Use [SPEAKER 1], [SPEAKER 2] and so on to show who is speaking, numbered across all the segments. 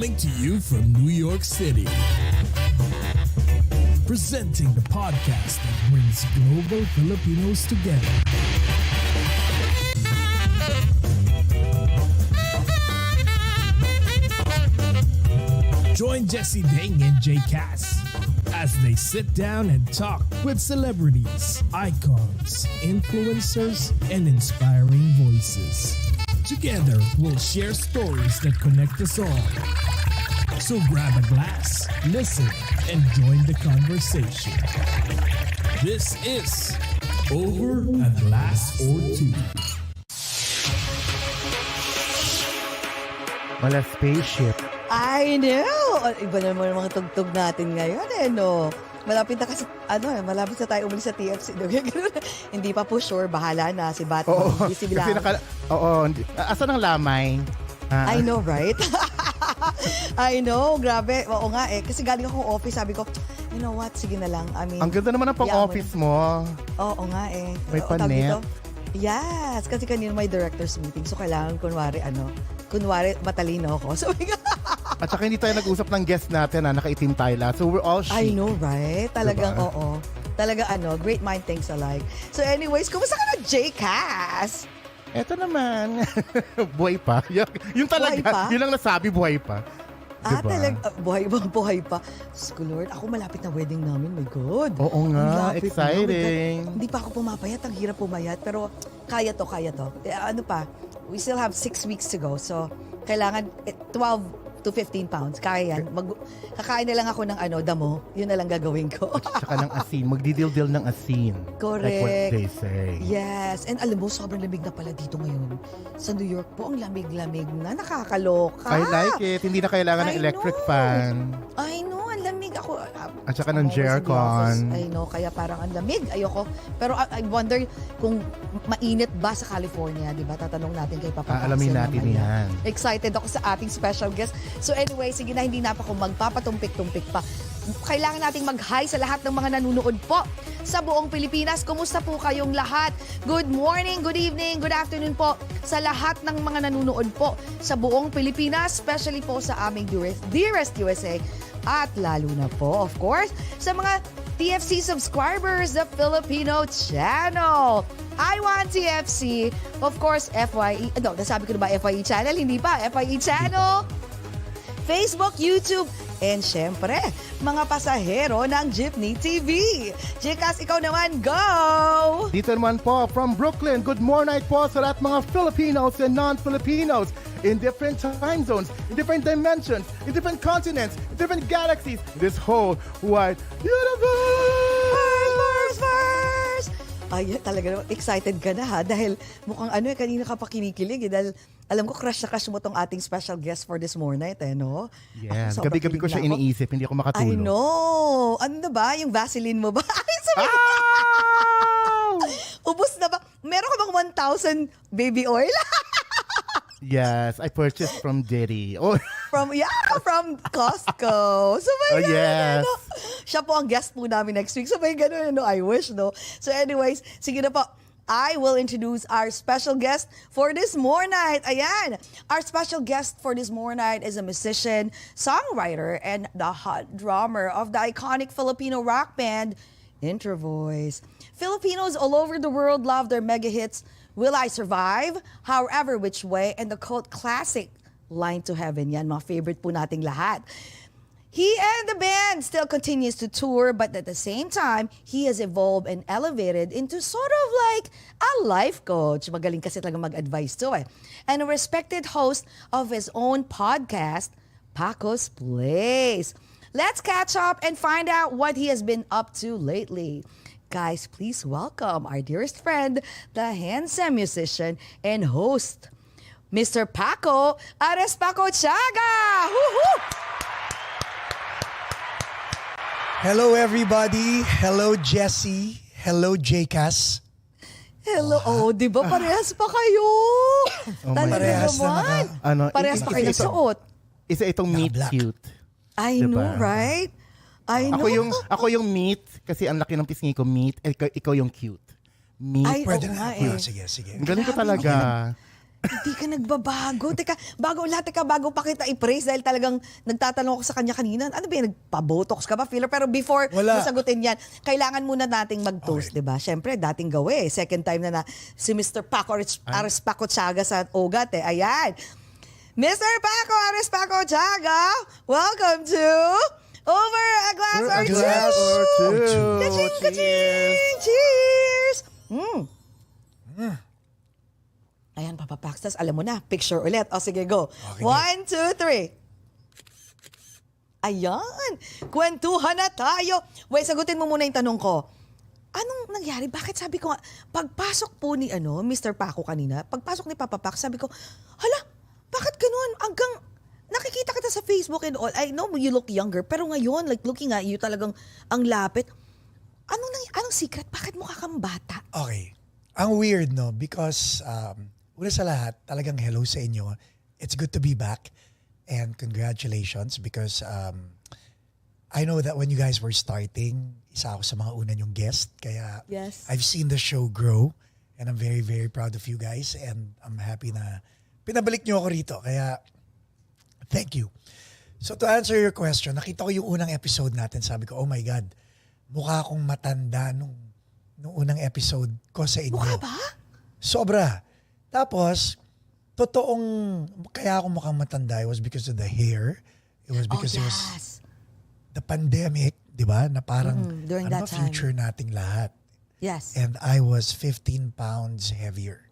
[SPEAKER 1] Coming to you from New York City. Presenting the podcast that brings global Filipinos together. Join Jesse Ding and Jay Cass as they sit down and talk with celebrities, icons, influencers, and inspiring voices. Together, we'll share stories that connect us all. So grab a glass, listen, and join the conversation. This is Over a Glass or Two.
[SPEAKER 2] Wala spaceship.
[SPEAKER 3] I know! Iba naman ang mga tugtog natin ngayon no? Malapit na kasi, malapit na tayo umalis sa TFC. Hindi pa po sure, bahala na si Batman.
[SPEAKER 2] Oo,
[SPEAKER 3] si
[SPEAKER 2] kasi asan ang lamay?
[SPEAKER 3] I know, right? I know, grabe. Oo nga kasi galing akong office, sabi ko, you know what, sige na lang. I mean,
[SPEAKER 2] ang ganda naman ang pang-office mo.
[SPEAKER 3] Oo nga
[SPEAKER 2] May panet.
[SPEAKER 3] Yes, kasi kanina may director's meeting. So, kailangan kunwari matalino ako. So,
[SPEAKER 2] At saka hindi tayo nag-usap ng guest natin nakaitim tayo lahat. So, we're all chic.
[SPEAKER 3] I know, right? Talagang,
[SPEAKER 2] diba?
[SPEAKER 3] oo. Talaga, great mind thinks alike. So, anyways, kumusta ka na, Jay Cass?
[SPEAKER 2] Eto naman. Buhay pa. Yung talaga,
[SPEAKER 3] Buhay pa?
[SPEAKER 2] yun lang nasabi, buhay pa. Diba?
[SPEAKER 3] Talaga, buhay pa. Diyos ko, Lord, ako malapit na wedding namin, my God.
[SPEAKER 2] Oo nga,
[SPEAKER 3] Ang lapit
[SPEAKER 2] exciting.
[SPEAKER 3] na, hindi pa ako pumapayat, ang hirap pumayat, pero kaya to. We still have 6 weeks to go, so kailangan 12 to 15 pounds. Kaya yan. Kakain na lang ako ng damo. Yun na lang gagawin ko.
[SPEAKER 2] At saka ng asin. Magdidildil ng asin.
[SPEAKER 3] Correct.
[SPEAKER 2] Like what they say.
[SPEAKER 3] Yes. And alam mo, sobrang lamig na pala dito ngayon. Sa New York po, ang lamig-lamig na. Nakakaloka.
[SPEAKER 2] I like it. Hindi na kailangan ng electric fan.
[SPEAKER 3] I know. Ang lamig ako.
[SPEAKER 2] At saka ng Jercon.
[SPEAKER 3] I know. Kaya parang ang lamig. Ayoko. Pero I wonder kung mainit ba sa California. Diba? Tatanong natin kay Papa.
[SPEAKER 2] Alamin natin yan.
[SPEAKER 3] Excited ako sa ating special guest. So anyway, sige na, hindi na pa ako magpapatumpik-tumpik pa. Kailangan nating mag-hi sa lahat ng mga nanonood po sa buong Pilipinas. Kumusta po kayong lahat? Good morning, good evening, good afternoon po sa lahat ng mga nanonood po sa buong Pilipinas, especially po sa aming dearest USA at lalo na po, of course, sa mga TFC subscribers, the Filipino channel. I want TFC, of course, FYE. Nasabi ko na ba FYE channel? Hindi pa, FYE channel. Facebook, YouTube, and syempre, mga pasahero ng Jeepney TV. Jikas, ikaw naman, go!
[SPEAKER 2] Dito naman po, from Brooklyn, good morning po sa lahat mga Filipinos and non-Filipinos in different time zones, in different dimensions, in different continents, in different galaxies, in this whole wide universe!
[SPEAKER 3] First! Ay, talaga, excited ka na dahil mukhang kanina ka pa kinikilig dahil alam ko crush na crush mo tong ating special guest for this morning, no?
[SPEAKER 2] Yes, gabi-gabi ko siya iniisip, hindi ako makatulog.
[SPEAKER 3] I know! Ano ba? Yung Vaseline mo ba? Ay, sabi ko! Ubus na ba? Meron ka bang 1,000 baby oil?
[SPEAKER 2] Yes, I purchased from Diddy. Oh.
[SPEAKER 3] From Costco. So may
[SPEAKER 2] yes.
[SPEAKER 3] Siya po ang guest po namin next week. So may ganun, I wish, no? So anyways, sige na po. I will introduce our special guest for this morning. Ayan. Our special guest for this morning is a musician, songwriter, and the hot drummer of the iconic Filipino rock band, Introvoys. Filipinos all over the world love their mega hits, Will I Survive, However Which Way, and the cult classic, Line to Heaven. Yan, mga favorite po nating lahat. He and the band still continues to tour, but at the same time, he has evolved and elevated into sort of like a life coach. Magaling kasi talaga mag-advise to And a respected host of his own podcast, Paco's Place. Let's catch up and find out what he has been up to lately. Guys, please welcome our dearest friend, the handsome musician and host, Mr. Paco Arespacochaga! Woohoo!
[SPEAKER 4] Hello everybody. Hello Jesse. Hello Jcas.
[SPEAKER 3] Hello. Oh, di ba parehas pa kayo? Talaga
[SPEAKER 4] parehas
[SPEAKER 3] naman. Parehas pa kayo nagsuot.
[SPEAKER 2] Isa itong meet
[SPEAKER 4] Black.
[SPEAKER 2] cute.
[SPEAKER 3] I
[SPEAKER 2] Diba?
[SPEAKER 3] know, right? I know.
[SPEAKER 2] Ako yung meat kasi ang laki ng pisngi ko meat, ikaw yung cute. Meat.
[SPEAKER 3] Ay,
[SPEAKER 4] Pwede
[SPEAKER 3] oo
[SPEAKER 4] na.
[SPEAKER 3] nga
[SPEAKER 4] Sige.
[SPEAKER 2] Ang galing ko talaga.
[SPEAKER 3] Hindi ka nagbabago. Bago pa kita i-praise dahil talagang nagtatanong ako sa kanya kanina, ano ba yan, nagpa-botox ka ba, filler? Pero before
[SPEAKER 4] Wala.
[SPEAKER 3] masagutin yan, kailangan muna nating mag-toast, di ba? Siyempre, dating gawi. Second time na si Mr. Paco Arespacochaga sa OAGOT eh. Ayan. Mr. Paco Arespacochaga, welcome to Over a Glass or Two. Ka-ching, ka-ching. Cheers! Ayan, Papa Pax. Alam mo na, picture ulit. O sige, go.
[SPEAKER 4] Okay.
[SPEAKER 3] 1, 2, 3. Ayan. Kwentuhan na tayo. Wait, sagutin mo muna yung tanong ko. Anong nangyari? Bakit sabi ko nga, pagpasok po ni Mr. Paco kanina, pagpasok ni Papa Pax, sabi ko, hala, bakit ganun? Hanggang nakikita kita sa Facebook and all. I know you look younger, pero ngayon, like looking at you, talagang ang lapit. Anong secret? Bakit mukha kang bata?
[SPEAKER 4] Okay. Ang weird, no? Because, una sa lahat, talagang hello sa inyo. It's good to be back. And congratulations because I know that when you guys were starting, isa ako sa mga una nyong guest. Kaya
[SPEAKER 3] Yes.
[SPEAKER 4] I've seen the show grow. And I'm very, very proud of you guys. And I'm happy na pinabalik nyo ako rito. Kaya, thank you. So to answer your question, nakita ko yung unang episode natin. Sabi ko, oh my God, mukha akong matanda nung unang episode ko sa inyo.
[SPEAKER 3] Mukha ba?
[SPEAKER 4] Sobra. Tapos, kaya ako mukhang matanda, it was because of the hair. It was because it was the pandemic, di ba? Na parang,
[SPEAKER 3] during that time.
[SPEAKER 4] future nating lahat.
[SPEAKER 3] Yes.
[SPEAKER 4] And I was 15 pounds heavier.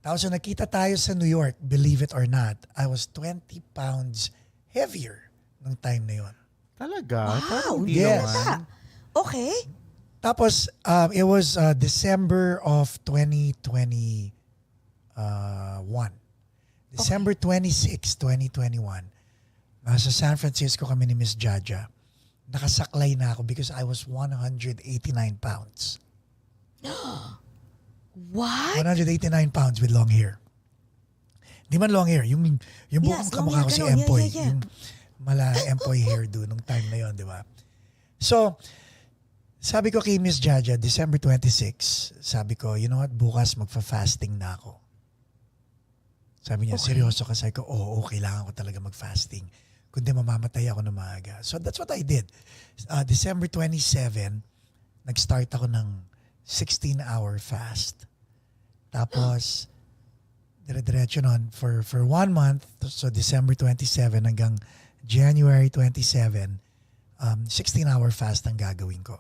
[SPEAKER 4] Tapos, nakita tayo sa New York, believe it or not, I was 20 pounds heavier nung time na yon.
[SPEAKER 2] Talaga?
[SPEAKER 3] Wow.
[SPEAKER 2] Parang hindi
[SPEAKER 4] Yes.
[SPEAKER 2] naman.
[SPEAKER 3] Okay.
[SPEAKER 4] Tapos, it was December of 2021. December 26, 2021. Nasa San Francisco kami ni Miss Jaja. Nakasaklay na ako because I was 189 pounds.
[SPEAKER 3] What?
[SPEAKER 4] 189 pounds with long hair. Di man long hair. Yung buong
[SPEAKER 3] Yes,
[SPEAKER 4] kamukha
[SPEAKER 3] long
[SPEAKER 4] ko si
[SPEAKER 3] hair, ganun.
[SPEAKER 4] Empoy.
[SPEAKER 3] Yeah.
[SPEAKER 4] Yung mala Empoy hairdo nung time na yon, di ba? So, sabi ko kay Miss Jaja, December 26, sabi ko, you know what, bukas magfa-fasting na ako. Sabi niya, seryoso ka? Sabi ko, oo, kailangan ko talaga mag-fasting. Kundi mamamatay ako na maaga. So that's what I did. December 27, nag-start ako ng 16-hour fast. Tapos, dire-diretso nun for 1 month, so December 27 hanggang January 27, 16-hour fast ang gagawin ko.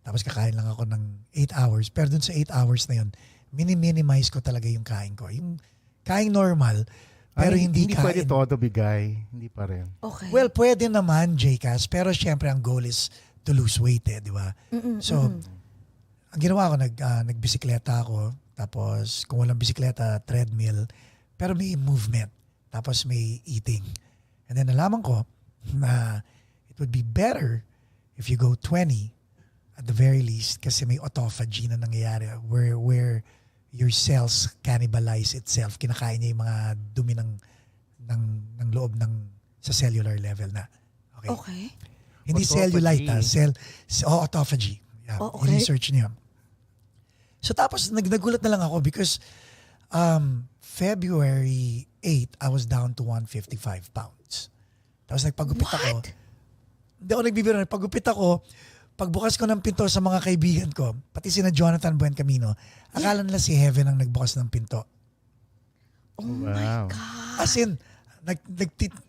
[SPEAKER 4] Tapos kakain lang ako ng 8 hours. Pero dun sa 8 hours na yun, minimize ko talaga yung kain ko. Yung kain normal, pero hindi kain.
[SPEAKER 2] Hindi pwede todo bigay. Hindi pa rin.
[SPEAKER 3] Okay.
[SPEAKER 4] Well, pwede naman, JCAS. Pero syempre, ang goal is to lose weight di ba? So, ang ginawa ko, nagbisikleta ako. Tapos, kung walang bisikleta, treadmill. Pero may movement. Tapos may eating. And then, nalaman ko na it would be better if you go 20 at the very least kasi may autophagy na nangyayari where your cells cannibalize itself. Kinakain niya yung mga dumi ng loob sa cellular level na. Okay?
[SPEAKER 3] Okay.
[SPEAKER 4] Hindi
[SPEAKER 2] Autophagy.
[SPEAKER 4] cellulite, autophagy. Yeah,
[SPEAKER 3] okay.
[SPEAKER 4] research niya. So tapos nagulat na lang ako because February 8, I was down to 155 pounds. Tapos nagpagupit ako. Hindi ako nagbibiro. Nagpagupit ako. Pagbukas ko ng pinto sa mga kaibigan ko, pati sina Jonathan Buen Camino, akala nila si Heaven ang nagbukas ng pinto.
[SPEAKER 3] Oh my
[SPEAKER 2] Wow.
[SPEAKER 3] God.
[SPEAKER 4] As in,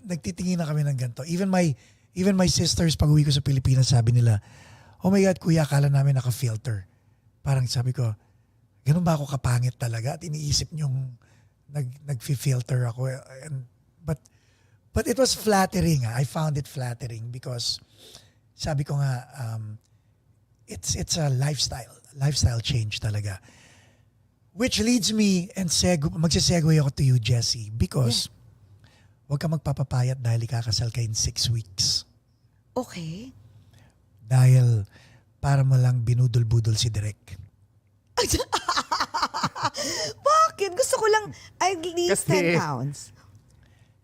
[SPEAKER 4] nagtitingin na kami ng ganito. Even my sisters, pag uwi ko sa Pilipinas, sabi nila, oh my God, kuya, akala namin naka-filter. Parang sabi ko, ganun ba ako kapangit talaga? At iniisip niyong nag-filter ako. But it was flattering. I found it flattering because sabi ko nga, it's a lifestyle change talaga. Which leads me and magsisegue ako to you, Jessie, because huwag ka magpapapayat dahil ikakasal ka in 6 weeks.
[SPEAKER 3] Okay.
[SPEAKER 4] Dahil para mo lang binudol-budol si Direk.
[SPEAKER 3] Bakit? Gusto ko lang at least
[SPEAKER 2] Kasi-
[SPEAKER 3] 10 pounds.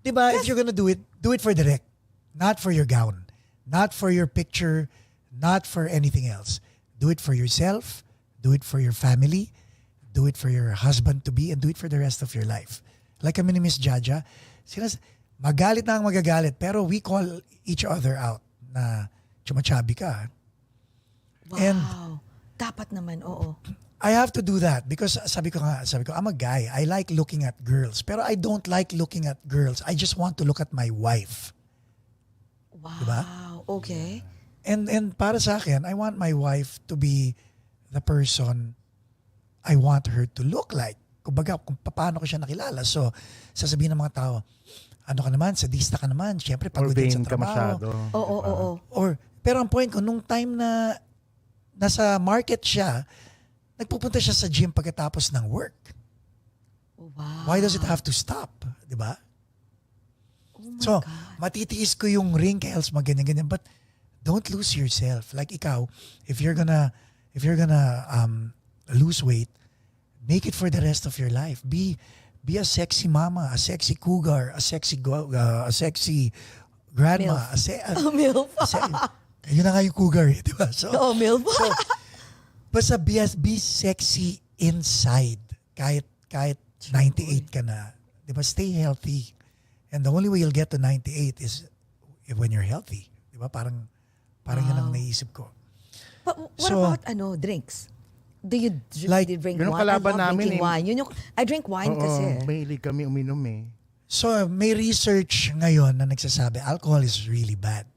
[SPEAKER 4] Diba, if you're gonna do it for Direk. Not for your gown. Not for your picture. Not for anything else. Do it for yourself. Do it for your family. do it for your husband-to-be, and do it for the rest of your life. Like kami ni Miss Jaja, magalit na ang magagalit, pero we call each other out na chumachabi ka.
[SPEAKER 3] Wow.
[SPEAKER 4] And
[SPEAKER 3] dapat naman, oo.
[SPEAKER 4] I have to do that because sabi ko, I'm a guy. I like looking at girls. Pero I don't like looking at girls. I just want to look at my wife.
[SPEAKER 3] Wow.
[SPEAKER 4] Diba?
[SPEAKER 3] Okay.
[SPEAKER 4] And para sa akin, I want my wife to be the person I want her to look like. Kumbaga, kung paano ko siya nakilala. So, sasabihin ng mga tao, ano ka naman, sadista ka naman. Siyempre, pagod din sa trabaho.
[SPEAKER 3] Oo.
[SPEAKER 4] Pero ang point ko, nung time na nasa market siya, nagpupunta siya sa gym pagkatapos ng work.
[SPEAKER 3] Wow.
[SPEAKER 4] Why does it have to stop? Diba?
[SPEAKER 3] Oh my
[SPEAKER 4] So,
[SPEAKER 3] God.
[SPEAKER 4] matitiis ko yung wrinkles, ganyan-ganyan. But don't lose yourself. Like ikaw, if you're gonna lose weight, make it for the rest of your life. Be a sexy mama, a sexy cougar, a sexy grandma.
[SPEAKER 3] Milf.
[SPEAKER 4] Yun na nga yung cougar, di ba? So,
[SPEAKER 3] Milf.
[SPEAKER 4] basta be sexy inside. Kahit 98 ka na. Di ba? Stay healthy. And the only way you'll get to 98 is when you're healthy. Di ba? Parang yun ang naisip ko.
[SPEAKER 3] But what about drinks? Do you drink
[SPEAKER 2] yun ang
[SPEAKER 3] wine?
[SPEAKER 2] kalaban
[SPEAKER 3] I love
[SPEAKER 2] namin
[SPEAKER 3] drinking wine. I drink wine kasi.
[SPEAKER 2] Mahilig kami uminom eh.
[SPEAKER 4] So, may research ngayon na nagsasabi, alcohol is really bad.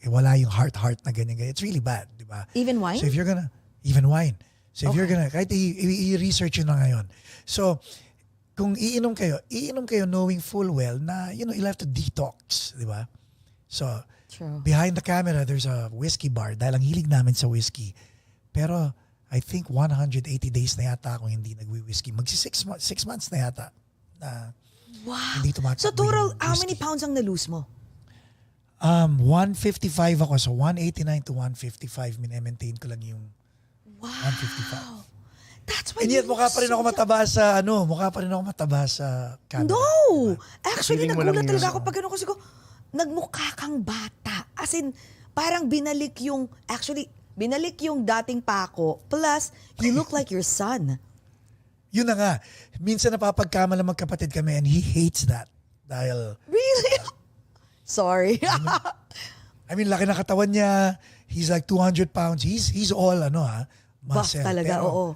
[SPEAKER 4] Wala yung heart na ganyan. It's really bad, di ba?
[SPEAKER 3] Even wine?
[SPEAKER 4] So, if you're gonna, even wine. So, if you're gonna, kahit i-research yun na ngayon. So, kung iinom kayo knowing full well na, you'll have to detox, di ba? So,
[SPEAKER 3] True.
[SPEAKER 4] behind the camera, there's a whiskey bar dahil ang hilig namin sa whiskey. Pero, I think 180 days na yata akong hindi nagwi-whiskey. Magsi 6 months na yata na hindi tumatakbo.
[SPEAKER 3] So total,
[SPEAKER 4] yung
[SPEAKER 3] how many
[SPEAKER 4] whiskey.
[SPEAKER 3] pounds ang na-lose mo?
[SPEAKER 4] 155 ako. So 189 to 155. Minemaintain ko lang yung
[SPEAKER 3] Wow.
[SPEAKER 4] 155.
[SPEAKER 3] That's why
[SPEAKER 4] And yet mukha pa rin ako mataba sa camera.
[SPEAKER 3] No! Actually,
[SPEAKER 2] Feeling mo lang
[SPEAKER 3] nagulat
[SPEAKER 2] yun.
[SPEAKER 3] talaga ako pag kasi ko, nagmukha kang bata. As in, parang binalik yung dating Paco, plus, you look like your son.
[SPEAKER 4] Yun na nga. Minsan napapagkamala magkapatid kami and he hates that. Dahil,
[SPEAKER 3] Really? Sorry.
[SPEAKER 4] I mean, laki na katawan niya. He's like 200 pounds. He's all
[SPEAKER 3] Buff
[SPEAKER 4] muscle.
[SPEAKER 3] talaga, oo.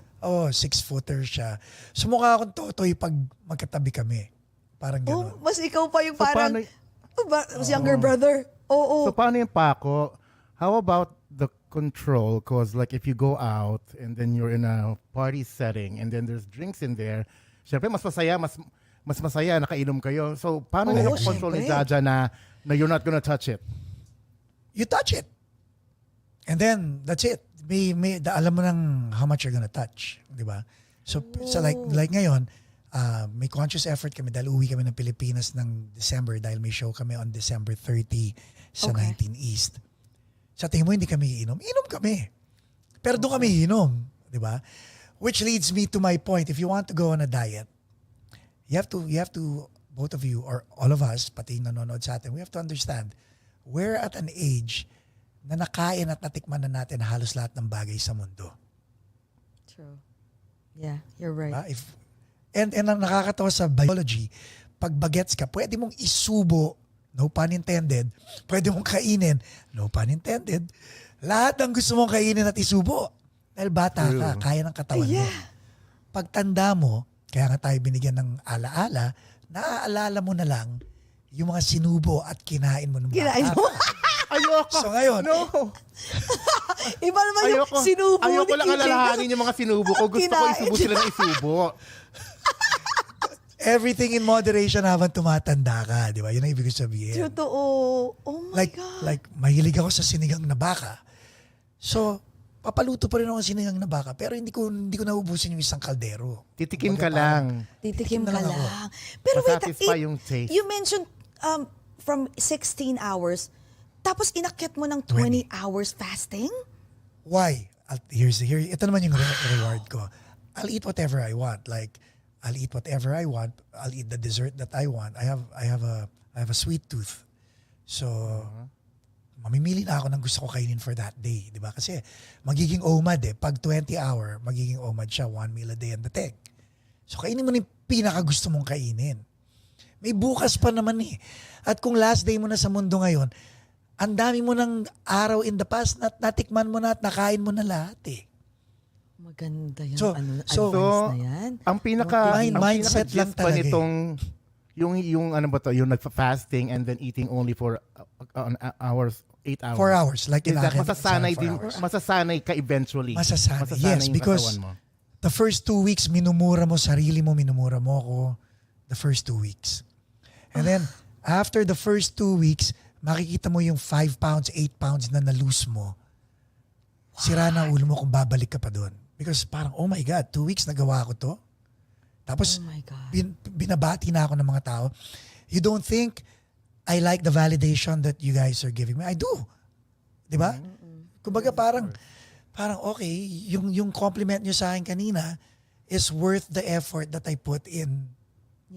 [SPEAKER 4] 6-footer siya. So mukha akong totoy pag magkatabi kami. Parang gano'n.
[SPEAKER 3] Mas ikaw pa yung
[SPEAKER 2] So,
[SPEAKER 3] parang,
[SPEAKER 2] paano-
[SPEAKER 3] younger brother. Oo.
[SPEAKER 2] So paano yung Paco? How about the control? Because like if you go out and then you're in a party setting and then there's drinks in there, syempre mas masaya, nakainom kayo. So paano niyo control ni
[SPEAKER 3] syempre.
[SPEAKER 2] Jaja na you're not gonna touch it?
[SPEAKER 4] You touch it. And then, that's it. Alam mo nang how much you're gonna touch. Di ba? So like ngayon, may conscious effort kami dahil uwi kami ng Pilipinas ng December dahil may show kami on December 30 sa 19 East. Sa tingin mo hindi kami iinom? Inom kami. Pero doon kami iinom. Di ba? Which leads me to my point. If you want to go on a diet, you have to, both of you or all of us, pati yung nanonood sa atin, we have to understand, we're at an age na nakain at natikman na natin halos lahat ng bagay sa mundo.
[SPEAKER 3] True. Yeah, you're right.
[SPEAKER 4] Diba? And ang nakakatawa sa biology, pag bagets ka, pwede mong isubo, no pun intended, pwede mong kainin, no pun intended, lahat ng gusto mong kainin at isubo. Dahil bata ka, kaya ng katawan mo. Pagtanda mo, kaya nga tayo binigyan ng alaala, naaalala mo na lang yung mga sinubo at kinain mo ng bata.
[SPEAKER 3] Kinain mo?
[SPEAKER 2] Ayoko.
[SPEAKER 4] So ngayon,
[SPEAKER 2] No.
[SPEAKER 3] Iba naman yung sinubo
[SPEAKER 2] Ayoko
[SPEAKER 3] ni
[SPEAKER 2] lang
[SPEAKER 3] KJ.
[SPEAKER 2] alalahanin yung mga sinubo ko. Gusto ko
[SPEAKER 3] Kinain.
[SPEAKER 2] isubo sila ng isubo.
[SPEAKER 4] everything in moderation habang tumatanda ka, di ba? Yun ang ibig sabihin.
[SPEAKER 3] Totoo. Oh my God.
[SPEAKER 4] Like, mahilig ako sa sinigang na baka. So, papaluto pa rin ako ng sinigang na baka, pero hindi ko naubusin yung isang kaldero.
[SPEAKER 2] Titikim
[SPEAKER 4] Kumbaga,
[SPEAKER 2] ka lang.
[SPEAKER 3] Titikim
[SPEAKER 4] na
[SPEAKER 3] ka
[SPEAKER 4] lang ako.
[SPEAKER 3] lang. Pero wait,
[SPEAKER 2] Masatisfy yung taste.
[SPEAKER 3] you mentioned from 16 hours, tapos inakyat mo ng 20 hours fasting?
[SPEAKER 4] Why? Ito naman yung reward ko. I'll eat whatever I want. Like, I'll eat whatever I want. I'll eat the dessert that I want. I have a sweet tooth. So, mamimili na ako ng gusto ko kainin for that day. Di ba? Kasi magiging OMAD Pag 20 hour, magiging OMAD siya. 1 meal a day and the teg. So kainin mo na yung pinakagusto mong kainin. May bukas pa naman eh. At kung last day mo na sa mundo ngayon, ang dami mo ng araw in the past na natikman mo na at nakain mo na lahat eh.
[SPEAKER 3] Maganda yung
[SPEAKER 4] So,
[SPEAKER 3] advice na yan.
[SPEAKER 2] Ang
[SPEAKER 4] mindset lang
[SPEAKER 2] pa
[SPEAKER 4] talaga
[SPEAKER 2] nitong yung ano ba to, yung nagfa-fasting and then eating only for hours, 8 hours.
[SPEAKER 4] 4 hours. Like
[SPEAKER 2] Is
[SPEAKER 4] in
[SPEAKER 2] that
[SPEAKER 4] akin,
[SPEAKER 2] masasanay
[SPEAKER 4] it's 4
[SPEAKER 2] din,
[SPEAKER 4] hours.
[SPEAKER 2] masasanay ka eventually.
[SPEAKER 4] Masasanay. Yes,
[SPEAKER 2] yung
[SPEAKER 4] because
[SPEAKER 2] katawan mo.
[SPEAKER 4] the first 2 weeks, minumura mo sarili mo, minumura mo ako. The first 2 weeks. And then, after the first 2 weeks, makikita mo yung 5 pounds, 8 pounds na na-lose mo. Sira na ulo mo kung babalik ka pa doon. Because parang, oh my God, 2 weeks nagawa ko to. Tapos,
[SPEAKER 3] Oh my God.
[SPEAKER 4] binabati na ako ng mga tao. You don't think I like the validation that you guys are giving me? I do. Di ba? Kumbaga parang okay, yung compliment nyo sa akin kanina is worth the effort that I put in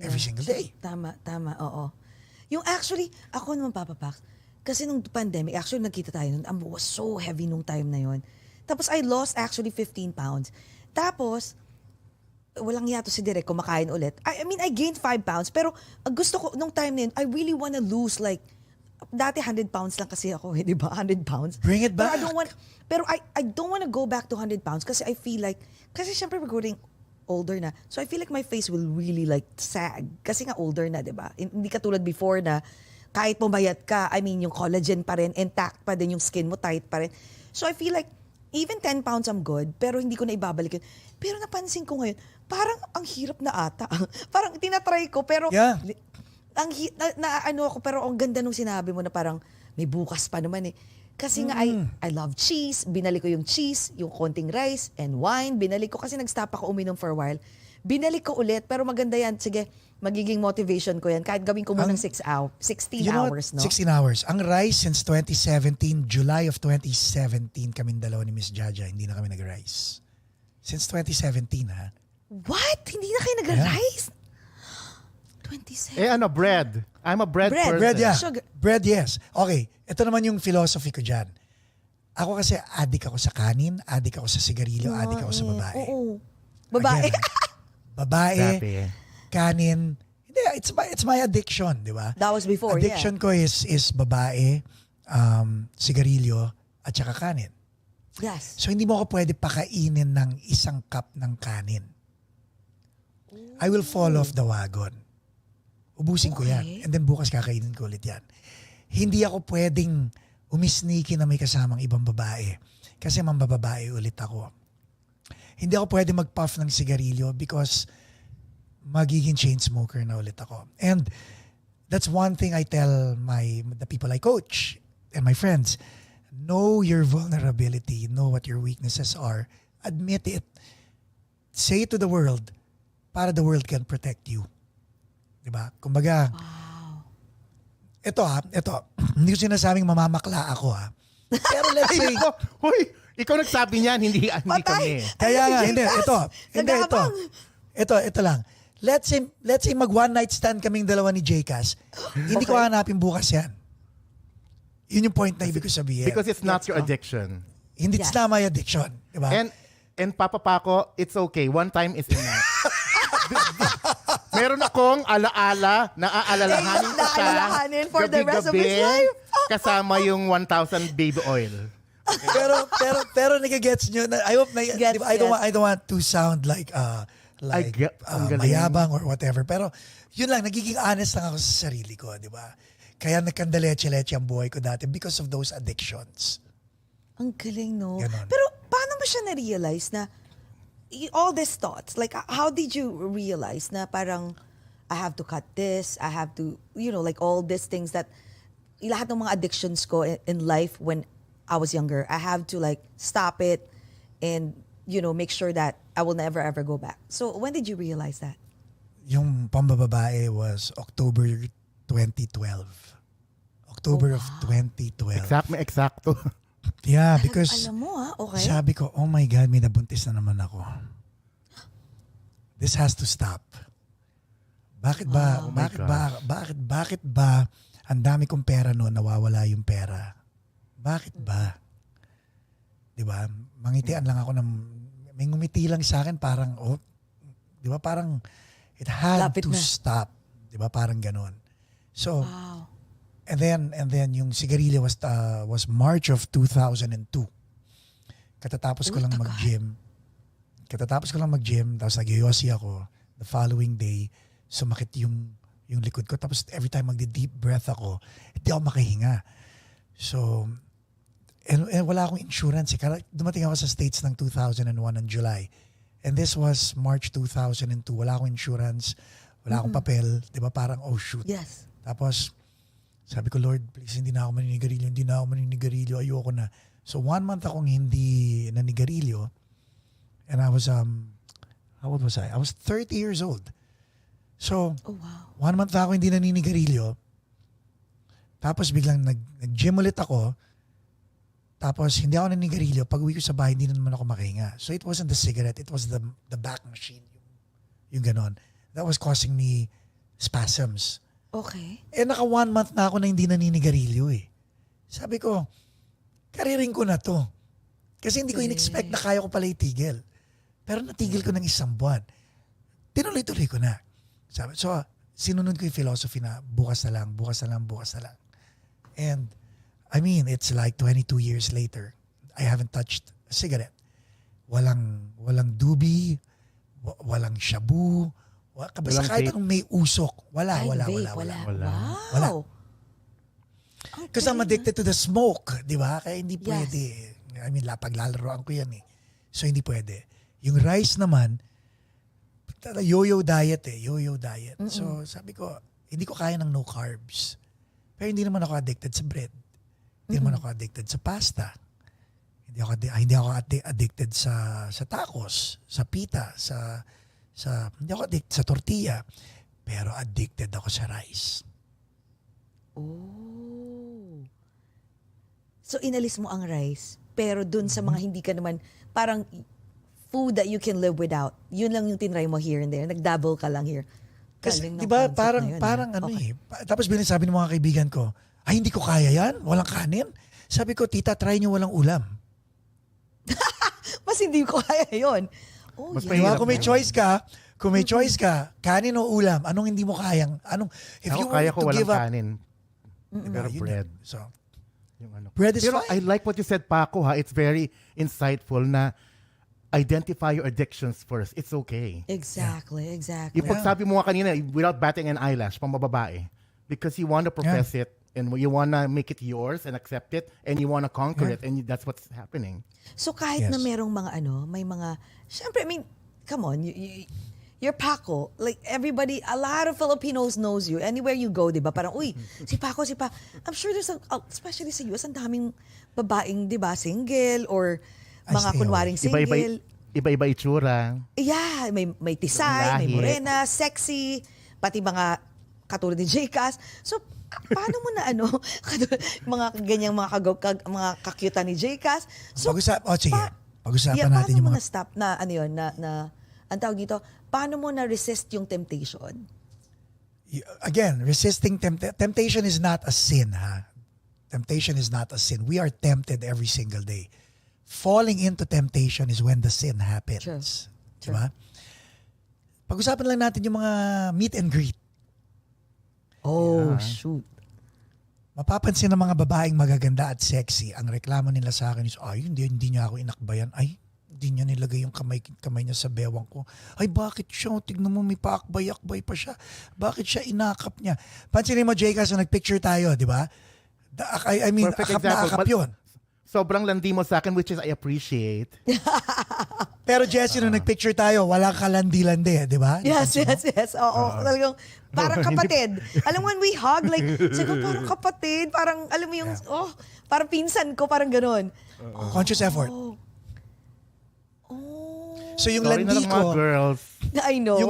[SPEAKER 4] every single day.
[SPEAKER 3] Tama, oo. Yung actually, ako naman papapak, kasi nung pandemic, actually nagkita tayo nun, I was so heavy nung time na yon. Tapos I lost actually 15 pounds. Tapos, walang yato si Direk, kumakain ulit. I mean, I gained 5 pounds, pero ang gusto ko, nung time na yun, I really wanna lose like, dati 100 pounds lang kasi ako, di ba? 100 pounds.
[SPEAKER 4] Bring it back.
[SPEAKER 3] Pero I don't wanna go back to 100 pounds kasi I feel like, kasi syempre we're getting older na. So I feel like my face will really like sag. Kasi nga older na, di ba? Hindi katulad before na kahit pumayat ka, I mean, yung collagen pa rin, intact pa din, yung skin mo tight pa rin. So I feel like, even 10 pounds I'm good, pero hindi ko na ibabalik yun. Pero napansin ko ngayon, parang ang hirap na ata. Parang tinatry ko, pero
[SPEAKER 4] Yeah.
[SPEAKER 3] ano ako, pero ang ganda nung sinabi mo na parang may bukas pa naman eh. Kasi nga, I love cheese. Binalik ko yung cheese, yung konting rice, and wine. Binalik ko kasi nag-stop ako uminom for a while. Binalik ko ulit, pero maganda yan. Sige, magiging motivation ko yan. Kahit gawin ko muna 16 hours, no?
[SPEAKER 4] 16 hours. Ang rice since 2017, July of 2017, kaming dalawa ni Miss Jaja, hindi na kami nag-rice. Since 2017, ha?
[SPEAKER 3] What? Hindi na kayo nag-rice? 27.
[SPEAKER 2] Bread. I'm a bread person.
[SPEAKER 4] Bread, yeah.
[SPEAKER 3] Sugar.
[SPEAKER 4] Bread, yes. Okay, ito naman yung philosophy ko dyan. Ako kasi addict ako sa kanin, addict ako sa sigarilyo, addict ako sa babae.
[SPEAKER 3] Oo. Babae.
[SPEAKER 4] Again, babae,
[SPEAKER 2] Grabe.
[SPEAKER 4] kanin. Hindi, it's my addiction, di ba?
[SPEAKER 3] That was before,
[SPEAKER 4] Addiction ko is babae, sigarilyo, at saka kanin.
[SPEAKER 3] Yes.
[SPEAKER 4] So hindi mo ako pwede pakainin ng isang cup ng kanin. I will fall off the wagon. Ubusin ko yan. And then bukas kakainin ko ulit yan. Hindi ako pwedeng umisniki na may kasamang ibang babae. Kasi mambababae ulit ako. Hindi ako pwede mag-puff ng sigarilyo because magiging chain smoker na ulit ako. And that's one thing I tell the people I coach and my friends. Know your vulnerability. Know what your weaknesses are. Admit it. Say it to the world para the world can protect you. Diba? Kumbaga, ito. Hindi ko sinasabing mamamakla ako Pero let's say,
[SPEAKER 2] Hoy, ikaw nagsabi niyan, hindi kami.
[SPEAKER 4] kaya nga, hindi, ito lang. Let's say mag one night stand kaming dalawa ni Jcas. Hindi ko hanapin bukas yan. Yun yung point na ibig ko sabihin.
[SPEAKER 2] Because it's not your addiction.
[SPEAKER 4] Hindi, it's not my addiction. Diba?
[SPEAKER 2] And Papa Paco, it's okay. One time is enough. Meron akong alaala na aalalahanin ko siya
[SPEAKER 3] Naaalalahanin for the rest of his life.
[SPEAKER 2] Kasama yung 1,000 baby oil.
[SPEAKER 4] pero nagigets nyo na, I hope na,
[SPEAKER 3] Gets,
[SPEAKER 4] diba, I don't want to sound like
[SPEAKER 2] ang galing.
[SPEAKER 4] mayabang or whatever, pero yun lang, nagiging honest lang ako sa sarili ko, di ba? Kaya nagkandaleche-leche ang buhay ko dati because of those addictions.
[SPEAKER 3] Ang galing, no?
[SPEAKER 4] Ganon.
[SPEAKER 3] Pero paano mo siya na-realize na all these thoughts, like how did you realize na parang I have to cut this, I have to, like all these things that lahat ng mga addictions ko in life when I was younger, I have to like stop it and make sure that I will never ever go back. So when did you realize that?
[SPEAKER 4] Yung pambababae was October 2012. October of 2012.
[SPEAKER 2] Eksakto.
[SPEAKER 4] Yeah, because
[SPEAKER 3] Alam mo okay.
[SPEAKER 4] sabi ko, oh my God, may nabuntis na naman ako. This has to stop. Bakit ba ang dami kong pera noon, nawawala yung pera? bakit ba? Di ba? Mangitian lang ako ng, may ngumiti lang sa akin parang, di ba parang, it had
[SPEAKER 3] Lapit
[SPEAKER 4] to
[SPEAKER 3] na.
[SPEAKER 4] stop. Di ba parang ganon. So,
[SPEAKER 3] Wow.
[SPEAKER 4] and then yung sigarilyo was March of 2002. Katatapos ko lang
[SPEAKER 3] tagal.
[SPEAKER 4] mag-gym, tapos nag-yosi ako. The following day, sumakit yung likod ko. Tapos every time magdi-deep breath ako, hindi ako makahinga. So, and wala akong insurance. Dumating ako sa States ng 2001 ng July. And this was March 2002. Wala akong insurance, wala akong papel. Di ba parang, oh shoot.
[SPEAKER 3] Yes.
[SPEAKER 4] Tapos, sabi ko, Lord, please, hindi na ako maninigarilyo, ayoko na. So, 1 month akong hindi nanigarilyo. And I was, how old was I? I was 30 years old. So,
[SPEAKER 3] Oh, wow.
[SPEAKER 4] 1 month ako hindi naninigarilyo. Tapos biglang nag-gym ulit ako. Tapos hindi ako naninigarilyo. Pag uwi ko sa bahay, hindi na naman ako makahinga. So, it wasn't the cigarette. It was the back machine. Yung ganon. That was causing me spasms.
[SPEAKER 3] Okay.
[SPEAKER 4] Naka 1 month na ako na hindi naninigarilyo eh. Sabi ko, karirin ko na to. Kasi hindi ko in-expect na kaya ko pala itigil. Pero natigil ko ng 1 buwan. Tinuloy-tuloy ko na. So, sinunod ko yung philosophy na bukas na lang. And, I mean, it's like 22 years later. I haven't touched a cigarette. Walang doobie, walang shabu, basta kahit anong may usok. Wala.
[SPEAKER 3] Wow.
[SPEAKER 4] Because I'm addicted to the smoke, di ba? Kaya hindi pwede. I mean, paglalaroan ko yan eh. So, hindi pwede. Yung rice naman, yo-yo diet. Mm-mm. So, sabi ko, hindi ko kaya ng no carbs. Pero hindi naman ako addicted sa bread. Hindi naman ako addicted sa pasta. Hindi ako addicted sa tacos, sa pita, hindi ako addicted sa tortilla. Pero addicted ako sa rice.
[SPEAKER 3] Oh. So, inalis mo ang rice, pero dun sa mga hindi ka naman, parang food that you can live without, yun lang yung tinry mo here and there. Nag-double ka lang here.
[SPEAKER 4] Kasi, di ba, parang ano
[SPEAKER 3] okay.
[SPEAKER 4] Tapos sabi ng mga kaibigan ko, ay, hindi ko kaya yan, walang kanin. Sabi ko, tita, try nyo walang ulam.
[SPEAKER 3] Mas hindi ko kaya yun. Oh,
[SPEAKER 2] Mas
[SPEAKER 3] yeah.
[SPEAKER 2] mahirap
[SPEAKER 4] Kung may choice ka, kanin o ulam, anong hindi mo kayang? If you
[SPEAKER 2] Kaya ko
[SPEAKER 4] were to
[SPEAKER 2] walang
[SPEAKER 4] give up,
[SPEAKER 2] kanin. Pero
[SPEAKER 4] yun
[SPEAKER 2] bread.
[SPEAKER 4] yun. So,
[SPEAKER 2] Yung ano.
[SPEAKER 4] bread is
[SPEAKER 2] Pero I
[SPEAKER 4] fine.
[SPEAKER 2] like what you said, Paco, ha? It's very insightful na identify your addictions first. It's okay.
[SPEAKER 3] Exactly.
[SPEAKER 2] Yung pagsabi mo nga kanina, without batting an eyelash, pang mababae. Because you want to profess it, and you want to make it yours and accept it, and you want to conquer it, and that's what's happening.
[SPEAKER 3] So kahit na
[SPEAKER 4] Yes.
[SPEAKER 3] merong mga may mga, syempre, I mean, come on, you're Paco. Like everybody, a lot of Filipinos knows you. Anywhere you go, di ba? Parang, uy, si Paco. I'm sure there's, especially sa US, ang daming babaeng, di ba, single or mga
[SPEAKER 4] stay
[SPEAKER 3] kunwaring single.
[SPEAKER 2] Iba-iba itsura.
[SPEAKER 3] Yeah, may tisay, may
[SPEAKER 2] Lahi.
[SPEAKER 3] morena, sexy, pati mga katulad ni J-Cas. So, paano mo na mga ganyang mga kakyutan ni J-Cas? So,
[SPEAKER 4] Pag-usapan natin yung
[SPEAKER 3] paano mo
[SPEAKER 4] mga...
[SPEAKER 3] na-stop na ang tawag dito, paano mo na-resist yung temptation?
[SPEAKER 4] Again, resisting temptation is not a sin, ha? Temptation is not a sin. We are tempted every single day. Falling into temptation is when the sin happens.
[SPEAKER 3] True.
[SPEAKER 4] Diba? Pag-usapan lang natin yung mga meet and greet.
[SPEAKER 3] Oh, shoot.
[SPEAKER 4] Mapapansin ng mga babaeng magaganda at sexy, ang reklamo nila sa akin is, ay, hindi niya ako inakbayan. Ay, hindi niya nilagay yung kamay niya sa bewang ko. Ay, bakit siya? Tignan mo, may paakbay-akbay pa siya. Bakit siya inakap niya? Pansinin mo, Jay, kasi nag-picture tayo, di ba? I mean,
[SPEAKER 2] Perfect
[SPEAKER 4] akap na
[SPEAKER 2] example.
[SPEAKER 4] akap yun.
[SPEAKER 2] Sobrang landi mo sa akin, which is I appreciate.
[SPEAKER 4] Pero Jessie, nung nag-picture tayo, walang kalandi-landi, di ba?
[SPEAKER 3] Yes. Oo. Talagang, parang kapatid. Alam mo, when we hug, like, sabi ko, parang kapatid. Parang, alam mo yung, parang pinsan ko, parang ganun.
[SPEAKER 4] Conscious effort.
[SPEAKER 3] Oh.
[SPEAKER 4] So yung
[SPEAKER 2] Sorry na
[SPEAKER 4] landi
[SPEAKER 2] lang mga
[SPEAKER 4] ko,
[SPEAKER 2] girls.
[SPEAKER 3] I know.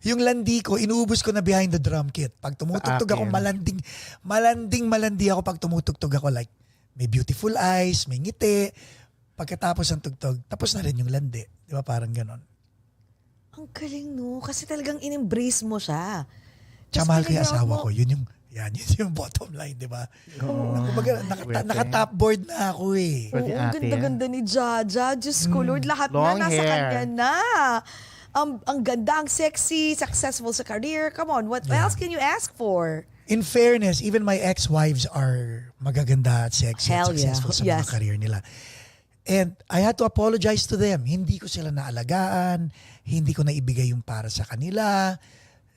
[SPEAKER 4] yung landi ko, inuubos ko na behind the drum kit. Pag tumutugtog ako, malandi ako pag tumutugtog ako. Like, may beautiful eyes, may ngiti. Pagkatapos ng tugtog, tapos na rin yung landi. Di ba? Parang ganon.
[SPEAKER 3] Ang galing, no? Kasi talagang in-embrace mo siya.
[SPEAKER 4] Tsaka mahal ko yung asawa ko. Yun Yan, yun yung bottom line, di ba? Kumbaga, naka-top board na ako eh.
[SPEAKER 2] Pwede
[SPEAKER 3] Oo, ang
[SPEAKER 2] ate.
[SPEAKER 3] ganda-ganda ni Jaja. Diyos ko, Lord, lahat na
[SPEAKER 2] Long
[SPEAKER 3] nasa
[SPEAKER 2] hair.
[SPEAKER 3] kanya na. Ang ganda, ang sexy, successful sa career. Come on, what else can you ask for?
[SPEAKER 4] In fairness, even my ex-wives are magaganda at sexy
[SPEAKER 3] Hell
[SPEAKER 4] at successful sa
[SPEAKER 3] yeah.
[SPEAKER 4] mga career nila. And I had to apologize to them. Hindi ko sila naalagaan, hindi ko naibigay yung para sa kanila.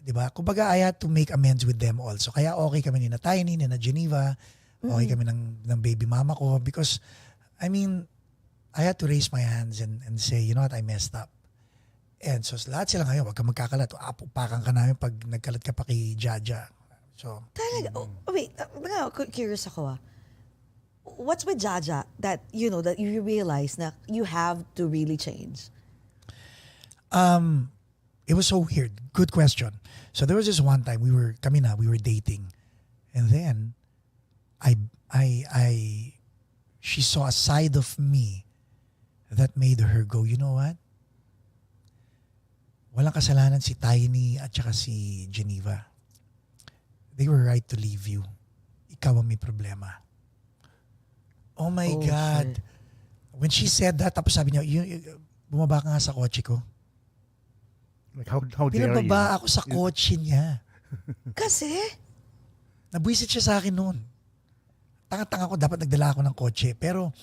[SPEAKER 4] Diba? Kumbaga, I had to make amends with them also. Kaya okay kami ni na Tiny, ni na Geneva, okay kami ng baby mama ko because, I mean, I had to raise my hands and say, you know what, I messed up. And so lahat sila ngayon, wag ka magkakalat. Apupakan ka namin pag nagkalat ka pa kay Jaja. So,
[SPEAKER 3] Talaga? Wait, curious ako What's with Jaja that, that you realize na you have to really change?
[SPEAKER 4] it was so weird. Good question. So there was this one time we were dating, and then she saw a side of me that made her go, you know what? Walang kasalanan si Tiny at saka si Geneva. They were right to leave you. Ikaw ang may problema. Oh my God.
[SPEAKER 3] Shit.
[SPEAKER 4] When she said that, tapos sabi niya, bumaba ka nga sa kotse ko.
[SPEAKER 2] Like, how dare you?
[SPEAKER 4] Pinababa ako sa kotse niya.
[SPEAKER 3] Kasi?
[SPEAKER 4] Nabwisit siya sa akin noon. Tanga-tanga ko, dapat nagdala ako ng kotse. Pero,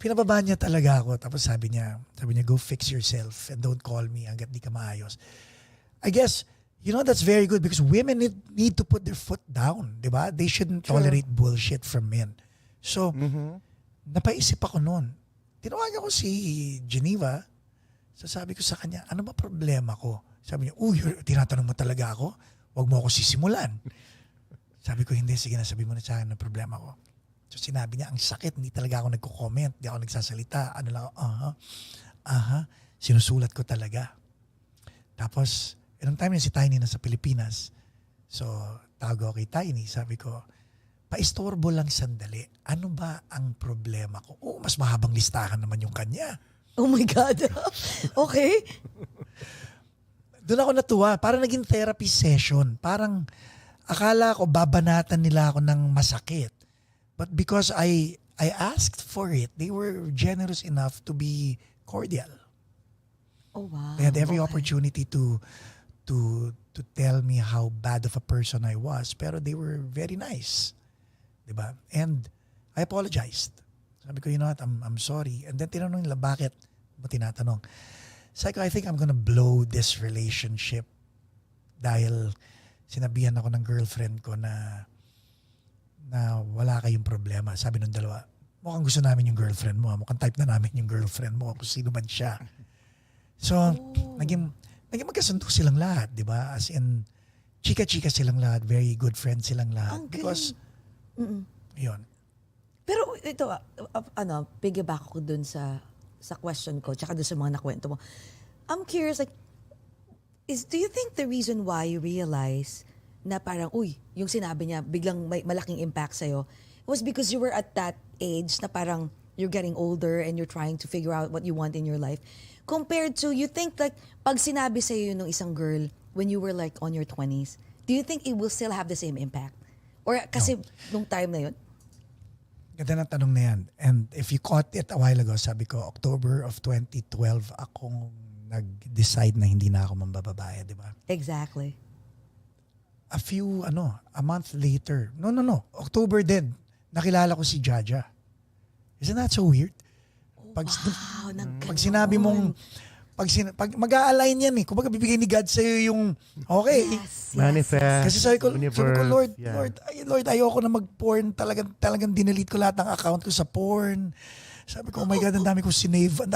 [SPEAKER 4] pinababa niya talaga ako. Tapos sabi niya, go fix yourself and don't call me hanggat di ka maayos. I guess, that's very good because women need to put their foot down, di ba? They shouldn't tolerate bullshit from men. So, napaisip ako noon. Tinawagan ko si Geneva. So sabi ko sa kanya, ano ba problema ko? Sabi niya, tinatanong mo talaga ako? Huwag mo ako sisimulan. Sabi ko, hindi, sige na, sabi mo na sa akin ang problema ko. So sinabi niya, ang sakit, hindi talaga ako nagko-comment, hindi ako nagsasalita. Ano lang, sinusulat ko talaga. Tapos, ilang time na si Tiny nasa Pilipinas. So, tawag ako kay Tiny, sabi ko, paistorbo lang sandali. Ano ba ang problema ko? Mas mahabang listahan naman yung kanya.
[SPEAKER 3] Oh my God. Okay.
[SPEAKER 4] Doon ako natuwa. Parang naging therapy session. Parang akala ko babanatan nila ako ng masakit. But because I asked for it, they were generous enough to be cordial.
[SPEAKER 3] Oh wow.
[SPEAKER 4] They had every
[SPEAKER 3] Okay.
[SPEAKER 4] opportunity to tell me how bad of a person I was. Pero they were very nice. Diba? And I apologized. Sabi ko, you know what, I'm sorry. And then tinanong nila, bakit mo tinatanong? Sabi ko, I think I'm gonna blow this relationship dahil sinabihan ako ng girlfriend ko na wala kayong problema. Sabi nung dalawa, mukhang gusto namin yung girlfriend mo. Mukhang type na namin yung girlfriend mo kung sino man siya. So, naging magkasundo silang lahat, di ba? As in, chika-chika silang lahat, very good friends silang lahat.
[SPEAKER 3] Ang
[SPEAKER 4] Because, yun.
[SPEAKER 3] Pero ito, piggyback ako dun sa question ko, tsaka dun sa mga nakwento mo. I'm curious, do you think the reason why you realize na parang, yung sinabi niya, biglang may malaking impact sa'yo, was because you were at that age na parang you're getting older and you're trying to figure out what you want in your life. Compared to, you think that pag sinabi sa'yo yun ng isang girl when you were like on your 20s, do you think it will still have the same impact? Or kasi nung time na yun?
[SPEAKER 4] Ganda ng tanong na yan. And if you caught it a while ago, sabi ko, October of 2012, akong nag-decide na hindi na ako mambababae, di ba?
[SPEAKER 3] Exactly.
[SPEAKER 4] A month later, no, October din, nakilala ko si Jaja. Isn't that so weird? Pag sinabi mong, pag mag-a-align yan eh. Kung baga bibigay ni God sa'yo yung, okay.
[SPEAKER 3] Yes.
[SPEAKER 2] Manifest.
[SPEAKER 4] Kasi sabi ko,
[SPEAKER 2] Universe,
[SPEAKER 4] Lord, ayoko na mag-porn. Talagang dinelete ko lahat ng account ko sa porn. Sabi ko, oh my God, ang dami kong sinave.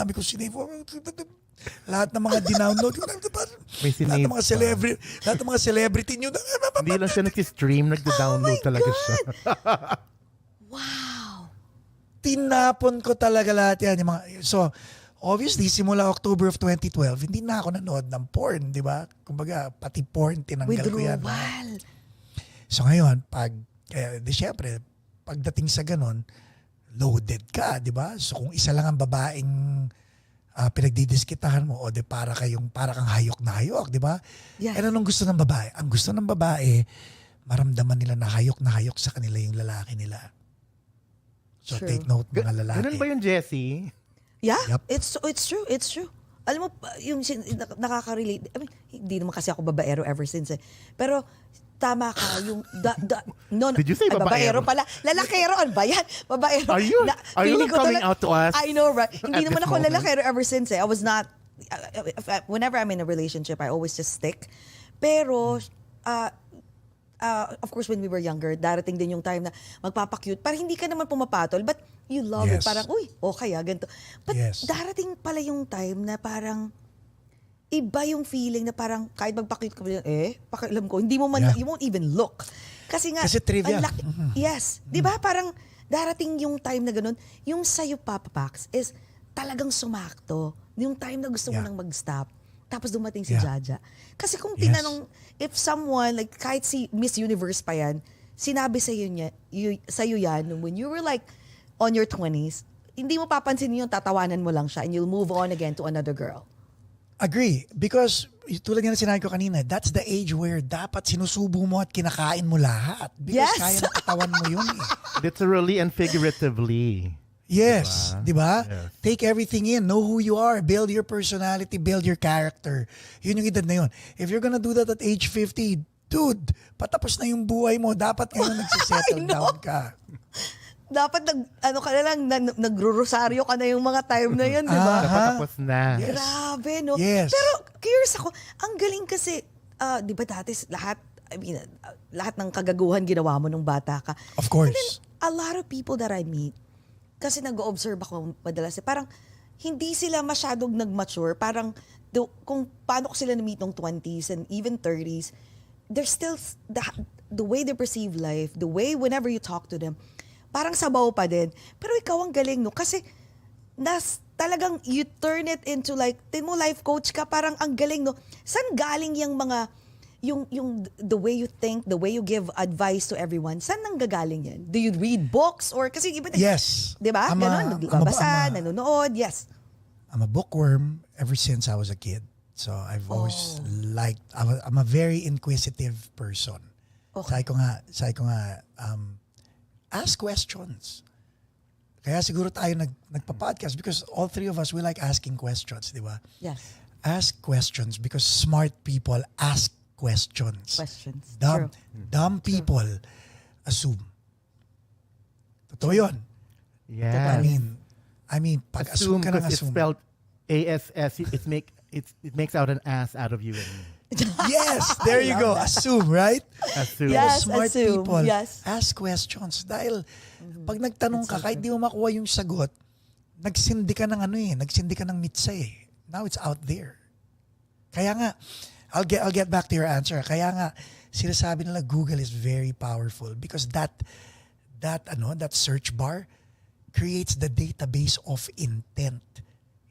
[SPEAKER 4] Lahat ng mga dinownload ko.
[SPEAKER 2] May sinave
[SPEAKER 4] Lahat ng mga celebrity nyo.
[SPEAKER 2] Hindi lang siya nag-stream, nag-download talaga siya.
[SPEAKER 3] Wow.
[SPEAKER 4] Tinapon ko talaga lahat yan. So, obviously, simula October of 2012, hindi na ako nanood ng porn, di ba? Kumbaga, pati porn, tinanggal ko yan.
[SPEAKER 3] Withdrawal.
[SPEAKER 4] So ngayon, siyempre, pagdating sa ganon, loaded ka, di ba? So kung isa lang ang babaeng pinagdidiskitahan mo, o de para kang hayok na hayok, di ba?
[SPEAKER 3] Yes.
[SPEAKER 4] Anong gusto ng babae? Ang gusto ng babae, maramdaman nila na hayok sa kanila yung lalaki nila. So
[SPEAKER 3] True.
[SPEAKER 4] take note mga lalaki.
[SPEAKER 2] Ganun ba yun, Jessie?
[SPEAKER 3] Yeah,
[SPEAKER 4] Yep.
[SPEAKER 3] it's true. Alam mo, yung nakaka-relate, I mean, hindi naman kasi ako babaero ever since eh. Pero, tama ka, yung, no,
[SPEAKER 2] Did you say babaero?
[SPEAKER 3] pala. Lalakero, ano ba yan? Babaero.
[SPEAKER 2] Are you
[SPEAKER 3] feeling ko
[SPEAKER 2] coming out to us?
[SPEAKER 3] I know, right? Hindi
[SPEAKER 2] at
[SPEAKER 3] naman
[SPEAKER 2] this
[SPEAKER 3] ako
[SPEAKER 2] moment?
[SPEAKER 3] lalakero ever since eh. I was not, whenever I'm in a relationship, I always just stick. Pero, of course, when we were younger, darating din yung time na magpapakute. Parang hindi ka naman pumapatol, but you love it.
[SPEAKER 4] Yes.
[SPEAKER 3] Parang, uy, okay ganito. But
[SPEAKER 4] Yes.
[SPEAKER 3] darating pala yung time na parang, iba yung feeling na parang kahit magpakute ka pa, pakialam ko, hindi mo man,
[SPEAKER 4] Yeah.
[SPEAKER 3] you won't even look. Kasi nga,
[SPEAKER 4] Kasi trivia.
[SPEAKER 3] ang laki- yes. Di ba? Parang darating yung time na ganun, yung sa'yo, Papa Pax, is talagang sumakto. Yung time na gusto mo
[SPEAKER 4] Yeah.
[SPEAKER 3] nang mag-stop. Tapos dumating si
[SPEAKER 4] Yeah.
[SPEAKER 3] Jaja. Kasi kung
[SPEAKER 4] Yes.
[SPEAKER 3] tinanong, if someone, like kahit si Miss Universe pa yan, sinabi sa'yo yan, when you were like on your 20s, hindi mo papansin yung tatawanan mo lang siya and you'll move on again to another girl.
[SPEAKER 4] Agree. Because, tulad nga na sinabi ko kanina, that's the age where dapat sinusubo mo at kinakain mo lahat. Because
[SPEAKER 3] Yes.
[SPEAKER 4] kaya ng katawan mo yun eh.
[SPEAKER 2] Literally and figuratively.
[SPEAKER 4] Yes. Di ba?
[SPEAKER 2] Yes.
[SPEAKER 4] Take everything in. Know who you are. Build your personality. Build your character. Yun yung edad na yun. If you're gonna do that at age 50, dude, patapos na yung buhay mo. Dapat ngayon nagsisettle down ka.
[SPEAKER 3] Dapat nagro-rosaryo ka na yung mga time na yun, di ba?
[SPEAKER 2] Tapos na.
[SPEAKER 4] Yes.
[SPEAKER 3] Grabe, no?
[SPEAKER 4] Yes.
[SPEAKER 3] Pero curious ako, ang galing kasi, di ba dati lahat ng kagaguhan ginawa mo nung bata ka.
[SPEAKER 4] Of course.
[SPEAKER 3] And then, a lot of people that I meet, kasi nag-observe ako madalas, parang hindi sila masyadong nag-mature. Parang kung paano ko sila na-meet nung 20s and even 30s, they're still, the way they perceive life, the way whenever you talk to them, parang sabaw pa din. Pero ikaw ang galing, no? Kasi talagang you turn it into like, tin mo life coach ka, parang ang galing, no? Saan galing yung mga, yung the way you think, the way you give advice to everyone, saan nang gagaling yan? Do you read books? Or kasi iba,
[SPEAKER 4] Yes.
[SPEAKER 3] di ba? Ganon, nagbabasa, nanonood, yes.
[SPEAKER 4] I'm a bookworm ever since I was a kid. So I've always liked, I'm a very inquisitive person.
[SPEAKER 3] Okay.
[SPEAKER 4] Sabi ko nga, ask questions. Kaya siguro tayo nagpa-podcast because all three of us, we like asking questions, di ba?
[SPEAKER 3] Yes.
[SPEAKER 4] Ask questions because smart people ask questions.
[SPEAKER 3] Questions.
[SPEAKER 4] Dumb,
[SPEAKER 3] True.
[SPEAKER 4] dumb people assume. Totoo yun.
[SPEAKER 2] Yeah.
[SPEAKER 4] I mean, pag assume ka ng
[SPEAKER 2] because it's
[SPEAKER 4] assume.
[SPEAKER 2] spelled ASS. It makes out an ass out of you.
[SPEAKER 4] Yes, there you go. Assume, right?
[SPEAKER 2] Assume.
[SPEAKER 3] Yes.
[SPEAKER 4] Smart
[SPEAKER 3] assume.
[SPEAKER 4] people
[SPEAKER 3] Yes.
[SPEAKER 4] ask questions. Dahil pag nagtanong ka, kahit di mo makuha yung sagot, nagsindi ka ng mitsa eh. Now it's out there. Kaya nga, I'll get back to your answer. Kaya nga, sinasabi nila Google is very powerful because that search bar creates the database of intent.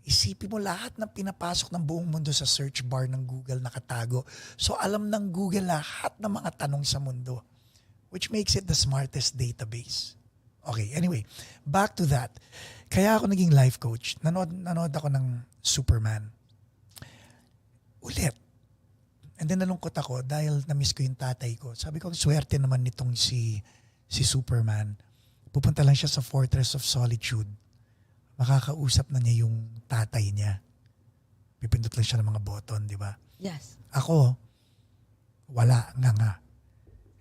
[SPEAKER 4] Isipin mo lahat ng pinapasok ng buong mundo sa search bar ng Google nakatago. So alam ng Google lahat ng mga tanong sa mundo, which makes it the smartest database. Okay, anyway, back to that. Kaya ako naging life coach. Nanood ako ng Superman. Ulit. And then nalungkot ako dahil na-miss ko yung tatay ko. Sabi ko, ang swerte naman nitong si Superman. Pupunta lang siya sa Fortress of Solitude. Makakausap na niya yung tatay niya. Pipindot lang siya ng mga button, di ba?
[SPEAKER 3] Yes.
[SPEAKER 4] Ako, wala nga.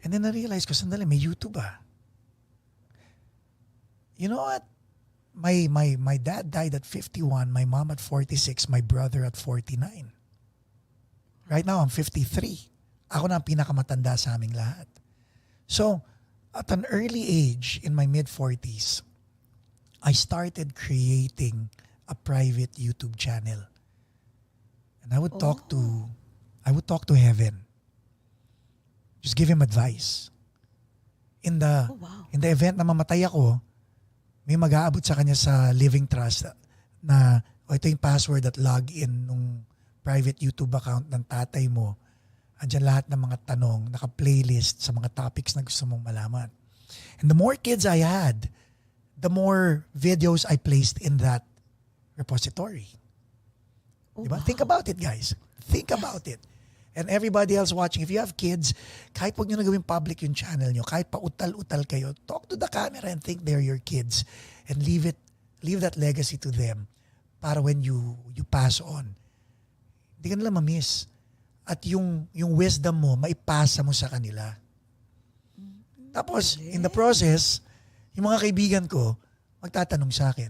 [SPEAKER 4] And then na-realize ko, sandali, may YouTube ah. You know what? My dad died at 51, my mom at 46, my brother at 49. Right now, I'm 53. Ako na ang pinakamatanda sa aming lahat. So, at an early age, in my mid-40s, I started creating a private YouTube channel. And I would talk to heaven. Just give him advice. In the event na mamatay ako, may mag-aabot sa kanya sa Living Trust na ito yung password at login nung private YouTube account ng tatay mo. Andyan lahat ng mga tanong, naka-playlist sa mga topics na gusto mong malaman. And the more kids I had, the more videos I placed in that repository. Diba? Think about it, guys. Think about it. And everybody else watching, if you have kids, kahit wag nyo na gawing public yung channel nyo, kahit pa utal-utal kayo, talk to the camera and think they're your kids. And leave that legacy to them para when you pass on, hindi ka nila ma-miss. At yung wisdom mo, maipasa mo sa kanila. Tapos, in the process, yung mga kaibigan ko, magtatanong sa akin.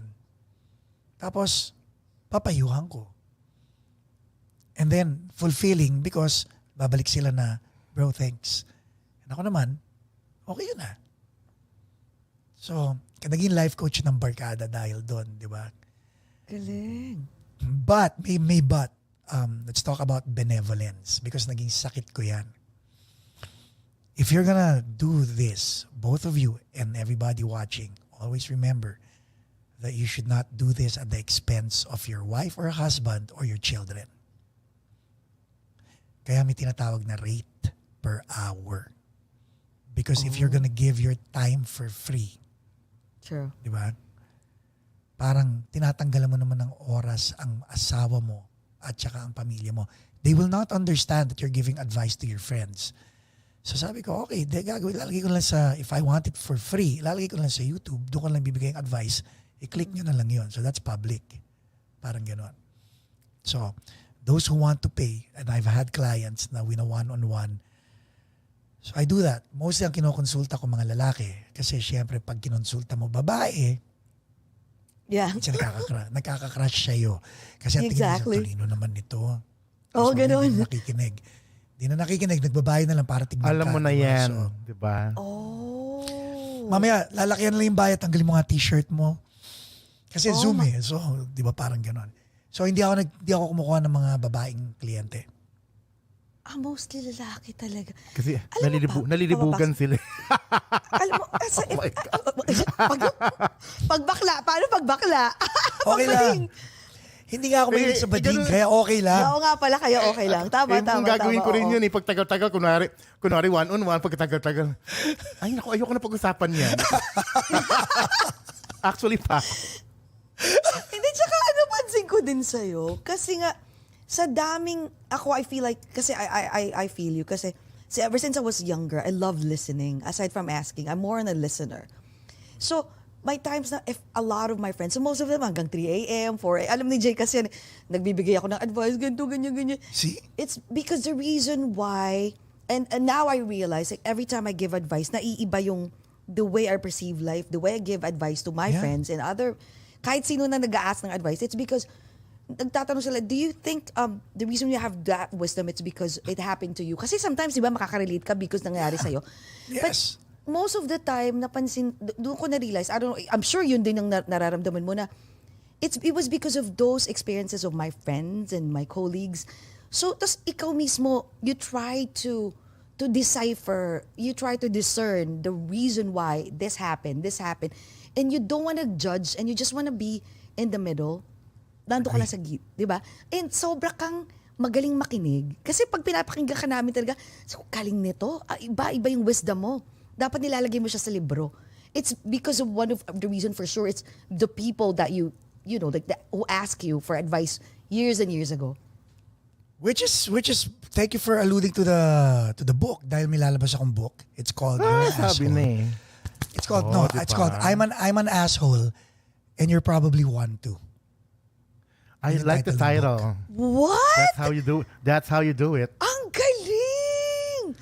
[SPEAKER 4] Tapos, papayuhan ko. And then, fulfilling because babalik sila na, bro, thanks. And ako naman, okay yun na. So, naging life coach ng barkada dahil doon, di ba?
[SPEAKER 3] Galing.
[SPEAKER 4] But, may but. Let's talk about benevolence because naging sakit ko yan. If you're gonna do this, both of you and everybody watching, always remember that you should not do this at the expense of your wife or husband or your children. Kaya may tinatawag na rate per hour. Because if you're gonna give your time for free,
[SPEAKER 3] True.
[SPEAKER 4] di ba? Parang tinatanggalan mo naman ng oras ang asawa mo at saka ang pamilya mo. They will not understand that you're giving advice to your friends. So sabi ko, okay, gagawin, lalagay ko lang sa, if I want it for free, lalagay ko lang sa YouTube, doon ko lang bibigay ang advice, i-click nyo na lang yun. So that's public. Parang gano'n. So, those who want to pay, and I've had clients na one-on-one, so I do that. Mostly ang kinokonsulta ko mga lalaki, kasi syempre pag kinonsulta mo babae,
[SPEAKER 3] Yeah.
[SPEAKER 4] minsan nakaka-crush sa'yo. Kasi ang tingin mo sa
[SPEAKER 3] Exactly.
[SPEAKER 4] talino naman nito.
[SPEAKER 3] Oo,
[SPEAKER 4] So,
[SPEAKER 3] ganun.
[SPEAKER 4] Hindi na nakikinig. Hindi na nakikinig, nagbabayad na lang para tignan ka.
[SPEAKER 2] Alam mo na
[SPEAKER 4] diba?
[SPEAKER 2] yan,
[SPEAKER 4] So,
[SPEAKER 2] di ba?
[SPEAKER 3] Oh.
[SPEAKER 4] mamaya, lalakyan na lang yung bayad, tanggalin mo nga t-shirt mo. Kasi
[SPEAKER 3] Oh,
[SPEAKER 4] Zoom So, di ba parang gano'n. So, hindi ako kumukuha ng mga babaeng kliyente.
[SPEAKER 3] Mostly lalaki talaga.
[SPEAKER 2] Kasi
[SPEAKER 3] Alam mo pa,
[SPEAKER 2] nalilibugan sila.
[SPEAKER 3] Alam mo,
[SPEAKER 2] my
[SPEAKER 3] pag bakla, paano pag bakla?
[SPEAKER 4] Okay lang. Hindi nga ako mahilig sa bading,
[SPEAKER 2] ganun.
[SPEAKER 4] kaya okay lang.
[SPEAKER 3] Oo nga pala, kayo okay lang. Tama,
[SPEAKER 2] Kung gagawin ko rin yun, pag tagal-tagal, kunwari one-on-one, pag tagal-tagal, ay naku, ayoko na pag-usapan yan. Actually pa.
[SPEAKER 3] Hindi, tsaka pansin ko din sa'yo. Kasi nga, sa daming, ako I feel like, kasi I feel you. Kasi ever since I was younger, I love listening. Aside from asking, I'm more on a listener. So, may times na if a lot of my friends, so most of them hanggang 3 a.m., 4 a.m., alam ni Jay kasi nagbibigay ako ng advice, ganito, ganyan.
[SPEAKER 4] See?
[SPEAKER 3] It's because the reason why, and now I realize, like every time I give advice, naiiba yung the way I perceive life, the way I give advice to my friends and other, kahit sino na nag-a-ask ng advice, it's because nagtatanong sila, do you think the reason you have that wisdom, it's because it happened to you? Kasi sometimes, di ba, makaka-relate ka because nangyari sa'yo.
[SPEAKER 4] Yes.
[SPEAKER 3] But most of the time, napansin, doon ko na-realize, I don't know, I'm sure yun din ang nararamdaman mo na, it was because of those experiences of my friends and my colleagues. So, tas ikaw mismo, you try to decipher, you try to discern the reason why this happened, and you don't want to judge, and you just want to be in the middle. Nando ka lang sa git, di ba? And sobra kang magaling makinig. Kasi pag pinapakinggan ka namin talaga, so, galing nito, iba yung wisdom mo. Dapat nilalagay mo siya sa libro. It's because of one of the reason for sure, it's the people that you know, like who ask you for advice years and years ago.
[SPEAKER 4] Which is thank you for alluding to the book dahil may lalabas akong book. It's called You're an
[SPEAKER 2] Sabi
[SPEAKER 4] Asshole.
[SPEAKER 2] na eh.
[SPEAKER 4] It's called
[SPEAKER 2] diba?
[SPEAKER 4] it's called I'm an asshole and you're probably one too.
[SPEAKER 2] I
[SPEAKER 4] Yun yung
[SPEAKER 2] like the
[SPEAKER 4] title ng
[SPEAKER 2] title.
[SPEAKER 3] What?
[SPEAKER 2] That's how you do it.
[SPEAKER 3] Ang galing!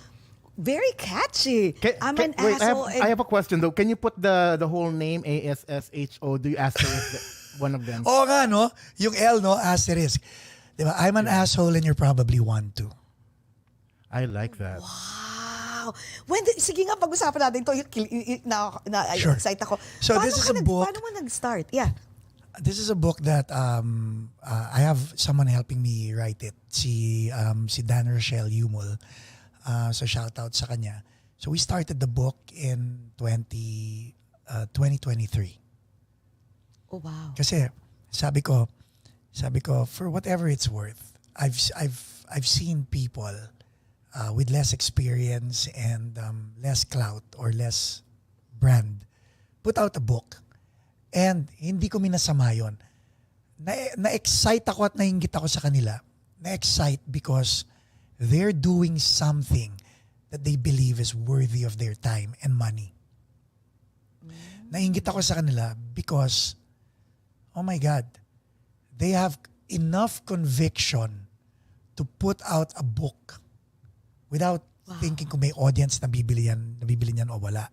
[SPEAKER 3] Very catchy. I'm an
[SPEAKER 2] Wait,
[SPEAKER 3] asshole.
[SPEAKER 2] I have a question though. Can you put the whole name ASSHO? Do you asterisk one of them?
[SPEAKER 4] Oo nga, no? Yung L, no? Asterisk. Diba? I'm an asshole and you're probably one too.
[SPEAKER 2] I like that.
[SPEAKER 3] Wow. Sige nga, pag-usapan natin ito.
[SPEAKER 4] Sure.
[SPEAKER 3] Excite ako.
[SPEAKER 4] So this is a book.
[SPEAKER 3] Paano mo nag-start? Yeah.
[SPEAKER 4] This is a book that I have someone helping me write it. Si Dan Rochelle Yumul. So shout out sa kanya. So we started the book in 2023.
[SPEAKER 3] Oh, wow.
[SPEAKER 4] Kasi sabi ko for whatever it's worth, I've seen people with less experience and less clout or less brand put out a book. And hindi ko minasama yun. Na-excite ako at nainggit ako sa kanila. Na-excite because they're doing something that they believe is worthy of their time and money. Nainggit ako sa kanila because, oh my God, they have enough conviction to put out a book without thinking kung may audience na bibili niyan o wala.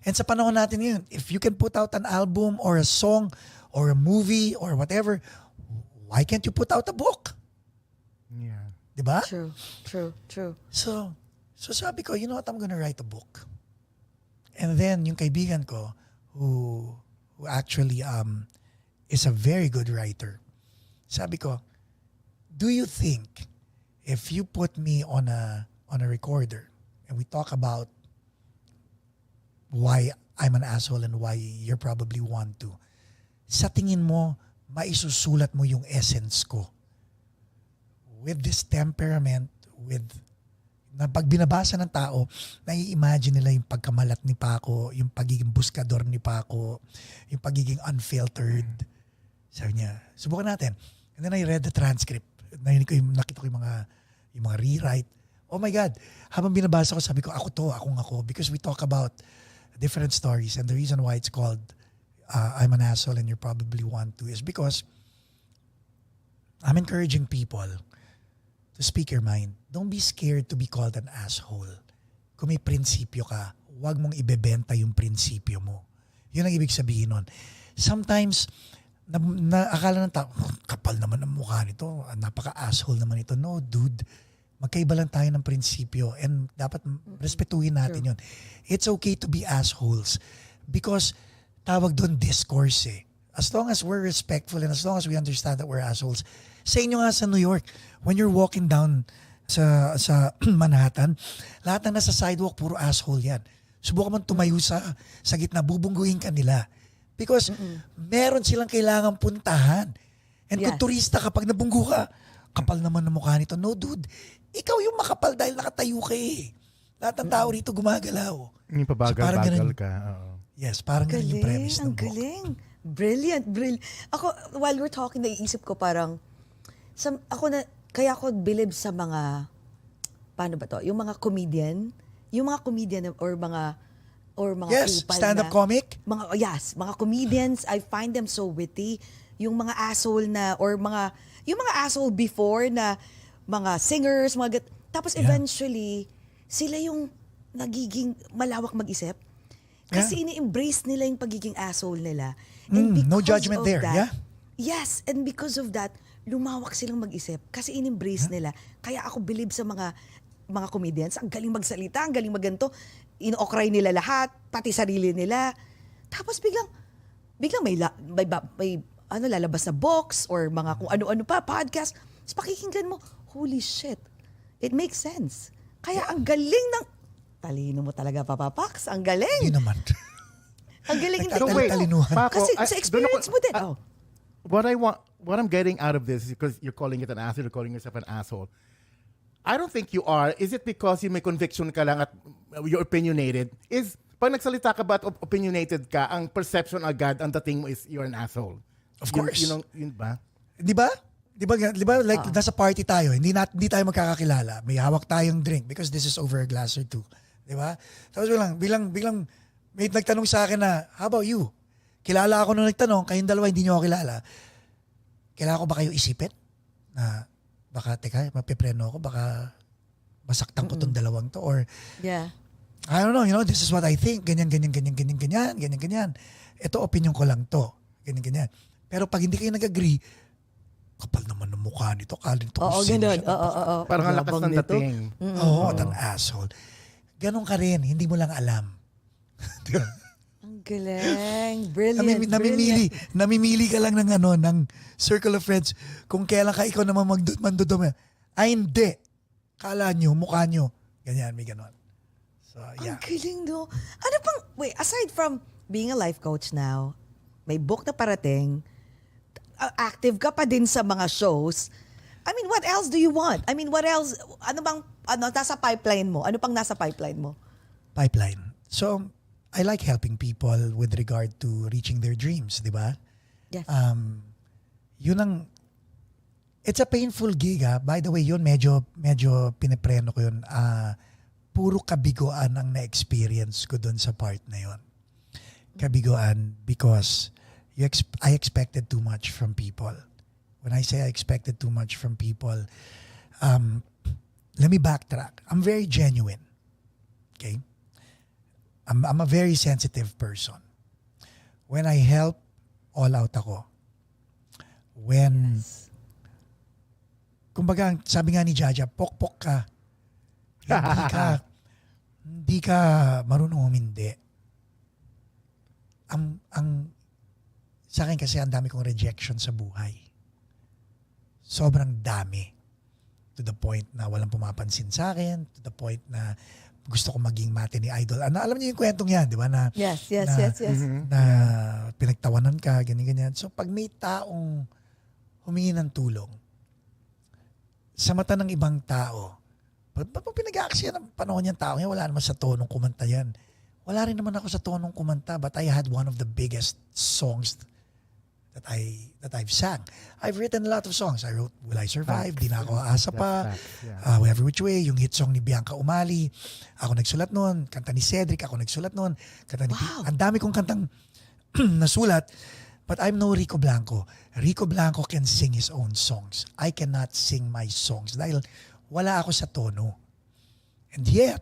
[SPEAKER 4] And sa panahon natin ngayon, if you can put out an album or a song or a movie or whatever, why can't you put out a book?
[SPEAKER 2] Yeah.
[SPEAKER 4] Diba?
[SPEAKER 3] True.
[SPEAKER 4] So sabi ko, you know what, I'm gonna write a book. And then yung kaibigan ko who actually is a very good writer, sabi ko, do you think if you put me on a recorder and we talk about why I'm an asshole and why you're probably one too, sa tingin mo, maisusulat mo yung essence ko with this temperament, with na pag binabasa ng tao, nai-imagine nila yung pagkamalat ni Paco, yung pagiging buskador ni Paco, yung pagiging unfiltered. Sabi niya, subukan natin. And then I read the transcript. Nakita ko yung mga rewrite. Oh my God. Habang binabasa ko, sabi ko, akong ako. Because we talk about different stories. And the reason why it's called I'm an asshole and you're probably one too is because I'm encouraging people to speak your mind. Don't be scared to be called an asshole. Kung may prinsipyo ka, huwag mong ibebenta yung prinsipyo mo. Yun ang ibig sabihin nun. Sometimes, akala ng tao, kapal naman ang mukha nito, napaka-asshole naman ito. No, dude. Magkaiba lang tayo ng prinsipyo and dapat respetuhin natin yun. It's okay to be assholes because tawag doon discourse eh. As long as we're respectful and as long as we understand that we're assholes. Sa inyo nga sa New York, when you're walking down sa Manhattan, lahat ng nasa sidewalk, puro asshole yan. Subukan man tumayo sa gitna, bubungguhin ka nila. Because meron silang kailangang puntahan. And kung turista ka, pag nabunggu ka, kapal naman ng mukha nito. No, dude. Ikaw yung makapal dahil nakatayo ka eh. Lahat ng tao rito gumagalaw.
[SPEAKER 2] Yung pabagal-bagal ka.
[SPEAKER 4] Yes, parang ganun yung premise ng book.
[SPEAKER 3] Ang galing. Brilliant. Ako, while we're talking, naiisip ko parang, kaya ako believe sa mga, paano ba to? Yung mga comedian or mga
[SPEAKER 4] yes,
[SPEAKER 3] kupal
[SPEAKER 4] stand-up
[SPEAKER 3] na,
[SPEAKER 4] comic?
[SPEAKER 3] Mga comedians, I find them so witty. Yung mga asshole na, yung mga asshole before na mga singers, tapos eventually, sila yung nagiging malawak mag-isip. Kasi ini-embrace nila yung pagiging asshole nila. And
[SPEAKER 4] no judgment there,
[SPEAKER 3] that, yes, and because of that, lumawak silang mag-isip. Kasi in-embrace nila. Kaya ako believe sa mga comedians, ang galing magsalita, ang galing maganto, ino-okray nila lahat, pati sarili nila. Tapos biglang may lalabas na box or mga kung ano-ano pa, podcast. Tapos pakikinggan mo, holy shit, it makes sense. Kaya ang galing ng, talino mo talaga, Papa Pax, ang galing.
[SPEAKER 4] Hindi naman.
[SPEAKER 3] Ang galing.
[SPEAKER 2] Paco,
[SPEAKER 3] kasi sa experience mo din.
[SPEAKER 2] What I'm getting out of this is because you're calling it an asshole, you're calling yourself an asshole. I don't think you are. Is it because you may conviction ka lang at you're opinionated? Is pag nagsalita ka ba at opinionated ka, ang perception agad, ang dating mo is you're an asshole?
[SPEAKER 4] Of course.
[SPEAKER 2] Yun ba?
[SPEAKER 4] Di ba? Like nasa party tayo, hindi tayo magkakakilala. May hawak tayong drink because this is over a glass or two. Di ba? Tapos biglang may nagtanong sa akin na, how about you? Kilala ako nung nagtanong, kayong dalawa hindi niyo ako kilala. Kailangan ko ba kayo isipin? Na baka, teka, mapipreno ako, baka masaktan ko tong dalawang to. Or, I don't know, this is what I think. Ganyan. Ito, opinion ko lang to. Ganyan. Pero pag hindi kayo nag-agree, kapal naman ng mukha nito. Kalin to.
[SPEAKER 3] Oo, ganun.
[SPEAKER 2] Parang ang lakas ng dating.
[SPEAKER 4] Oo, an asshole. Ganon ka rin, hindi mo lang alam.
[SPEAKER 3] Ang galing. Brilliant.
[SPEAKER 4] Namimili ka lang ng circle of friends kung kailan ka ikaw naman mandudumi. Ay, hindi. Kala nyo, mukha nyo. Ganyan, may ganon. So, yeah.
[SPEAKER 3] Ang galing, no? Aside from being a life coach now, may book na parating, active ka pa din sa mga shows. I mean, what else do you want? I mean, what else? Nasa pipeline mo? Ano pang nasa pipeline mo?
[SPEAKER 4] Pipeline. So, I like helping people with regard to reaching their dreams, di ba?
[SPEAKER 3] Yes.
[SPEAKER 4] Yun ang It's a painful gig, ha. By the way, yun medyo pinipreno ko yun. Puro kabiguan ang na-experience ko dun sa part na yun. Kabiguan because I expected too much from people. When I say I expected too much from people, let me backtrack. I'm very genuine. Okay? I'm a very sensitive person. When I help, all out ako. When, kumbaga, sabi nga ni Jaja, pokpok ka. Hindi ka marunong humindi. Sa akin kasi ang dami kong rejection sa buhay. Sobrang dami. To the point na walang pumapansin sa akin. To the point na gusto ko maging matinee idol. Alam niyo yung kwentong yan, di ba?
[SPEAKER 3] Yes.
[SPEAKER 4] Na pinagtawanan ka, ganyan. So pag may taong humingi ng tulong, sa mata ng ibang tao, pag pinag-aaksya ng panahon yung tao, wala naman sa tonong kumanta yan. Wala rin naman ako sa tonong kumanta, but I had one of the biggest songs that I've sang. I've written a lot of songs. I wrote Will I Survive, Di Na Ako Aasa Pa, Whatever Which Way, yung hit song ni Bianca Umali. Ako nagsulat nun. Kanta ni Cedric, ako nagsulat nun. Kanta ni Ang dami kong kantang nasulat. But I'm no Rico Blanco. Rico Blanco can sing his own songs. I cannot sing my songs dahil wala ako sa tono. And yet,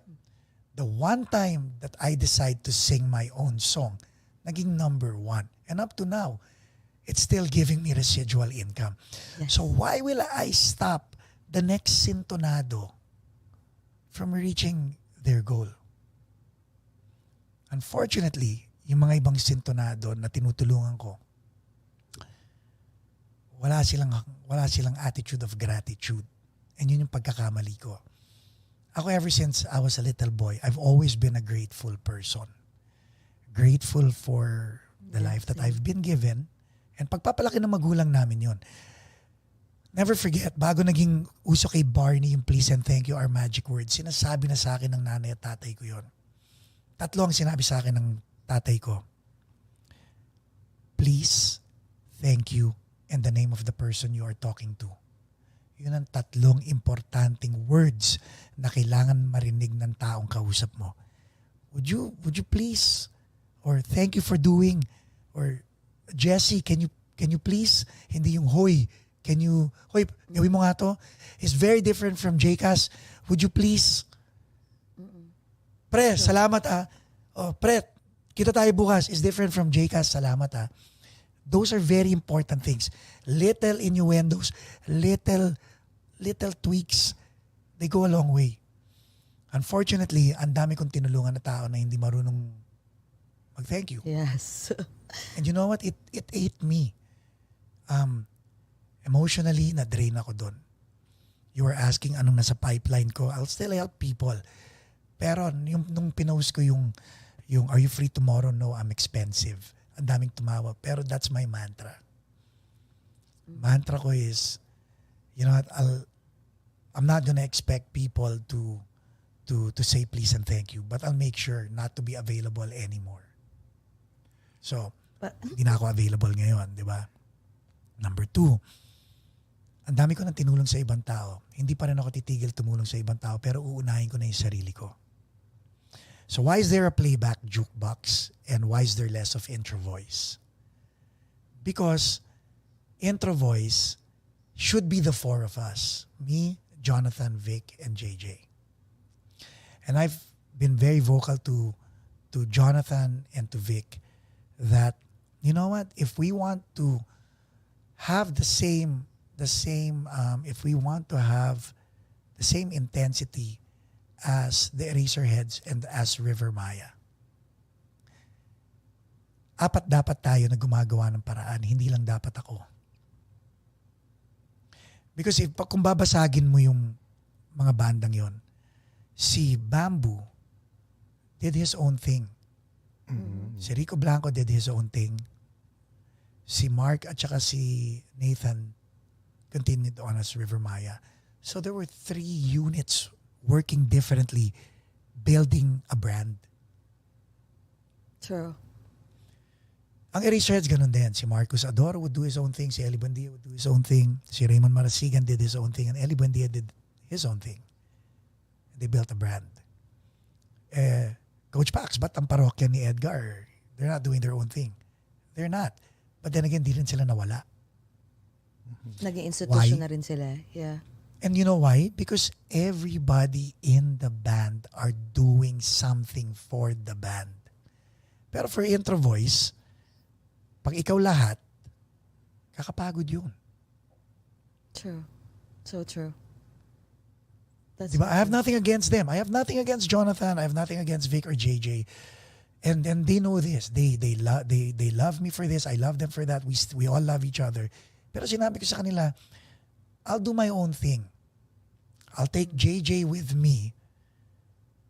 [SPEAKER 4] the one time that I decide to sing my own song, naging number 1. And up to now, it's still giving me residual income. Yes. So why will I stop the next sintonado from reaching their goal? Unfortunately, yung mga ibang sintonado na tinutulungan ko, wala silang attitude of gratitude. And yun yung pagkakamali ko. Ako ever since I was a little boy, I've always been a grateful person. Grateful for the life that I've been given. And pagpapalaki ng magulang namin yun. Never forget, bago naging uso kay Barney yung please and thank you are magic words, sinasabi na sa akin ng nanay at tatay ko yun. 3 ang sinabi sa akin ng tatay ko. Please, thank you, and the name of the person you are talking to. Yun ang 3 importanteng words na kailangan marinig ng taong kausap mo. Would you please, or thank you for doing, or Jessie, can you please, hindi yung hoy, hoy, gawin mo nga to. It's very different from JCAS. Would you please? Pre, salamat ah. Oh, pre, kita tayo bukas. It's different from JCAS. Salamat ah. Those are very important things. Little innuendos, little tweaks, they go a long way. Unfortunately, ang dami kong tinulungan na tao na hindi marunong mag-thank you.
[SPEAKER 3] Yes.
[SPEAKER 4] And you know what? It ate me. Emotionally, na-drain ako doon. You were asking anong nasa pipeline ko. I'll still help people. Pero nung pinost ko yung are you free tomorrow? No, I'm expensive. Ang daming tumawa. Pero that's my mantra. Mantra ko is, you know what, I'm not gonna expect people to say please and thank you, but I'll make sure not to be available anymore. So, hindi na ako available ngayon, di ba? Number 2, ang dami ko nang tinulong sa ibang tao. Hindi pa rin ako titigil tumulong sa ibang tao, pero uunahin ko na yung sarili ko. So why is there a playback jukebox and why is there less of Introvoys? Because Introvoys should be the 4 of us. Me, Jonathan, Vic, and JJ. And I've been very vocal to Jonathan and to Vic that, you know what, if we want to have the same if we want to have the same intensity as the Eraserheads and as River Maya, 4 dapat tayo na gumagawa ng paraan, hindi lang dapat ako. Because kung babasagin mo yung mga bandang yon, si Bamboo did his own thing. Mm-hmm. Si Rico Blanco did his own thing. Si Mark at saka si Nathan continued on as River Maya. So there were 3 units working differently, building a brand.
[SPEAKER 3] True.
[SPEAKER 4] Ang Eraserheads ganun din. Si Marcos Adoro would do his own thing. Si Eli Buendia would do his own thing. Si Raymond Marasigan did his own thing. And Eli Buendia did his own thing. They built a brand. Coach Pax, ba't ang parokya ni Edgar? They're not doing their own thing. They're not. But then again, di rin sila nawala.
[SPEAKER 3] Naging institution
[SPEAKER 4] Why?
[SPEAKER 3] na rin sila. Yeah.
[SPEAKER 4] And you know why? Because everybody in the band are doing something for the band. Pero for Introvoys, pag ikaw lahat, kakapagod yun.
[SPEAKER 3] True. So true. That's
[SPEAKER 4] Diba? I have nothing against them. I have nothing against Jonathan. I have nothing against Vic or JJ. And they know this. They love me for this. I love them for that. We all love each other. Pero sinabi ko sa kanila, I'll do my own thing. I'll take JJ with me.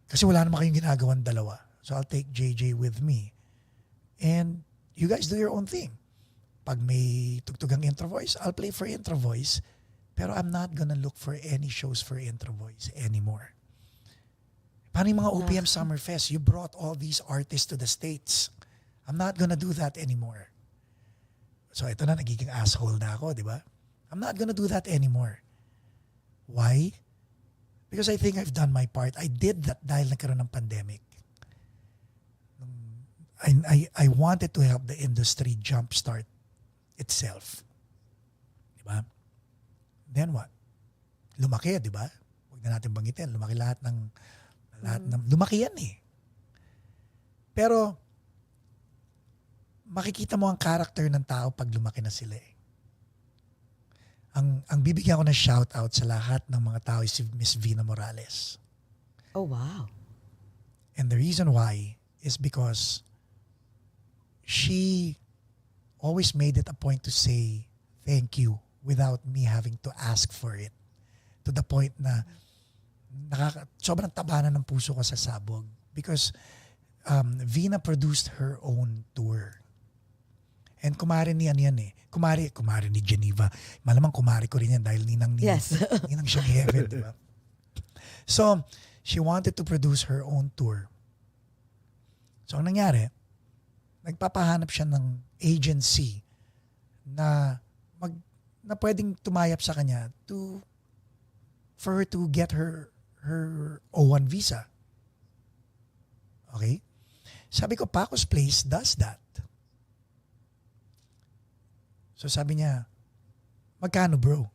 [SPEAKER 4] Kasi wala naman kayong ginagawang dalawa. So I'll take JJ with me. And you guys do your own thing. Pag may tugtugang Introvoys, I'll play for Introvoys. Pero I'm not gonna look for any shows for Introvoys anymore. Paano yung mga OPM Summer Fest? You brought all these artists to the States. I'm not gonna do that anymore. So ito na, nagiging asshole na ako, di ba? I'm not gonna do that anymore. Why? Because I think I've done my part. I did that dahil nagkaroon ng pandemic. I wanted to help the industry jumpstart itself. Di ba? Then what? Lumaki, di ba? Huwag na natin banggitin. Lumaki lahat ng lumaki yan eh. Pero makikita mo ang character ng tao pag lumaki na sila eh. Ang bibigyan ko ng shout out sa lahat ng mga tao is si Miss Vina Morales.
[SPEAKER 3] Oh, wow.
[SPEAKER 4] And the reason why is because she always made it a point to say thank you without me having to ask for it. To the point na sobrang taba na ng puso ko sa sabog. Because Vina produced her own tour. And kumare ni yan eh. Kumare ni Geneva. Malamang kumare ko rin yan dahil ninang
[SPEAKER 3] Yes.
[SPEAKER 4] ninang siya ni Heaven, di ba? So, she wanted to produce her own tour. So, ang nangyari, nagpapahanap siya ng agency na pwedeng tumayap sa kanya for her to get her O1 visa. Okay? Sabi ko, Paco's Place does that. So sabi niya, magkano bro?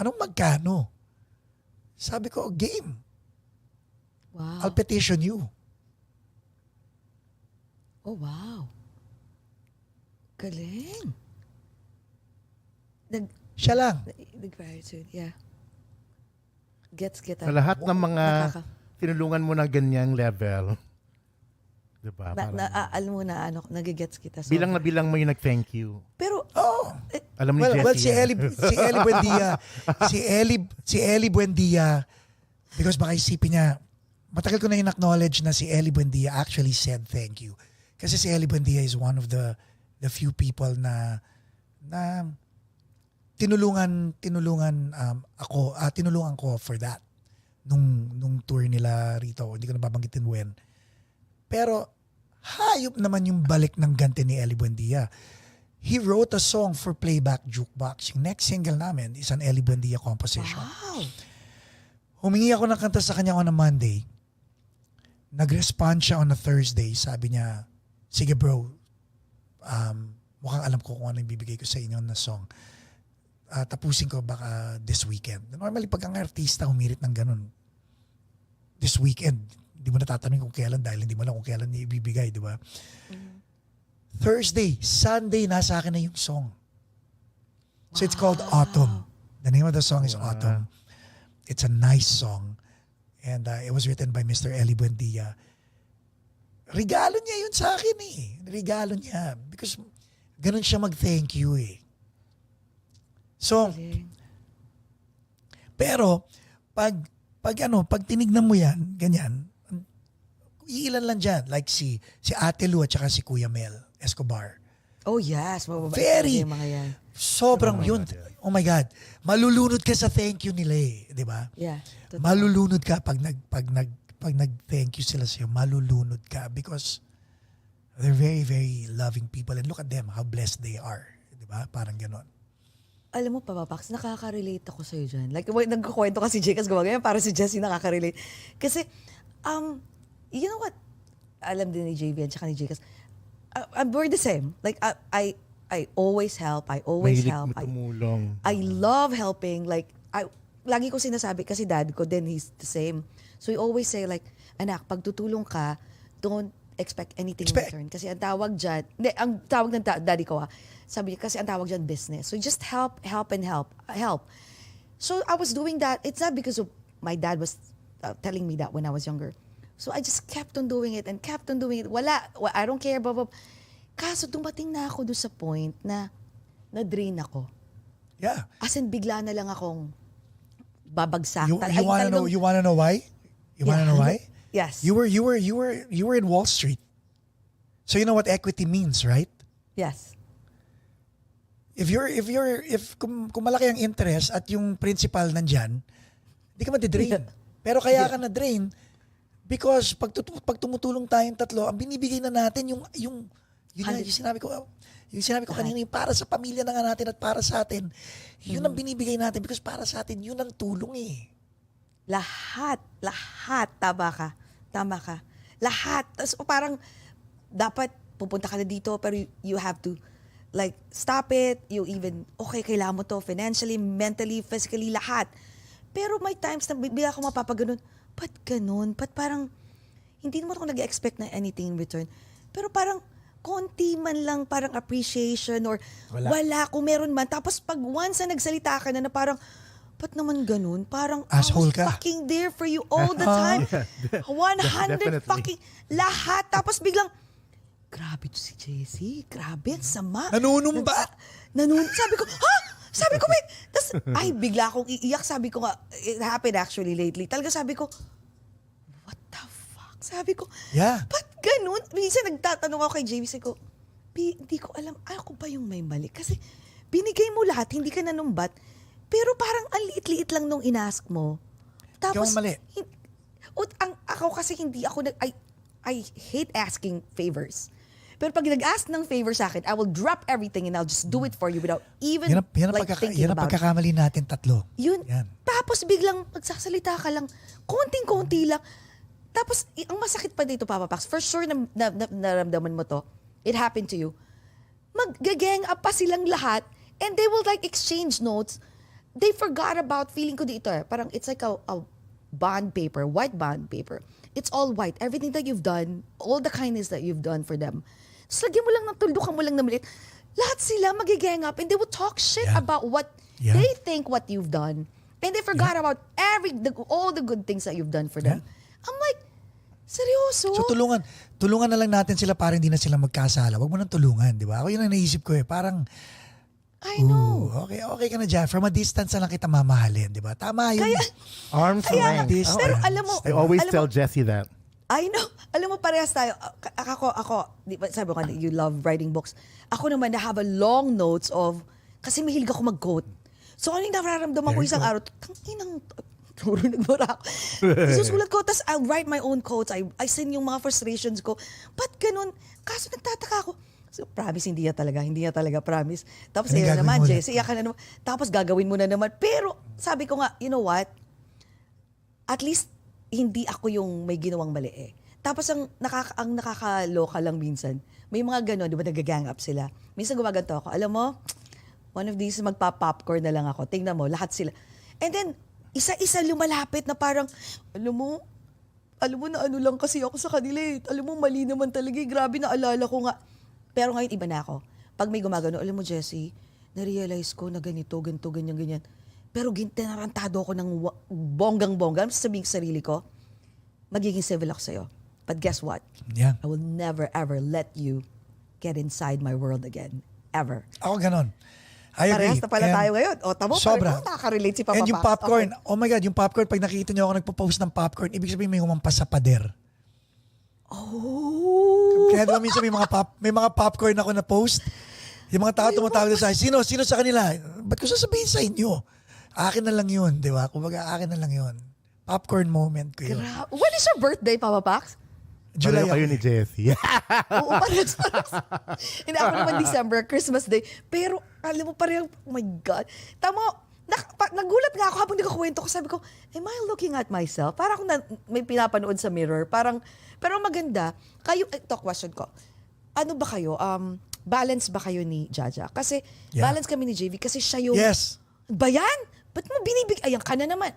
[SPEAKER 4] Anong magkano? Sabi ko, game.
[SPEAKER 3] Wow.
[SPEAKER 4] I'll petition you.
[SPEAKER 3] Oh, wow. Galing.
[SPEAKER 4] Siya lang.
[SPEAKER 3] Nag-gratitude, yeah. Gets.
[SPEAKER 2] Sa lahat ng mga tinulungan mo na ganyang level, diba?
[SPEAKER 3] Alam mo na, nagigets kita. So,
[SPEAKER 2] bilang na bilang mo yung nag-thank you.
[SPEAKER 3] Pero,
[SPEAKER 2] Alam ni
[SPEAKER 4] Well,
[SPEAKER 2] Jessie
[SPEAKER 4] si Eli Buendia, si Eli Buendia, because baka isipin niya, matagal ko na in-acknowledge na si Eli Buendia actually said thank you. Kasi si Eli Buendia is one of the few people na tinulungan ko for that nung tour nila rito. Hindi ko na babanggitin when. Pero hayop naman yung balik ng ganti ni Eli Buendia. He wrote a song for Playback Jukebox. Yung next single namin is an Eli Buendia composition.
[SPEAKER 3] wow.
[SPEAKER 4] Humingi ako ng kanta sa kanya on a Monday. Nag-respond siya on a Thursday. Sabi niya, sige bro, mukhang alam ko kung ano yung bibigay ko sa inyo na song. Tapusin ko baka this weekend. Normally, pag ang artista humirit ng ganun, this weekend, hindi mo natatanong kung kailan dahil hindi mo alam kung kailan niya ibibigay, di ba? Thursday, Sunday, nasa akin na yung song. So it's called Autumn. The name of the song is Autumn. It's a nice song. And it was written by Mr. Eli Buendia. Regalo niya yun sa akin eh. Regalo niya. Because ganun siya mag-thank you eh. So, pero, pag tinignan mo yan, ganyan, iilan lang dyan. Like si Ate Lu at saka si Kuya Mel Escobar.
[SPEAKER 3] Oh yes.
[SPEAKER 4] Very,
[SPEAKER 3] yung mga yan.
[SPEAKER 4] sobrang yun. Oh my God. Malulunod ka sa thank you nila eh. Di ba?
[SPEAKER 3] Yeah. Totoo.
[SPEAKER 4] Malulunod ka pag nag-thank you sila sa'yo. Malulunod ka because They're very, very loving people. And look at them, how blessed they are. Diba? Parang ganon.
[SPEAKER 3] Alam mo, Papa Pax, nakaka-relate ako sa'yo dyan. Like, nagkukwento kasi Jay, kasi gumagaya, para si Jessie nakaka-relate. Kasi, you know what? Alam din ni JV at saka ni Jay, kasi we're the same. Like, I always help. I always help. I love helping. Like, lagi ko sinasabi, kasi dad ko din, he's the same. So, he always say like, anak, pag tutulong ka, don't expect anything in return. Kasi ang tawag dyan, ang tawag ng daddy ko sabi niya, kasi ang tawag dyan business. So just help. So I was doing that. It's not because of my dad was telling me that when I was younger. So I just kept on doing it and kept on doing it. I don't care, blah, blah. Kaso dumating na ako doon sa point na na-drain ako.
[SPEAKER 4] Yeah.
[SPEAKER 3] As in, bigla na lang akong babagsak.
[SPEAKER 4] You wanna know why? You wanna know why?
[SPEAKER 3] Yes.
[SPEAKER 4] You were in Wall Street. So you know what equity means, right?
[SPEAKER 3] Yes.
[SPEAKER 4] If kung malaki ang interest at yung principal nandyan, hindi ka madidrain. Pero kaya ka na-drain because pag tumutulong tayong tatlo, ang binibigay na natin yung sinabi ko kanina, yung para sa pamilya na nga natin at para sa atin, yun ang binibigay natin because para sa atin, yun ang tulong eh.
[SPEAKER 3] Lahat, tama ka. Lahat. Tas, parang, dapat pupunta ka na dito, pero you have to, like, stop it. You even, okay, kailangan mo to financially, mentally, physically, lahat. Pero may times na bigla ako mapapaganon, ba't ganun? Ba't parang, hindi naman ako nag-expect na anything in return. Pero parang, konti man lang parang appreciation or wala kung meron man. Tapos pag once na nagsalita ka na parang, ba't naman ganun? Parang,
[SPEAKER 4] asshole
[SPEAKER 3] I was
[SPEAKER 4] ka.
[SPEAKER 3] fucking there for you all the time. 100 fucking lahat. Tapos biglang, grabe to si Jessie. Grabe, ang sama.
[SPEAKER 4] Nanunumba.
[SPEAKER 3] Sabi ko, ha? Sabi ko, wait. Tapos, bigla akong iiyak. Sabi ko nga, it happened actually lately. Talaga sabi ko, what the fuck? Sabi ko,
[SPEAKER 4] yeah.
[SPEAKER 3] ba't ganun? Minsan nagtatanong ako kay JV, sabi ko, hindi ko alam, ako ba yung may mali? Kasi binigay mo lahat, hindi ka nanumbat, pero parang ang liit-liit lang nung inask mo. Tapos,
[SPEAKER 4] ikaw mali.
[SPEAKER 3] Ako kasi hindi ako, I hate asking favors. Pero pag nag-ask ng favor sa akin, I will drop everything and I'll just do it for you without even thinking about it.
[SPEAKER 4] Yan ang pagkakamali natin tatlo.
[SPEAKER 3] Yun.
[SPEAKER 4] Yan.
[SPEAKER 3] Tapos biglang magsasalita ka lang, konting-konti lang. Tapos, ang masakit pa dito, Papa Pax, for sure naramdaman mo to, it happened to you, mag-gang up pa silang lahat and they will like exchange notes. They forgot about, feeling ko dito parang it's like a bond paper, white bond paper. It's all white. Everything that you've done, all the kindness that you've done for them. So, lagyan mo lang ng tuldukan mo lang na maliit. Lahat sila mag-gang up and they will talk shit about what they think what you've done. And they forgot about all the good things that you've done for them. I'm like, seryoso?
[SPEAKER 4] So tulungan na lang natin sila para hindi na sila magkasala. Huwag mo nang tulungan, di ba? Ako yun ang naisip ko eh. Parang,
[SPEAKER 3] I know.
[SPEAKER 4] Okay ka na dyan. From a distance na lang kita mamahalin, di ba? Tama yun.
[SPEAKER 2] Arm's length.
[SPEAKER 3] Pero alam mo,
[SPEAKER 2] I always tell Jessie that.
[SPEAKER 3] I know. Alam mo, parehas tayo. Ako, di ba, sabi ko, you love writing books. Ako naman, I have a long notes of, kasi mahilig ako mag-quote. So, ano yung nararamdaman ko isang araw? Tanginang, turo nagbara ako. Susulat ko, tapos I'll write my own quotes. I send yung mga frustrations ko. Ba't ganun? Kaso nagtataka ako. So, promise, hindi niya talaga, promise. Tapos, ayun naman, Jess, iyak ka na naman. Tapos, gagawin mo na naman. Pero, sabi ko nga, you know what? At least, hindi ako yung may ginawang mali eh. Tapos, ang nakakaloka lang minsan, may mga gano'n, di ba, nag-gang up sila. Minsan gumaganto ako, alam mo, one of these, magpa-popcorn na lang ako. Tingnan mo, lahat sila. And then, isa-isa lumalapit na parang, alam mo na ano lang kasi ako sa kanila eh. Alam mo, mali naman talaga eh. Grabe na alala ko nga. Pero ngayon, iba na ako. Pag may gumagano, alam mo, Jessie, na-realize ko na ganito, ganyan. Pero tinarantado ako ng bonggang-bongga. Sabihin sa sarili ko, magiging civil ako sa'yo. But guess what?
[SPEAKER 4] Yeah.
[SPEAKER 3] I will never, ever let you get inside my world again. Ever.
[SPEAKER 4] Ako ganon. I agree.
[SPEAKER 3] Parehas na pala tayo ngayon. O, tamo,
[SPEAKER 4] sobra.
[SPEAKER 3] parang nakaka-relate si Papa
[SPEAKER 4] And yung
[SPEAKER 3] Pax.
[SPEAKER 4] popcorn,
[SPEAKER 3] Okay.
[SPEAKER 4] oh my God, yung popcorn, pag nakikita niyo ako nagpo-post ng popcorn, ibig sabihin may humampas sa pader.
[SPEAKER 3] Oh.
[SPEAKER 4] Kaya diba minsan may mga popcorn ako na post, yung mga tao tumatawag sa akin, sino sa kanila? Ba't ko sasabihin sa inyo? Akin na lang yun, di ba? Kumbaga, akin na lang yun. Popcorn moment ko yun.
[SPEAKER 3] When is your birthday, Papa Pax?
[SPEAKER 4] July
[SPEAKER 2] Pareho kayo
[SPEAKER 4] ako
[SPEAKER 2] ni
[SPEAKER 4] eh.
[SPEAKER 2] Jessie.
[SPEAKER 3] Oo, parehas. Hindi ako naman December, Christmas Day. Pero, alam mo, pareho, oh my God. Tama, nagulat nga ako habang di ko kwento ko. Sabi ko, am I looking at myself? Parang ako may pinapanood sa mirror. Parang, pero maganda. Kayo, ito question ko. Ano ba kayo? Balance ba kayo ni Jaja? Kasi,
[SPEAKER 4] Yeah.
[SPEAKER 3] balance kami ni JV kasi siya yung...
[SPEAKER 4] Yes.
[SPEAKER 3] Ba yan? Ba't mo binibig? Ayan ka na naman.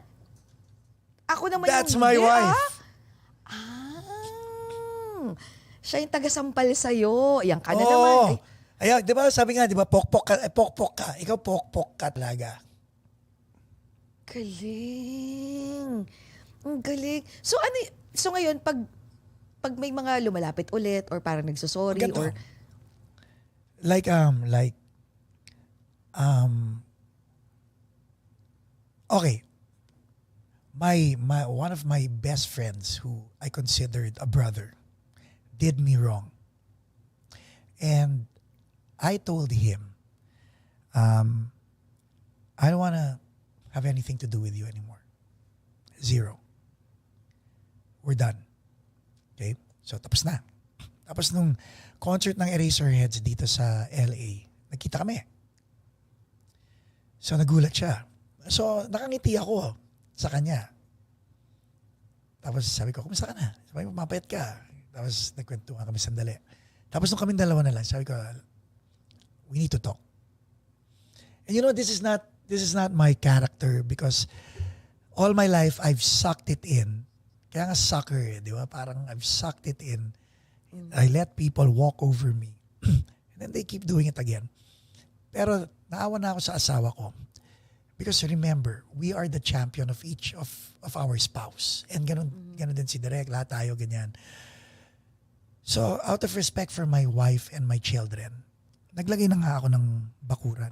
[SPEAKER 3] Ako naman
[SPEAKER 4] That's
[SPEAKER 3] yung...
[SPEAKER 4] my
[SPEAKER 3] hindi,
[SPEAKER 4] wife.
[SPEAKER 3] Siya yung tagasampal sa'yo. Ayan ka na
[SPEAKER 4] Oo.
[SPEAKER 3] naman. Ay,
[SPEAKER 4] Ayan, di ba sabi nga, di ba, pokpok ka. Ikaw pokpok ka talaga.
[SPEAKER 3] galing. Ang galing. So ngayon, pag may mga lumalapit ulit or parang nagsosorry
[SPEAKER 4] Ganito.
[SPEAKER 3] or...
[SPEAKER 4] Okay. One of my best friends who I considered a brother did me wrong. And I told him, I don't want to have anything to do with you anymore. Zero. We're done. Okay? So, tapos na. Tapos nung concert ng Eraserheads dito sa LA, nagkita kami. So, nagulat siya. So, nakangiti ako sa kanya. Tapos sabi ko, kumusta ka na? Sabi ko, mapayat ka. Tapos nagkwentuhan kami sandali. Tapos nung kami dalawa na lang, sabi ko, we need to talk. And you know, this is not my character because all my life I've sucked it in. Kaya nga sucker eh, di ba? Parang I've sucked it in. I let people walk over me. And then they keep doing it again. Pero naawa na ako sa asawa ko. Because remember, we are the champion of each of our spouse. And ganun din si Direk, lahat tayo ganyan. So, out of respect for my wife and my children, naglagay na nga ako ng bakuran.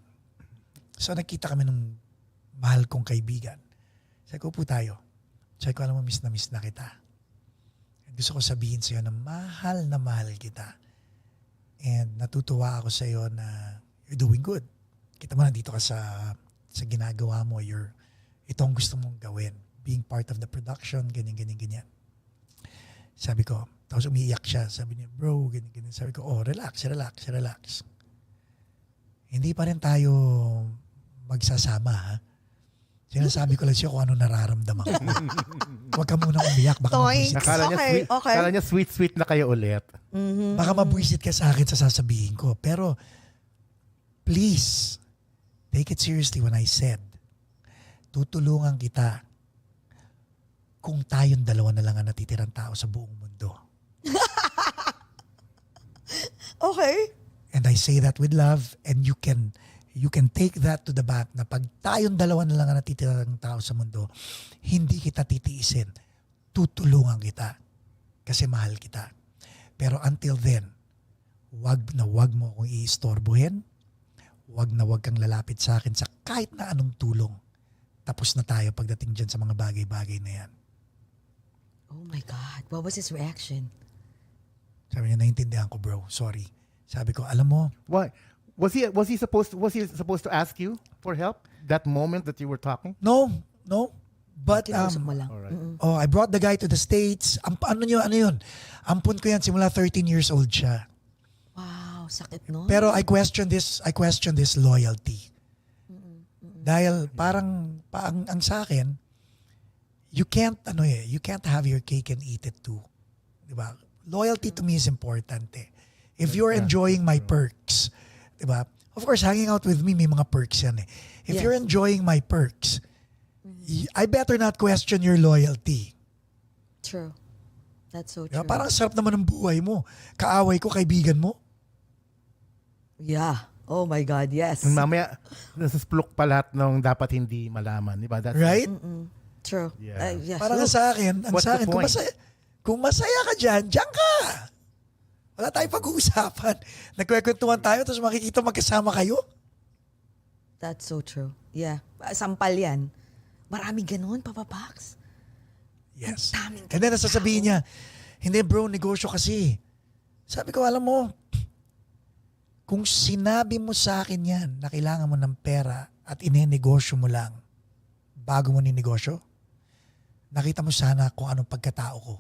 [SPEAKER 4] So, nakita kami ng mahal kong kaibigan. Sabi ko, po tayo. Sabi ko, alam mo, miss na kita. Gusto ko sabihin sa'yo na mahal kita. And natutuwa ako sa'yo na you're doing good. Kita mo na dito ka sa ginagawa mo, itong gusto mong gawin. Being part of the production, ganyan. Sabi ko, tapos umiiyak siya. Sabi niya, bro, ganyan. Sabi ko, relax. Hindi pa rin tayo magsasama, ha? Sinasabi ko lang siya kung ano nararamdaman ko. Huwag ka munang umiyak. Baka mabuisit ka.
[SPEAKER 2] Akala niya sweet na kayo ulit.
[SPEAKER 4] Baka mabuisit ka sa akin sa sasabihin ko. Pero, please, take it seriously when I said, tutulungan kita kung tayong dalawa na lang ang natitirang tao sa buong mundo.
[SPEAKER 3] Okay.
[SPEAKER 4] And I say that with love, and you can take that to the bank na pag tayong dalawa na lang ang natitirang tao sa mundo, hindi kita titiisin. Tutulungan kita kasi mahal kita. Pero until then, wag mo akong iistorbohin. Wag kang lalapit sa akin sa kahit na anong tulong. Tapos na tayo pagdating dyan sa mga bagay-bagay na yan.
[SPEAKER 3] Oh my God. What was his reaction?
[SPEAKER 4] Sabi niya, naiintindihan ko bro, sorry. Sabi ko, alam mo,
[SPEAKER 2] Why? Was he supposed to ask you for help that moment that you were talking?
[SPEAKER 4] no. But,
[SPEAKER 3] Kinausap mo lang.
[SPEAKER 2] Alright.
[SPEAKER 4] I brought the guy to the States. Ano yun? Ampun ko yan, simula 13 years old siya.
[SPEAKER 3] Wow, sakit no?
[SPEAKER 4] Pero I question this loyalty. Dahil parang ang sa akin, you can't have your cake and eat it too. 'Di ba? Loyalty to me is important eh. If you're enjoying my perks, 'di ba? Of course, hanging out with me may mga perks yan eh. If
[SPEAKER 3] Yes.
[SPEAKER 4] you're enjoying my perks, I better not question your loyalty.
[SPEAKER 3] True. That's so
[SPEAKER 4] Diba?
[SPEAKER 3] true.
[SPEAKER 4] Parang sarap naman ng buhay mo. Kaaway ko, kaibigan mo.
[SPEAKER 3] Yeah. Oh my God, yes.
[SPEAKER 2] Mamaya, nasasplok pa lahat ng dapat hindi malaman. Diba? That's
[SPEAKER 4] Right?
[SPEAKER 3] True.
[SPEAKER 2] Yeah.
[SPEAKER 3] Yeah,
[SPEAKER 4] Parang
[SPEAKER 3] true.
[SPEAKER 4] sa akin,
[SPEAKER 2] What's the point?
[SPEAKER 4] Kung masaya ka dyan ka. Wala tayong pag-uusapan. Nagkwekwentuhan tayo tapos makikita magkasama kayo.
[SPEAKER 3] That's so true. Yeah. Sampal yan. Marami ganun, Papa Pax.
[SPEAKER 4] Yes.
[SPEAKER 3] Daming
[SPEAKER 4] And then nasasabihin niya, hindi bro, negosyo kasi. Sabi ko, alam mo, kung sinabi mo sa akin yan na kailangan mo ng pera at inenegosyo mo lang bago mo ninegosyo, nakita mo sana kung anong pagkatao ko.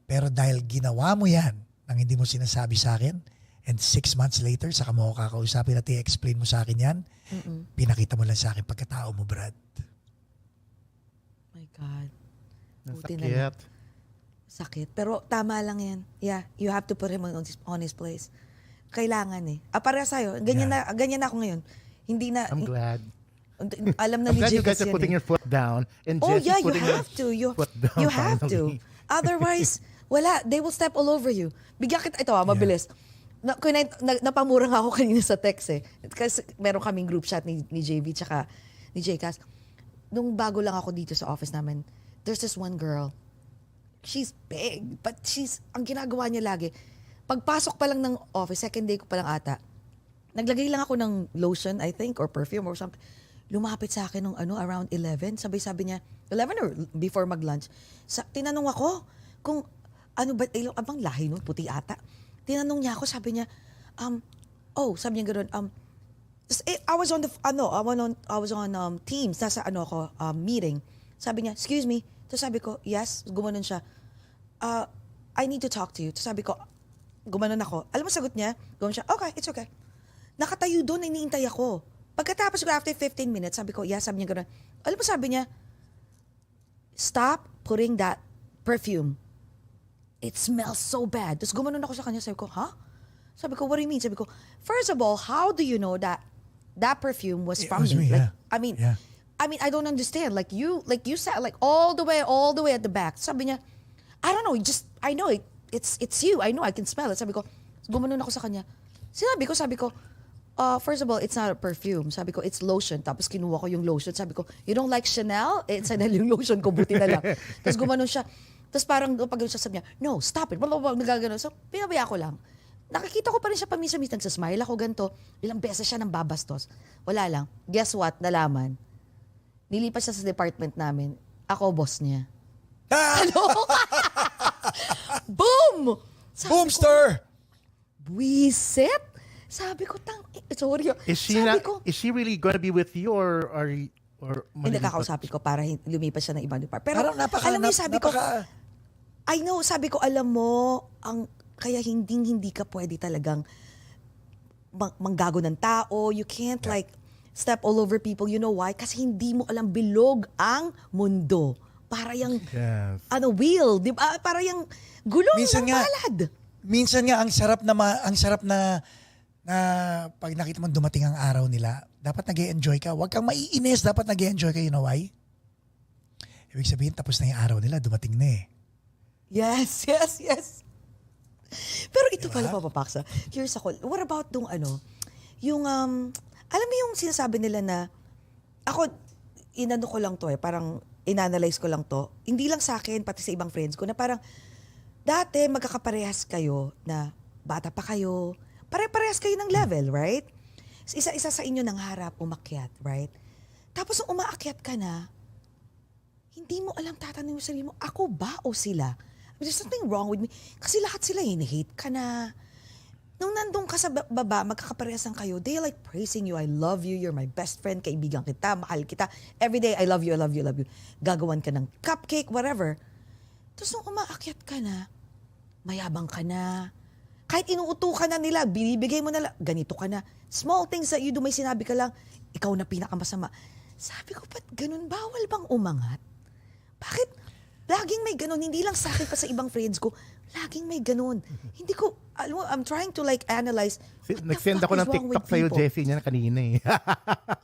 [SPEAKER 4] Pero dahil ginawa mo yan nang hindi mo sinasabi sa akin, and 6 months later, saka mo ako kakausapin at i-explain mo sa akin yan, pinakita mo lang sa akin pagkatao mo, Brad.
[SPEAKER 3] My God. Buti na
[SPEAKER 2] Sakit.
[SPEAKER 3] lang. Sakit. Pero tama lang yan. Yeah, you have to put him on his place. Kailangan eh. Para sa'yo, ganyan na ako ngayon. Hindi na,
[SPEAKER 2] I'm glad.
[SPEAKER 3] alam na
[SPEAKER 2] I'm
[SPEAKER 3] ni
[SPEAKER 2] glad you
[SPEAKER 3] Jake
[SPEAKER 2] guys are
[SPEAKER 3] yan
[SPEAKER 2] putting
[SPEAKER 3] eh.
[SPEAKER 2] your foot down. And
[SPEAKER 3] Oh
[SPEAKER 2] Jesse's
[SPEAKER 3] yeah, you
[SPEAKER 2] putting her
[SPEAKER 3] have to.
[SPEAKER 2] foot down
[SPEAKER 3] You have
[SPEAKER 2] finally.
[SPEAKER 3] to. Otherwise, wala. They will step all over you. Bigyan kita, ito mabilis. Napamurang ako kanina sa text eh. Kasi meron kaming group chat ni JV tsaka ni JCas. Nung bago lang ako dito sa office namin, there's this one girl. She's big, but ang ginagawa niya lagi, pagpasok pa lang ng office, second day ko pa lang ata, naglagay lang ako ng lotion, I think, or perfume or something. Lumapit sa akin nung around 11. Sabi niya, 11 or before mag-lunch. Tinanong ako kung abang lahi nun, puti ata. Tinanong niya ako, sabi niya, sabi niya gano'n, I was on Teams, nasa meeting. Sabi niya, excuse me. Tapos sabi ko, yes, gumanon siya. I need to talk to you. Tapos sabi ko, gumanon ako. Alam mo sagot niya? Gumanon siya, okay, it's okay. Nakatayo doon, iniintay ako. Pagkatapos ko after 15 minutes, sabi ko, yes, sabi niya gano'n. Alam mo sabi niya, stop putting that perfume. It smells so bad. Tapos gumanon ako sa kanya, sabi ko, huh? Sabi ko, what do you mean? Sabi ko, first of all, how do you know that perfume was from me? Like,
[SPEAKER 4] Yeah.
[SPEAKER 3] I mean, I don't understand. Like you sat like all the way at the back. Sabi niya, I don't know, I know it's you. I know, I can smell it. Sabi ko, gumanon ako sa kanya. Sabi ko, first of all, it's not a perfume. Sabi ko, it's lotion. Tapos kinuha ko yung lotion. Sabi ko, you don't like Chanel? Chanel yung lotion ko, buti na lang. Tapos gumanon siya. Tapos parang pag siya sabi niya, no, stop it. Nagagano. So, pinabaya ko lang. Nakikita ko pa rin siya paminsan-minsan. Nagsasmile ako ganito. Ilang beses siya nang babastos. Wala lang. Guess what? Nalaman. Nilipat siya sa department namin. Ako, boss niya. Ano? Boom!
[SPEAKER 4] Boomster!
[SPEAKER 3] Buisit? Sabi ko, sorry.
[SPEAKER 2] Is she really gonna be with you or
[SPEAKER 3] Hindi, kakausapin ko para lumipas siya ng ibang department. Pero
[SPEAKER 4] alam mo, sabi ko,
[SPEAKER 3] I know, sabi ko, alam mo, kaya hindi ka pwede talagang manggago ng tao. You can't step all over people. You know why? Kasi hindi mo alam bilog ang mundo. Para yung, wheel. Di ba? Para yung gulong ng palad.
[SPEAKER 4] Minsan nga, ang sarap na pag nakita mo dumating ang araw nila, dapat nag-e-enjoy ka. Huwag kang maiinis, dapat nag-e-enjoy ka. You know why? Ibig sabihin, tapos na yung araw nila, dumating na eh.
[SPEAKER 3] Yes. Pero ito pala, Papapaksa. Curious ako. What about yung, alam mo yung sinasabi nila na, ako, inano ko lang to parang inanalyze ko lang to. Hindi lang sa akin, pati sa ibang friends ko, na parang, dati magkakaparehas kayo na bata pa kayo, pare-parehas kayo ng level, right? Isa-isa sa inyo nang harap, umakyat, right? Tapos nung umaakyat ka na, hindi mo alam, tatanungin mo sa sarili mo, ako ba o sila? There's something wrong with me. Kasi lahat sila hate ka na. Nung nandun ka sa baba, magkakaparehasan kayo, they like praising you. I love you, you're my best friend, kaibigan kita, mahal kita. Every day, I love you, I love you, I love you. Gagawan ka ng cupcake, whatever. Tapos nung umaakyat ka na, mayabang ka na. Kahit inuuto ka na nila, binibigay mo na lang, ganito ka na. Small things that you do, may sinabi ka lang, ikaw na pinakamasama. Sabi ko, ba't ganun? Bawal bang umangat? Bakit? Laging may ganun. Hindi lang sa akin pa sa ibang friends ko. Laging may ganun. Hindi ko, I'm trying to analyze.
[SPEAKER 2] Nag-send ako ng TikTok sa'yo, Jessie, niya kanina eh.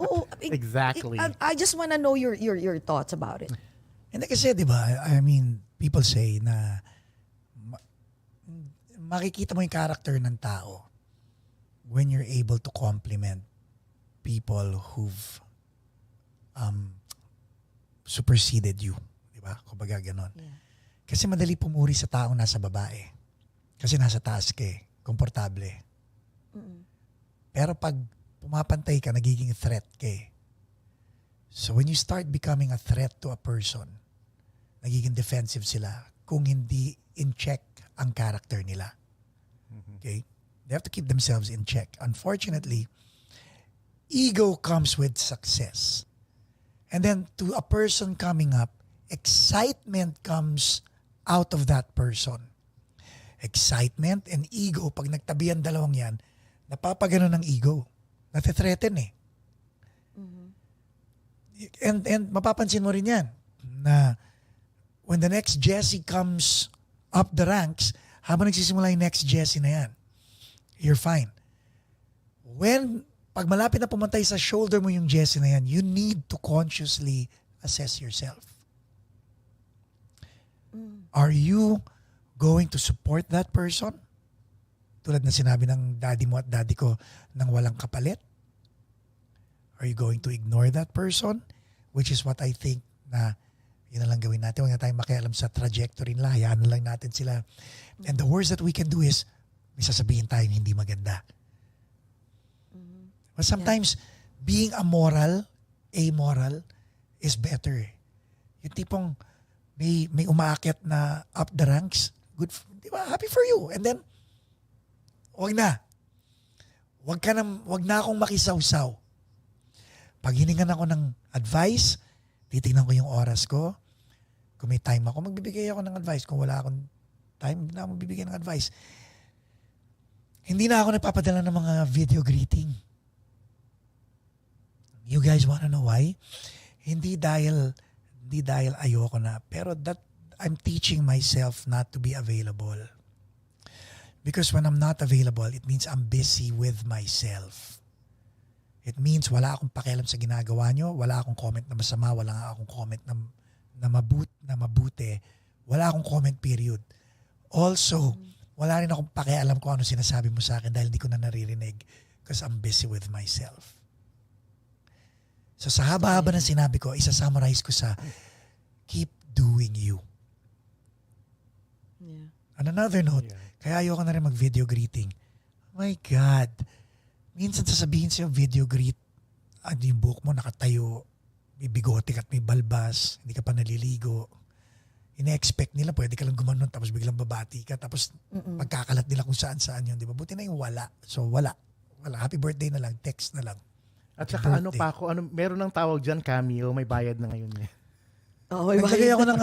[SPEAKER 3] Oo.
[SPEAKER 2] Exactly.
[SPEAKER 3] I just wanna know your thoughts about it.
[SPEAKER 4] Hindi kasi, di ba, I mean, people say na makikita mo yung character ng tao when you're able to compliment people who've superseded you. Di ba? Kumbaga ganon.
[SPEAKER 3] Yeah.
[SPEAKER 4] Kasi madali pumuri sa taong nasa babae. Kasi nasa taas ka eh. Komportable. Pero pag pumapantay ka, nagiging threat ka eh. So when you start becoming a threat to a person, nagiging defensive sila kung hindi in check ang character nila. Okay? They have to keep themselves in check. Unfortunately, ego comes with success. And then to a person coming up, excitement comes out of that person. excitement and ego, pag nagtabi ang dalawang yan, napapagano ng ego. Nati-threaten eh. And mapapansin mo rin yan na when the next Jesse comes up the ranks, habang nagsisimula yung next Jesse na yan, you're fine. Pag malapit na pumantay sa shoulder mo yung Jesse na yan, you need to consciously assess yourself. Are you going to support that person? Tulad na sinabi ng daddy mo at daddy ko nang walang kapalit? Are you going to ignore that person? Which is what I think na yun na lang gawin natin. Huwag na tayong makialam sa trajectory nila. Hayaan na lang natin sila. And the worst that we can do is may sasabihin tayong hindi maganda. But sometimes, being amoral is better. Yung tipong may umaakyat na up the ranks, good, di ba? Happy for you. And then, wag na. Wag na akong makisawsaw. Pag hiningan ako ng advice, titignan ko yung oras ko. Kung may time ako, magbibigay ako ng advice. Kung wala akong time, hindi na ako magbibigay ng advice. Hindi na ako nagpapadala ng mga video greeting. You guys wanna know why? Hindi dahil ayoko na. Pero that I'm teaching myself not to be available. Because when I'm not available, it means I'm busy with myself. It means wala akong pakialam sa ginagawa nyo, wala akong comment na masama, wala akong comment na mabuti, wala akong comment period. Also, wala rin akong pakialam kung ano sinasabi mo sa akin dahil hindi ko na naririnig because I'm busy with myself. So sa haba-haba ng sinabi ko, isa-summarize ko sa keep doing you.
[SPEAKER 3] Yeah.
[SPEAKER 4] On another note, kaya ayoko na rin mag-video greeting. Oh my God. Minsan sasabihin sa'yo video greet, yung buhok mo nakatayo, may bigote at may balbas, hindi ka pa naliligo. Ine-expect nila, pwede ka lang gumanon tapos biglang babati ka, tapos magkakalat nila kung saan-saan yun. Di ba? Buti na yung wala. So wala. Happy birthday na lang, text na lang.
[SPEAKER 2] At saka ano pa ako, meron ng tawag dyan, cameo, may bayad na ngayon eh.
[SPEAKER 3] Oh, may
[SPEAKER 4] Naglagay ako ng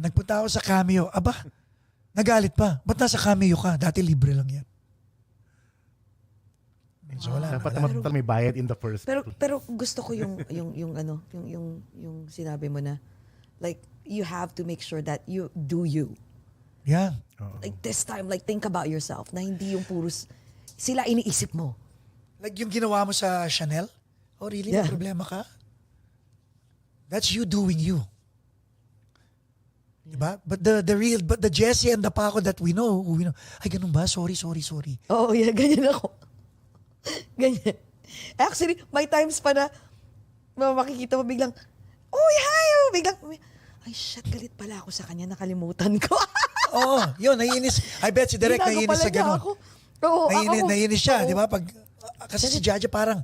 [SPEAKER 4] nagpunta ako sa cameo. Aba, nagalit pa. Ba't nasa cameo ka? Dati libre lang yan. So wala.
[SPEAKER 2] Dapat naman may bayad in the first place.
[SPEAKER 3] Pero gusto ko yung sinabi mo na, like, you have to make sure that you do you.
[SPEAKER 4] Yeah.
[SPEAKER 3] Like this time, like think about yourself na hindi yung puros sila iniisip mo.
[SPEAKER 4] Like yung ginawa mo sa Chanel? Oh really?
[SPEAKER 3] Yeah.
[SPEAKER 4] May problema ka? That's you doing you. Diba? But the Jessie and the Paco that we know, ay ganun ba? Sorry.
[SPEAKER 3] Oo, yeah, ganyan ako. Ganyan. Actually, may times pa na makikita mo biglang, hi! Biglang, ay shit, galit pala ako sa kanya, nakalimutan ko.
[SPEAKER 4] Oo, yun, naiinis. I bet si Direk naiinis sa ganun.
[SPEAKER 3] Oo,
[SPEAKER 4] naiinis siya, di ba? Kasi si Jaja parang,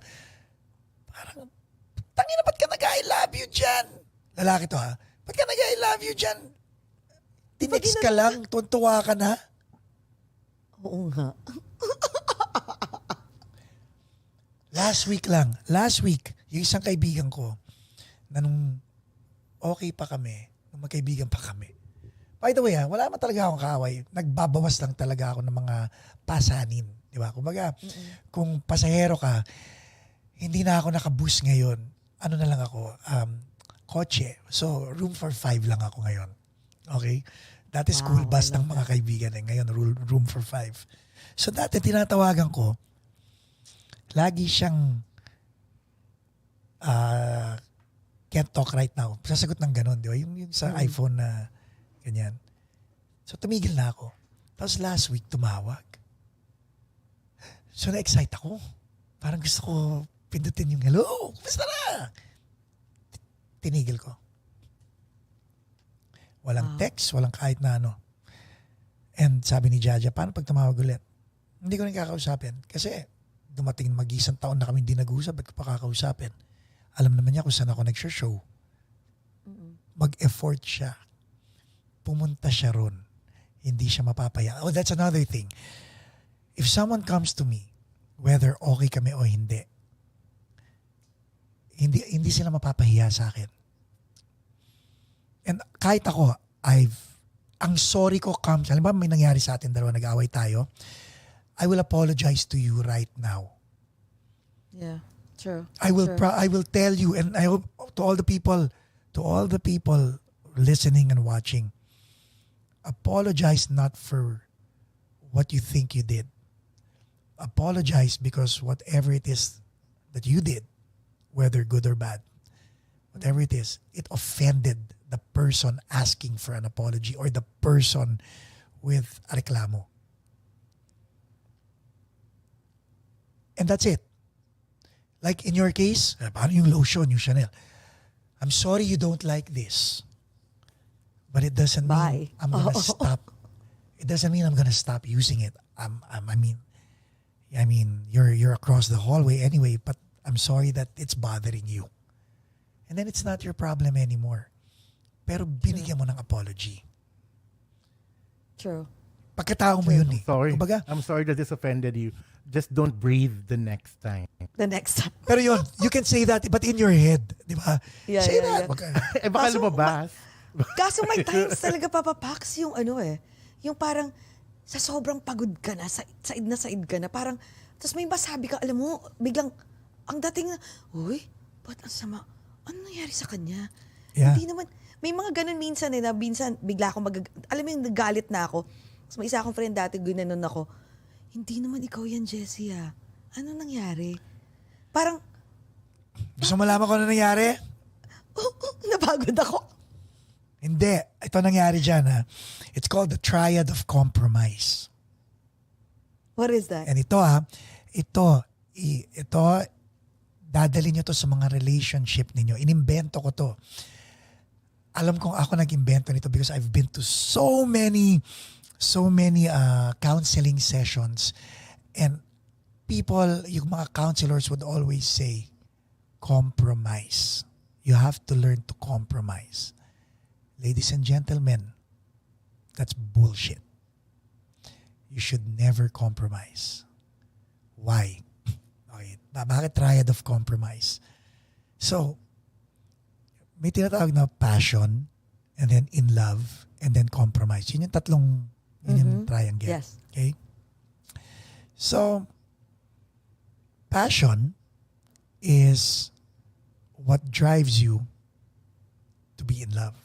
[SPEAKER 4] tangina, ba't ka nag-I love you dyan? Lalaki to ha? Ba't ka nag-I love you dyan? Tinix ka lang, tuntua ka na.
[SPEAKER 3] Oo nga.
[SPEAKER 4] Last week, yung isang kaibigan ko, na nung okay pa kami, nung magkaibigan pa kami. By the way, wala man talaga akong kaaway. Nagbabawas lang talaga ako ng mga pasanin. Di ba? Kumbaga, kung pasahero ka, hindi na ako nakabus ngayon. Ano na lang ako? Kotse. So, room for 5 lang ako ngayon. Okay? Dati school bus ng mga kaibigan. Ngayon, room for 5. So, dati tinatawagan ko, lagi siyang can't talk right now. Sasagot ng ganon, di ba? Yung sa iPhone na ganyan. So, tumigil na ako. Tapos last week, tumawag. So, na-excite ako. Parang gusto ko pindutin yung hello, basta na! Tinigil ko. Walang text, walang kahit na ano. And sabi ni Jaja, paano pag tumawag ulit? Hindi ko rin kakausapin. Kasi dumating mag-isang taon na kami hindi nag-uusap, ba't ko pa kakausapin? Alam naman niya kung saan ako nag-show. Mag-effort siya. Pumunta siya ron. Hindi siya mapapaya. Oh, that's another thing. If someone comes to me, whether okay kami o hindi sila mapapahiya sa akin. And kahit ako, ang sorry ko comes, alam ba may nangyari sa atin dalawa, nag-away tayo, I will apologize to you right now.
[SPEAKER 3] Yeah, true.
[SPEAKER 4] I will
[SPEAKER 3] true.
[SPEAKER 4] I will tell you, and I hope to all the people listening and watching, apologize not for what you think you did. Apologize because whatever it is that you did, whether good or bad, whatever it is, it offended the person asking for an apology or the person with a reklamo. And that's it. Like in your case, paano yung lotion, yung Chanel? I'm sorry you don't like this. But it doesn't mean I'm gonna stop. It doesn't mean I'm gonna stop using it. I mean, you're across the hallway anyway, but I'm sorry that it's bothering you. And then it's not your problem anymore. Pero binigyan mo ng apology.
[SPEAKER 3] True.
[SPEAKER 4] Pagkatao mo yun eh.
[SPEAKER 2] Sorry.
[SPEAKER 4] Kumbaga,
[SPEAKER 2] I'm sorry that this offended you. Just don't breathe the next time.
[SPEAKER 3] The next time.
[SPEAKER 4] pero yun, you can say that, but in your head, di ba?
[SPEAKER 3] Yeah,
[SPEAKER 4] say
[SPEAKER 3] yeah,
[SPEAKER 4] that.
[SPEAKER 3] yeah.
[SPEAKER 2] Eh baka
[SPEAKER 3] Kaso,
[SPEAKER 2] lumabas.
[SPEAKER 3] Kaso may times talaga, Papa Pax, yung yung parang sa sobrang pagod ka na, said ka na, parang, tapos may masabi ka, alam mo, biglang, ang dating na, uy, ba't ang sama? Ano nangyari sa kanya?
[SPEAKER 4] Yeah.
[SPEAKER 3] Hindi naman, may mga ganun minsan na minsan bigla akong alam mo yung nagalit na ako. Tapos may isa akong friend dati, ginanon ako, hindi naman ikaw yan, Jessie ah. Ano nangyari? Parang,
[SPEAKER 4] Gusto mo malaman kung ano nangyari?
[SPEAKER 3] napagod ako.
[SPEAKER 4] Hindi. Ito nangyari dyan ha. It's called the triad of compromise.
[SPEAKER 3] What is that?
[SPEAKER 4] And ito dadalhin nyo to sa mga relationship ninyo. Inimbento ko to. Alam kong ako nag-imbento nito because I've been to so many counseling sessions, and yung mga counselors would always say, compromise. You have to learn to compromise. Ladies and gentlemen, that's bullshit. You should never compromise. Why? Okay, bakit triad of compromise? So, may tinatawag na passion, and then in love, and then compromise. Yun yung tatlong, yun yung triangle.
[SPEAKER 3] Yes.
[SPEAKER 4] Okay? So, passion is what drives you to be in love.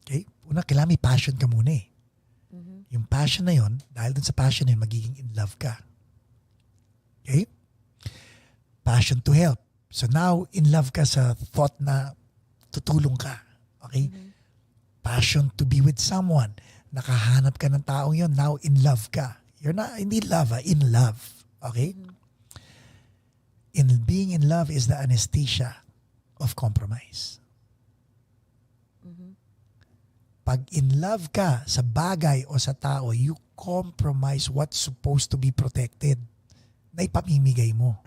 [SPEAKER 4] Okay? Una, kailangan may passion ka muna eh. Yung passion na yon, dahil dun sa passion na yun, magiging in love ka. Okay? Passion to help. So now, in love ka sa thought na tutulong ka. Okay? Passion to be with someone. Nakahanap ka ng taong yon, now in love ka. You're not, hindi love, in love. Okay? In being in love is the anesthesia of compromise. Pag in love ka sa bagay o sa tao, you compromise what's supposed to be protected na ipamimigay mo.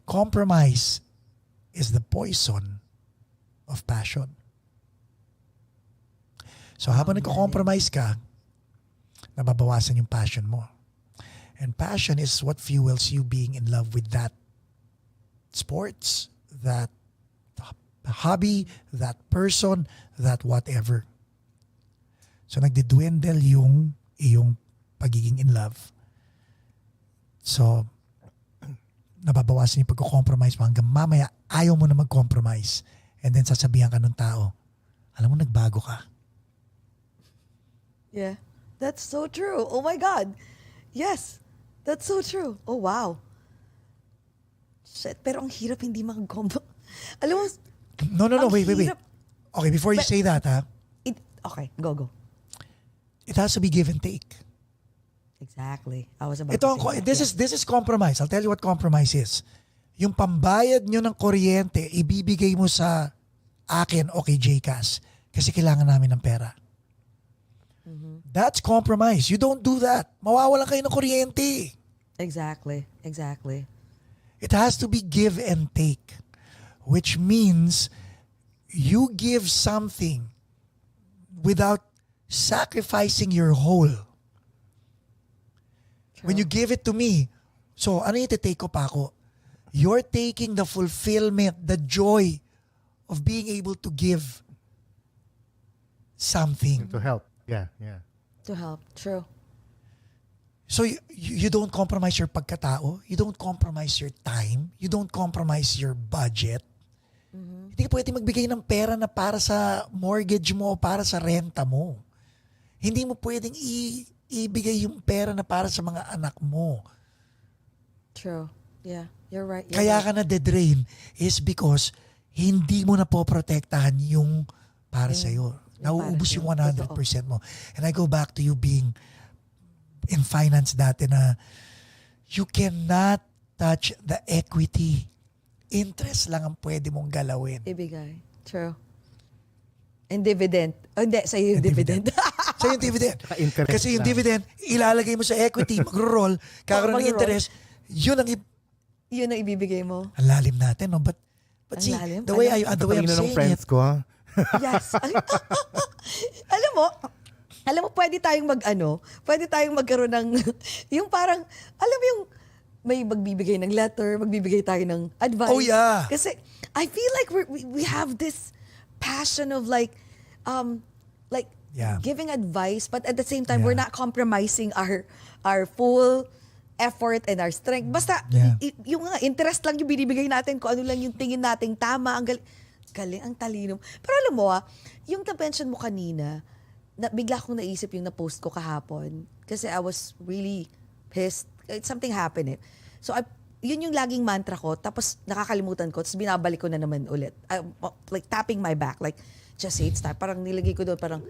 [SPEAKER 4] Compromise is the poison of passion. So habang nagko-compromise ka, nababawasan yung passion mo. And passion is what fuels you being in love with that sports, that hobby, that person, that whatever. So nagdidwendel yung iyong pagiging in love. So nababawasan yung pagko-compromise mo hanggang mamaya ayaw mo na mag-compromise, and then sasabihan ka ng tao, alam mo, nagbago ka.
[SPEAKER 3] Yeah, that's so true. Oh my God. Yes, that's so true. Oh wow. Shit, pero ang hirap hindi mag-combo. Alam mo,
[SPEAKER 4] No, wait.
[SPEAKER 3] hirap.
[SPEAKER 4] Okay, before you say that,
[SPEAKER 3] Okay, go.
[SPEAKER 4] it has to be give and take.
[SPEAKER 3] Exactly. I was about
[SPEAKER 4] Ito,
[SPEAKER 3] to say that.
[SPEAKER 4] this is compromise. I'll tell you what compromise is. Yung pambayad nyo ng kuryente, ibibigay mo sa akin o kay JCass kasi kailangan namin ng pera. That's compromise. You don't do that. Mawawalan kayo ng kuryente.
[SPEAKER 3] Exactly.
[SPEAKER 4] It has to be give and take, which means you give something without sacrificing your whole. When you give it to me, so ano yung take ko, Paco? You're taking the fulfillment, the joy of being able to give something.
[SPEAKER 2] To help. Yeah, yeah.
[SPEAKER 3] To help. True.
[SPEAKER 4] So you don't compromise your pagkatao, you don't compromise your time, you don't compromise your budget. Hindi ka pwede magbigay ng pera na para sa mortgage mo o para sa renta mo. Hindi mo pwedeng ibigay yung pera na para sa mga anak mo.
[SPEAKER 3] True. Yeah, you're right.
[SPEAKER 4] Kaya ka na de-drain is because hindi mo na poprotektahan yung para sa'yo. Nauubos yung 100% mo. And I go back to you being in finance dati na you cannot touch the equity. Interest lang ang pwede mong galawin.
[SPEAKER 3] Ibigay. True. And dividend. Oh, hindi, sa'yo yung dividend.
[SPEAKER 4] Sa'yo yung dividend.
[SPEAKER 2] Interest
[SPEAKER 4] Kasi yung
[SPEAKER 2] lang.
[SPEAKER 4] dividend, ilalagay mo sa equity, mag-roll, kakaroon ng interest, yun ang
[SPEAKER 3] Yun ang ibibigay mo.
[SPEAKER 4] ang lalim natin, no? But
[SPEAKER 3] Ang
[SPEAKER 4] see,
[SPEAKER 3] lalim?
[SPEAKER 4] the way I'm
[SPEAKER 2] Talino ng
[SPEAKER 4] saying
[SPEAKER 2] friends
[SPEAKER 4] it,
[SPEAKER 2] ko, ha?
[SPEAKER 3] Yes. alam mo, pwede tayong pwede tayong magkaroon ng, yung parang, alam mo yung, may magbibigay ng letter, magbibigay tayo ng advice.
[SPEAKER 4] Oh, yeah.
[SPEAKER 3] Kasi, I feel like we have this passion of like
[SPEAKER 4] Yeah.
[SPEAKER 3] giving advice, but at the same time,
[SPEAKER 4] Yeah.
[SPEAKER 3] we're not compromising our full effort and our strength. Basta,
[SPEAKER 4] Yeah.
[SPEAKER 3] yung interest lang yung binibigay natin, kung ano lang yung tingin nating tama, ang galing, ang talino. Pero alam mo yung na-mention mo kanina, bigla akong naisip yung na-post ko kahapon. Kasi I was really pissed. Something happened. So, yun yung laging mantra ko. Tapos, nakakalimutan ko. Tapos, binabalik ko na naman ulit. Like, tapping my back. Like, just say it's time. Parang nilagay ko doon. Parang,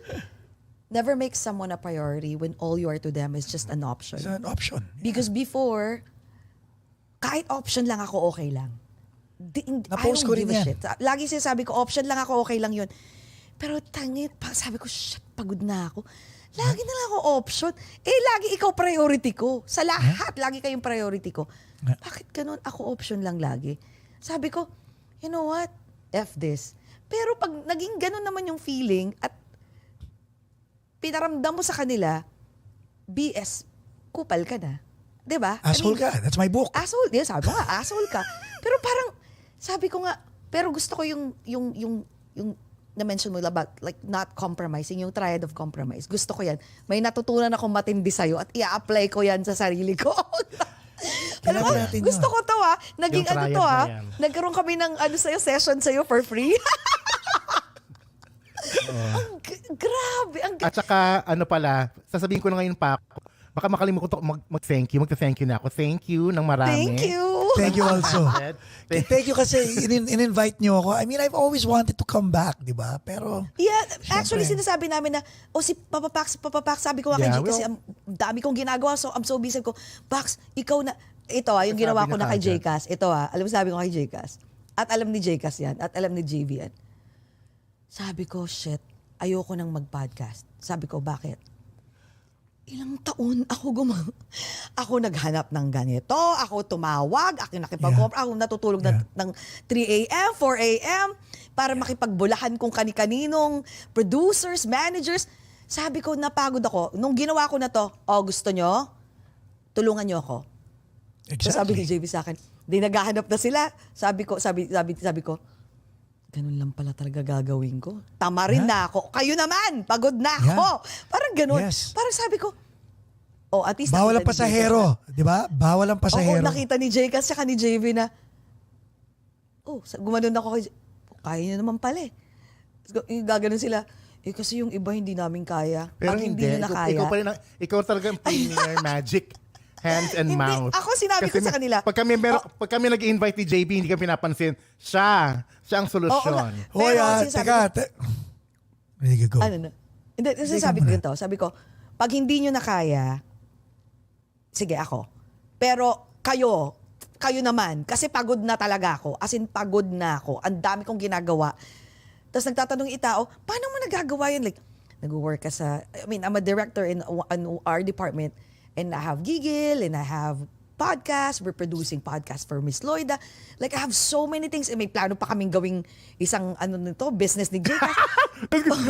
[SPEAKER 3] never make someone a priority when all you are to them is just an option.
[SPEAKER 4] it's an option.
[SPEAKER 3] Because before, kahit option lang ako, okay lang.
[SPEAKER 4] Na-post ko rin yan.
[SPEAKER 3] Shit. Lagi sinasabi ko, option lang ako, okay lang yun. Pero tangit, sabi ko, shit, pagod na ako. Lagi na lang ako option. Lagi ikaw priority ko. Sa lahat, lagi kayong priority ko. Bakit ganun? Ako option lang lagi. Sabi ko, you know what? F this. Pero pag naging ganun naman yung feeling at pinaramdam mo sa kanila, BS, kupal ka na. Diba?
[SPEAKER 4] Asshole ka. That's my book.
[SPEAKER 3] Asshole. Yeah, sabi ko nga, asshole ka. Pero parang, sabi ko nga, pero gusto ko yung na-mention mo about like not compromising, yung triad of compromise. Gusto ko yan. May natutunan akong matindi sa'yo at i-apply ko yan sa sarili ko. Alam mo,
[SPEAKER 4] natin
[SPEAKER 3] gusto
[SPEAKER 4] yun.
[SPEAKER 3] ko to Naging
[SPEAKER 2] Yung
[SPEAKER 3] ano
[SPEAKER 2] triad
[SPEAKER 3] to
[SPEAKER 2] na yan.
[SPEAKER 3] Nagkaroon kami ng session sa'yo for free. Grabe.
[SPEAKER 2] At saka, sasabihin ko na ngayon pa, baka makalimutan ko mag-thank you. Magta-thank you na ako. Thank you ng marami.
[SPEAKER 3] Thank you.
[SPEAKER 4] Thank you also. Thank you kasi in-invite niyo ako. I mean, I've always wanted to come back, di ba? Pero,
[SPEAKER 3] Yeah, actually
[SPEAKER 4] syempre.
[SPEAKER 3] sinasabi namin na, si Papa Pax, sabi ko nga
[SPEAKER 2] Yeah,
[SPEAKER 3] kasi ang dami kong ginagawa, so I'm so busy ko. Pax, ikaw na, ito yung ginawa ko na kay
[SPEAKER 2] kagad.
[SPEAKER 3] Jcas. Ito alam mo sabi ko kay Jcas. At alam ni Jcas yan, at alam ni JV yan. Sabi ko, shit, ayoko nang mag-podcast. Sabi ko, bakit? Ilang taon ako naghanap ng ganito, ako tumawag, ako nakipag-compra, ako natutulog ng 3 a.m., 4 a.m. para makipagbulahan kung kani-kaninong producers, managers. Sabi ko, napagod ako. Nung ginawa ko na to, gusto nyo? Tulungan nyo ako.
[SPEAKER 4] exactly.
[SPEAKER 3] So sabi ni JB sa akin, di naghahanap na sila. Sabi ko, ganun lang pala talaga gagawin ko. Tama rin na ako. Kayo naman, pagod na ako. Parang ganun.
[SPEAKER 4] Yes.
[SPEAKER 3] Parang sabi ko, at least
[SPEAKER 4] Bawal ang
[SPEAKER 3] nakita ni
[SPEAKER 4] pasahero, di ba? Bawal ang
[SPEAKER 3] JV.
[SPEAKER 4] pasahero.
[SPEAKER 3] Nakita ni Jay kasi ni JV na, gumanon ako kay, kaya niya naman pala eh. Gaganon sila, kasi yung iba hindi namin kaya.
[SPEAKER 2] Pero
[SPEAKER 3] Pag
[SPEAKER 2] hindi.
[SPEAKER 3] nyo na kaya.
[SPEAKER 2] Ikaw talaga ang premier magic. Hands and
[SPEAKER 3] Hindi,
[SPEAKER 2] mouth.
[SPEAKER 3] ako sinabi ko sa kanila.
[SPEAKER 2] Pag kami nag-invite ni JB, hindi ka pinapansin, siya ang solusyon.
[SPEAKER 4] Hoy,
[SPEAKER 3] sinasabi
[SPEAKER 4] teka. There you go.
[SPEAKER 3] Ano na? Hindi, sabi ko ganito. Sabi ko, pag hindi nyo na kaya, sige ako. Pero kayo naman, kasi pagod na talaga ako. As in, pagod na ako. Ang dami kong ginagawa. Tapos nagtatanong yung tao, paano mo nagagawa yun? Like, nag-work ka I'm a director in our department. And I have Gigil, and I have podcast. We're producing podcast for Miss Lloyda. Like, I have so many things. And may plano pa kaming gawing isang, business ni Jay.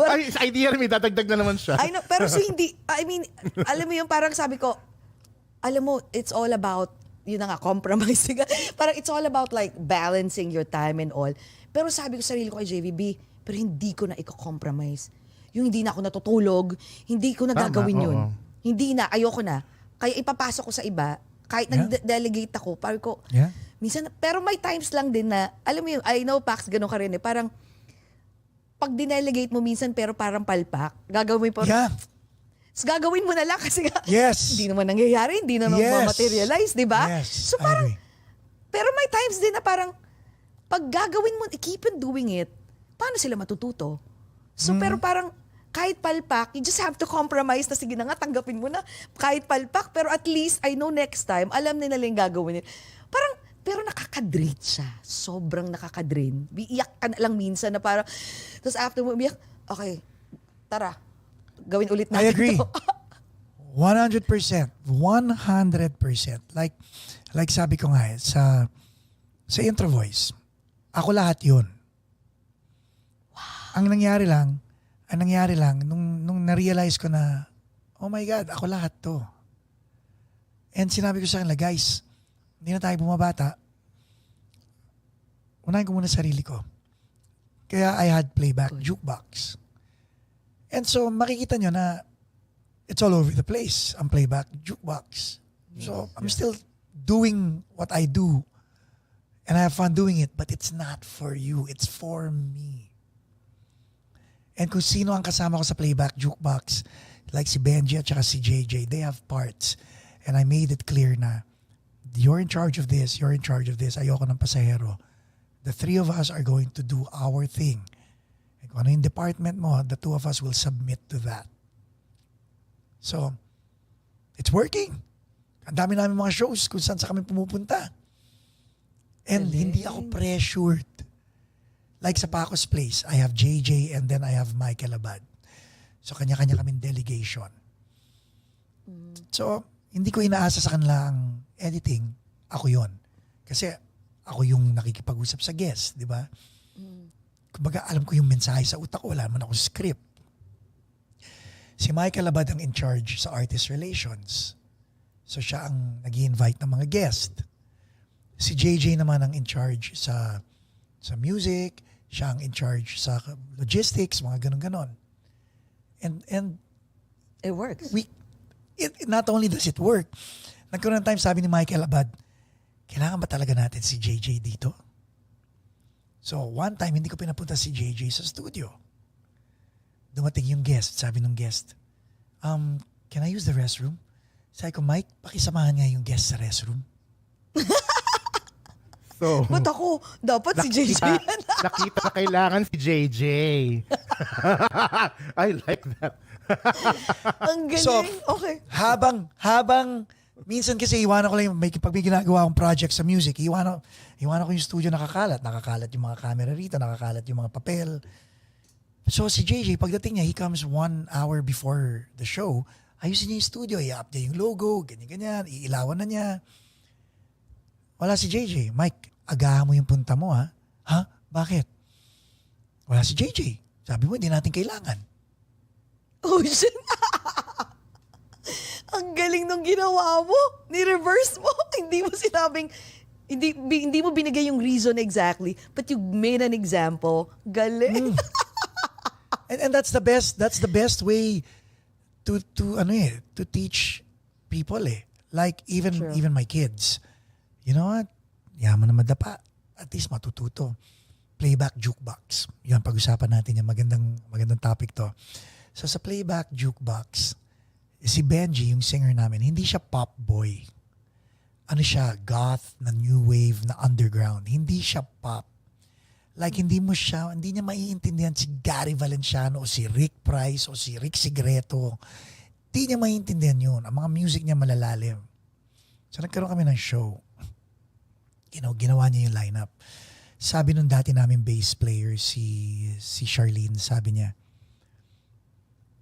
[SPEAKER 2] Ay, sa idea rin, may dadagdag na naman siya.
[SPEAKER 3] I know, pero so hindi, alam mo yung parang sabi ko, alam mo, it's all about, yun na nga, compromising. Parang it's all about like balancing your time and all. Pero sabi ko sa sarili ko kay JVB, pero hindi ko na i-compromise yung hindi na ako natutulog, hindi ko na
[SPEAKER 2] Tama,
[SPEAKER 3] gagawin yun.
[SPEAKER 2] oo.
[SPEAKER 3] Hindi na, ayoko na. Kaya ipapasok ko sa iba, kahit nag-delegate ako, parang ko, minsan, pero may times lang din na, alam mo yung, I know, Pax, ganun ka rin eh, parang, pag dinelegate mo minsan, pero parang palpak, gagawin mo gagawin mo na lang kasi nga, hindi naman nangyayari, hindi naman ma-materialize, di ba? So parang, pero may times din na parang, pag gagawin mo, keep on doing it, paano sila matututo? So pero parang, kahit palpak, you just have to compromise na sige na nga, tanggapin mo na. Kahit palpak, pero at least, I know next time, alam nila yung gagawin nila. Parang, pero nakakadrain siya. Sobrang nakakadrain. Iyak ka na lang minsan na parang, tapos after mo umiyak, okay, tara, gawin ulit natin
[SPEAKER 4] I agree.
[SPEAKER 3] to.
[SPEAKER 4] 100%. 100%. Like sabi ko nga sa Introvoys, ako lahat yun. Wow. Ang nangyari lang, nung na-realize ko na, oh my God, ako lahat to. And sinabi ko sa kanila, guys, hindi na tayo bumabata. Unahin ko muna sarili ko. Kaya I had playback jukebox. And so makikita nyo na it's all over the place, ang playback jukebox. So I'm still doing what I do and I have fun doing it, but it's not for you, it's for me. And kung sino ang kasama ko sa playback jukebox, like si Benji at saka si JJ, they have parts. And I made it clear na, you're in charge of this, ayoko ng pasahero. The three of us are going to do our thing. And kung ano yung department mo, the two of us will submit to that. So, it's working. Ang dami namin mga shows kung saan sa kami pumupunta. And hindi ako pressured. Like sa Paco's Place, I have JJ and then I have Michael Abad. So kanya-kanya kaming delegation. So hindi ko inaasa sa kanila ang editing. Ako yon. Kasi ako yung nakikipag-usap sa guest, di ba? Kumbaga alam ko yung mensahe sa utak ko, wala naman akong script. Si Michael Abad ang in charge sa artist relations. So siya ang nag-i-invite ng mga guest. Si JJ naman ang in charge sa music, siya ang in charge sa logistics, mga ganon-ganon. And
[SPEAKER 3] it works.
[SPEAKER 4] Not only does it work, nagkaroon ng time sabi ni Michael Abad, kailangan ba talaga natin si JJ dito? So one time, hindi ko pinapunta si JJ sa studio. Dumating yung guest, sabi ng guest, can I use the restroom? Sabi ko, Mike, pakisamahan nga yung guest sa restroom.
[SPEAKER 2] So,
[SPEAKER 3] Ba't ako? Dapat si JJ yan.
[SPEAKER 2] nakita na kailangan si JJ. I like that.
[SPEAKER 3] Ang galing.
[SPEAKER 4] So,
[SPEAKER 3] okay.
[SPEAKER 4] habang minsan kasi iwanan ko lang pag may ginagawa akong project sa music, iwanan ko yung studio nakakalat yung mga camera rito, nakakalat yung mga papel. So si JJ, pagdating niya, he comes 1 hour before the show, ayusin niya yung studio, i-up niya yung logo, ganyan-ganyan, iilawan na niya. Wala si JJ. Mike, agahan mo yung punta mo, ha? Ha? Bakit? Wala si JJ. Sabi mo, hindi natin kailangan.
[SPEAKER 3] Oh, shit. Ang galing nung ginawa mo. Ni-reverse mo. Hindi mo sinabing, hindi mo binigay yung reason exactly, but you made an example. Galing.
[SPEAKER 4] And that's the best way to teach people eh. Like even my kids. You know what? Yaman na madapa. At least matututo. Playback jukebox. Yan, pag-usapan natin yan. Magandang topic to. So sa playback jukebox, si Benji, yung singer namin, hindi siya pop boy. Ano siya? Goth, na new wave, na underground. Hindi siya pop. Like hindi niya maiintindihan si Gary Valenciano o si Rick Price o si Rick Sigreto. Hindi niya maiintindihan yun. Ang mga music niya malalalim. So nagkaroon kami ng show. Ginawa niya yung lineup. Sabi nung dati namin bass player, si Charlene, sabi niya,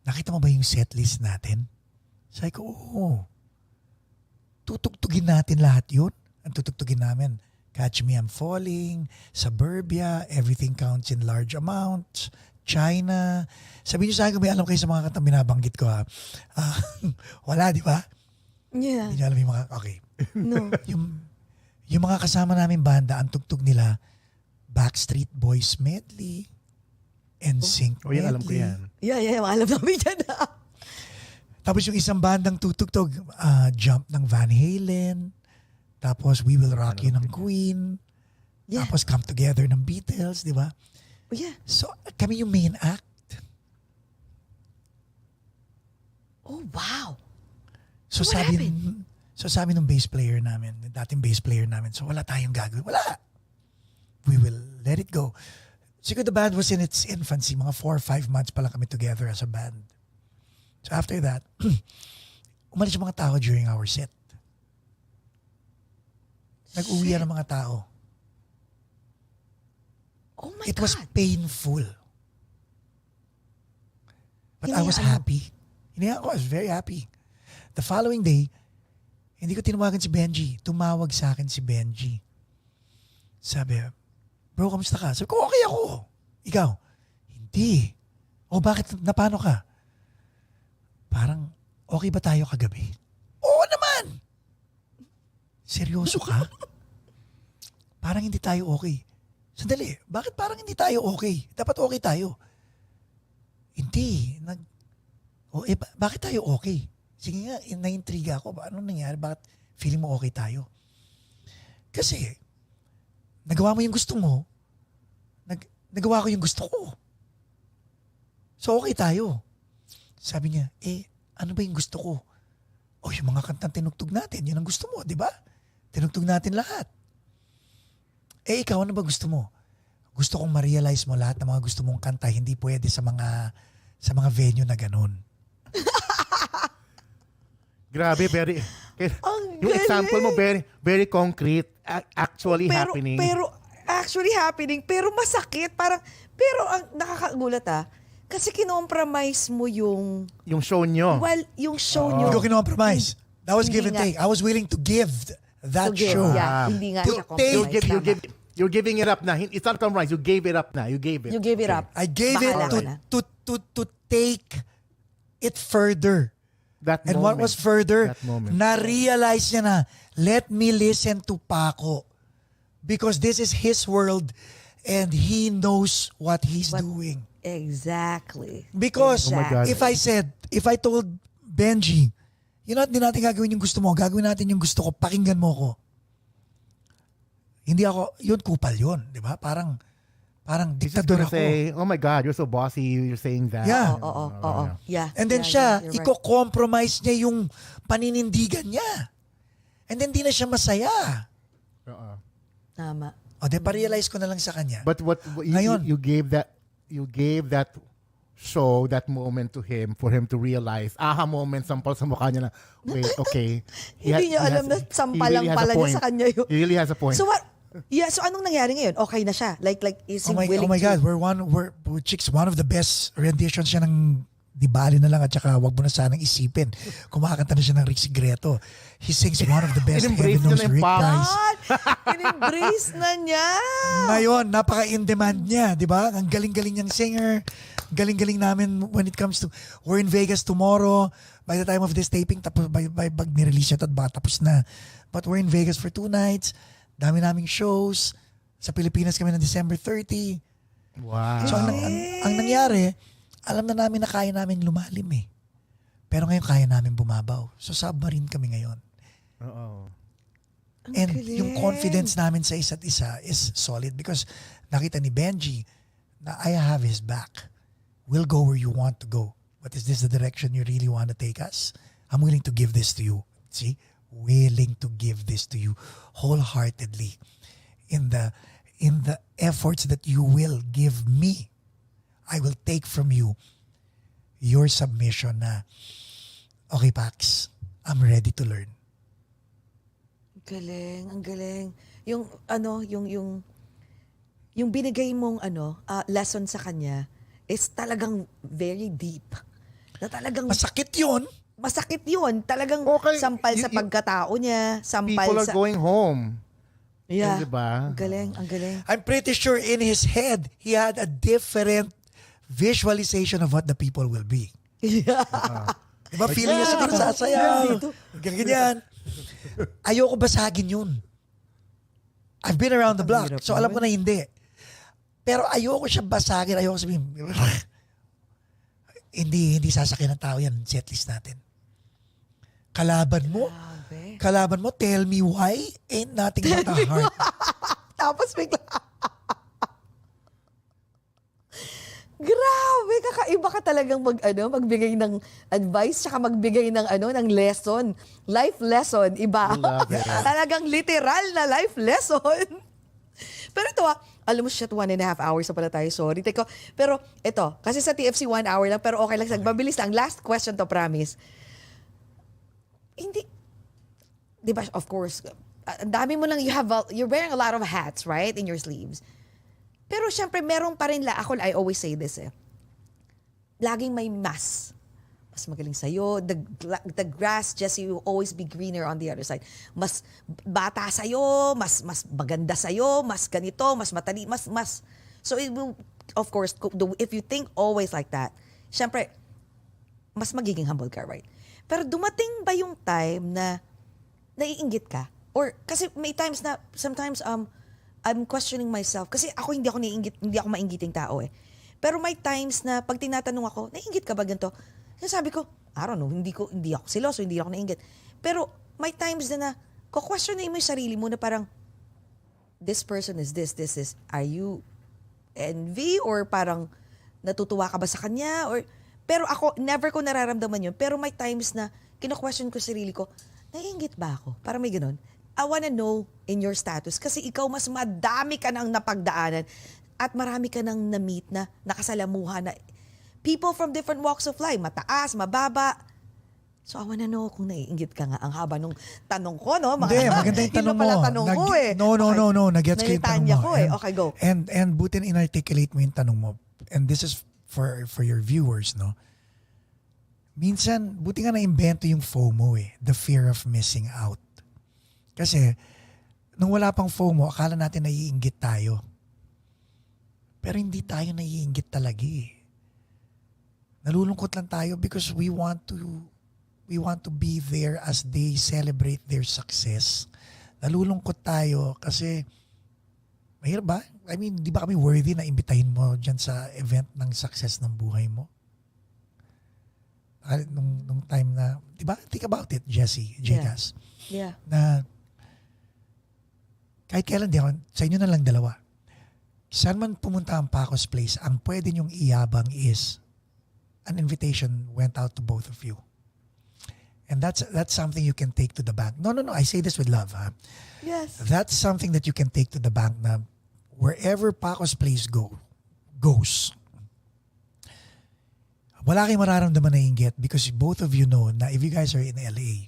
[SPEAKER 4] nakita mo ba yung setlist natin? Sabi ko, oo. Tutugtugin natin lahat yun. Ang tutugtugin namin, Catch Me I'm Falling, Suburbia, Everything Counts in Large Amounts, China. Sabi niyo sa akin, may alam kayo sa mga kantang binabanggit ko, ha? Wala, di ba?
[SPEAKER 3] Yeah.
[SPEAKER 4] Hindi niyo alam yung mga, okay.
[SPEAKER 3] No.
[SPEAKER 4] Yung mga kasama namin banda, ang tugtog nila, Backstreet Boys medley, NSYNC.
[SPEAKER 2] Oh, yan, alam ko yan.
[SPEAKER 3] Yeah, alam namin yan.
[SPEAKER 4] Tapos yung isang bandang tutugtog, Jump ng Van Halen. Tapos We Will Rock You ng Queen.
[SPEAKER 3] Yeah.
[SPEAKER 4] Tapos Come Together ng Beatles, di ba?
[SPEAKER 3] Oh, yeah.
[SPEAKER 4] So kami yung main act.
[SPEAKER 3] Oh, wow.
[SPEAKER 4] So
[SPEAKER 3] what
[SPEAKER 4] sabi nung bass player namin, dating bass player namin, so wala tayong gagawin. Wala. We will let it go. Siguro the band was in its infancy. Mga 4 or 5 months pa lang kami together as a band. So after that, umalis yung mga tao during our set. Nag-uwi ng mga tao.
[SPEAKER 3] Oh my
[SPEAKER 4] It
[SPEAKER 3] God.
[SPEAKER 4] was painful. But I was
[SPEAKER 3] Hinayaan mo.
[SPEAKER 4] happy. Hinayaan ko, I was very happy. The following day, hindi ko tinawagan si Benji. Tumawag sa akin si Benji. Sabi, bro, kamusta ka? Sabi ko, okay ako. Ikaw? Hindi. O bakit? Napano ka? Parang, okay ba tayo kagabi? Oo naman! Seryoso ka? Parang hindi tayo okay. Sandali, bakit parang hindi tayo okay? Dapat okay tayo. Hindi. Bakit tayo okay? Sige nga, na-intriga ako. Anong nangyari? Bakit feeling mo okay tayo? Kasi, nagawa mo yung gusto mo. Nagawa ko yung gusto ko. So okay tayo. Sabi niya, ano ba yung gusto ko? Yung mga kantang tinugtog natin, yun ang gusto mo, di ba? Tinugtog natin lahat. Ikaw, ano ba gusto mo? Gusto kong ma-realize mo lahat ng mga gusto mong kanta, hindi pwede sa mga venue na ganun.
[SPEAKER 2] Grabe, very...
[SPEAKER 3] Ang
[SPEAKER 2] Yung example mo, very very concrete. Actually
[SPEAKER 3] pero,
[SPEAKER 2] happening.
[SPEAKER 3] Pero, actually happening. Pero masakit. Pero ang nakakagulat kasi kinompromise mo yung...
[SPEAKER 2] Yung show nyo.
[SPEAKER 3] Well, yung show nyo.
[SPEAKER 4] Hindi ko kinompromise. That was
[SPEAKER 3] Hindi
[SPEAKER 4] give and
[SPEAKER 3] nga.
[SPEAKER 4] take. I was willing to give that
[SPEAKER 3] To give,
[SPEAKER 4] show.
[SPEAKER 3] yeah. Hindi nga siya compromise.
[SPEAKER 2] You're giving it up na. It's not compromise. You gave it up na. You gave it.
[SPEAKER 3] You gave it up.
[SPEAKER 4] I gave
[SPEAKER 3] Bahala ka
[SPEAKER 4] it
[SPEAKER 3] na.
[SPEAKER 4] to take it further.
[SPEAKER 2] That
[SPEAKER 4] And
[SPEAKER 2] moment.
[SPEAKER 4] what was further,
[SPEAKER 2] That moment.
[SPEAKER 4] na-realize niya na, let me listen to Paco. Because this is his world and he knows what he's doing.
[SPEAKER 3] Exactly.
[SPEAKER 4] Because
[SPEAKER 2] Oh my God.
[SPEAKER 4] if I told Benji, hindi natin gagawin yung gusto mo, gagawin natin yung gusto ko, pakinggan mo ko. Hindi ako, yun kupal yun, di ba? Parang
[SPEAKER 2] He's just
[SPEAKER 4] diktador
[SPEAKER 2] gonna
[SPEAKER 4] ako.
[SPEAKER 2] say, oh my God, you're so bossy. You're saying that.
[SPEAKER 4] Yeah.
[SPEAKER 3] Oo. Yeah.
[SPEAKER 4] And then
[SPEAKER 3] yeah,
[SPEAKER 4] siya,
[SPEAKER 3] you're right.
[SPEAKER 4] iko-compromise niya yung paninindigan niya. And then di na siya masaya.
[SPEAKER 3] Tama.
[SPEAKER 4] O, de pa-realize ko na lang sa kanya.
[SPEAKER 2] But what
[SPEAKER 4] Ngayon.
[SPEAKER 2] you gave that show, that moment to him for him to realize, aha moment, sampal sa mukha niya na, wait, okay.
[SPEAKER 3] Hindi niya alam na sampalang pala niya sa kanya yun.
[SPEAKER 2] He really has a point.
[SPEAKER 3] So what? Yeah, so anong nangyari ngayon? Okay na siya? Like is he willing
[SPEAKER 4] oh my
[SPEAKER 3] to?
[SPEAKER 4] God, we're Chicks, one of the best renditions siya ng Di Bali na lang at saka wag mo na sanang isipin. Kumakanta na siya ng Rick Sigreto. He sings one of the best
[SPEAKER 2] In-embrace
[SPEAKER 4] Heaven Knows
[SPEAKER 2] niya na yung
[SPEAKER 4] Rick
[SPEAKER 2] pop.
[SPEAKER 4] guys.
[SPEAKER 3] In-embrace na niya.
[SPEAKER 4] Ngayon, napaka-in-demand niya, di ba? Ang galing-galing niyang singer. Galing-galing namin when it comes to, we're in Vegas tomorrow. By the time of this taping, tapos by pag nirelease siya, tapos na. But we're in Vegas for 2 nights. Dami naming shows. Sa Pilipinas kami ng December 30.
[SPEAKER 2] Wow.
[SPEAKER 4] So, ang nangyari, alam na namin na kaya namin lumalim eh. Pero ngayon kaya namin bumabaw. So, submarine kami ngayon.
[SPEAKER 2] Oo.
[SPEAKER 4] And
[SPEAKER 3] galing.
[SPEAKER 4] yung confidence namin sa isa't isa is solid because nakita ni Benji na I have his back. We'll go where you want to go. But is this the direction you really want to take us? I'm willing to give this to you. See? Willing to give this to you wholeheartedly in the efforts that you will give me. I will take from you your submission na, okay Pax, I'm ready to learn.
[SPEAKER 3] Galing, ang galing. Yung yung binigay mong lesson sa kanya is talagang very deep. Na talagang
[SPEAKER 4] Masakit yun.
[SPEAKER 3] masakit 'yun. Talagang
[SPEAKER 2] Okay,
[SPEAKER 3] sampal sa pagkatao niya, sampal
[SPEAKER 2] People are
[SPEAKER 3] sa
[SPEAKER 2] going home.
[SPEAKER 3] Yeah.
[SPEAKER 2] Diba?
[SPEAKER 3] Ang galing, ang galing.
[SPEAKER 4] I'm pretty sure in his head, he had a different visualization of what the people will be.
[SPEAKER 3] Yeah.
[SPEAKER 4] Diba? Feeling niya siguro sasayaw. Ganyan. Ayoko basagin yun. I've been around the block, so alam ko na hindi. Pero ayoko siya basagin, ayoko sabihin, hindi sasakyan ng tao yan, setlist natin. Kalaban mo, tell me why, ain't nothing but a heart.
[SPEAKER 3] Tapos bigla. Grabe, kakaiba ka talagang magbigay ng advice tsaka magbigay ng ng lesson, life lesson, iba.
[SPEAKER 2] Love it.
[SPEAKER 3] Talagang literal na life lesson. Pero ito alam mo shit, 1.5 hours na pala tayo, sorry. Teko, pero ito, kasi sa TFC 1 hour lang, pero okay lang, mabilis lang. Last question to, promise. Hindi, di ba, of course, ang dami mo lang, you're wearing a lot of hats, right, in your sleeves. Pero syempre, meron pa rin I always say this laging may mas magaling sa'yo. The grass just you always be greener on the other side. Mas bata sa'yo, mas maganda sa'yo, mas ganito, mas matali, mas. So it will, of course, if you think always like that, syempre, mas magiging humble ka, right? Pero dumating ba yung time na naiinggit ka? Or, kasi may times na, sometimes, I'm questioning myself. Kasi ako hindi ako mainggiting tao Pero may times na pag tinatanong ako, naiinggit ka ba ganito? Sabi ko, I don't know, hindi ako siloso, hindi ako naiinggit. Pero may times na ko-questionin mo yung sarili mo na parang, this person is this. Are you envy? Or parang natutuwa ka ba sa kanya? Pero ako, never ko nararamdaman yun. Pero may times na kino-question ko sarili ko, naiinggit ba ako? Parang may ganun. I wanna know in your status kasi ikaw mas madami ka nang napagdaanan at marami ka nang na-meet na nakasalamuha na people from different walks of life, mataas, mababa. So I wanna know kung naiinggit ka nga. Ang haba nung tanong ko, no?
[SPEAKER 4] Hindi, maganda yung tanong mo.
[SPEAKER 3] Tanong ko
[SPEAKER 4] No, nagets ko yung tanong mo.
[SPEAKER 3] Okay, go.
[SPEAKER 4] And butin inarticulate mo yung tanong mo. And this is for your viewers, no? Minsan, buti nga na-invento yung FOMO the fear of missing out. Kasi, nung wala pang FOMO, akala natin naiinggit tayo. Pero hindi tayo naiinggit talaga Nalulungkot lang tayo because we want to be there as they celebrate their success. Nalulungkot tayo kasi, mahirap ba? I mean, di ba kami worthy na imbitahin mo dyan sa event ng success ng buhay mo? Nung time na, di ba? Think about it, Jessie, Jcas.
[SPEAKER 3] Yeah.
[SPEAKER 4] Na, kahit kailan sa inyo na lang dalawa. Saan man pumunta ang Paco's Place, ang pwede niyong iyabang is an invitation went out to both of you. And that's something you can take to the bank. No, I say this with love.
[SPEAKER 3] Yes.
[SPEAKER 4] That's something that you can take to the bank na wherever Paco's Place goes, wala kayong mararamdaman na inggit because both of you know na if you guys are in LA,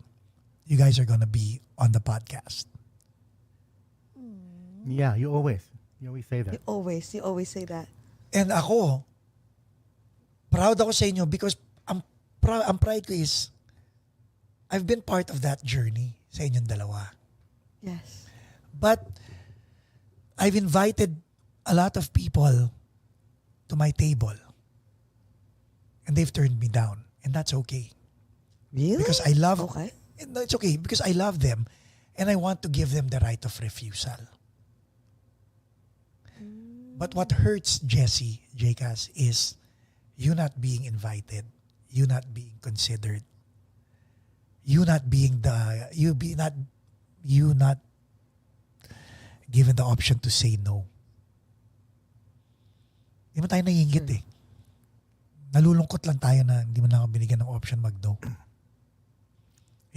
[SPEAKER 4] you guys are gonna be on the podcast.
[SPEAKER 2] Yeah, you always say that.
[SPEAKER 3] You always say that.
[SPEAKER 4] And ako, proud ako sa inyo because ang pride ko is I've been part of that journey sa inyong dalawa.
[SPEAKER 3] Yes.
[SPEAKER 4] But I've invited a lot of people to my table and they've turned me down and that's okay.
[SPEAKER 3] Really?
[SPEAKER 4] Because I love
[SPEAKER 3] Okay.
[SPEAKER 4] No, it's okay because I love them and I want to give them the right of refusal. But what hurts Jessie, Jcas, is you not being invited, you not being considered, you not given the option to say no. Hindi mo tayo naiinggit Nalulungkot lang tayo na hindi mo na ako binigyan ng option mag-no.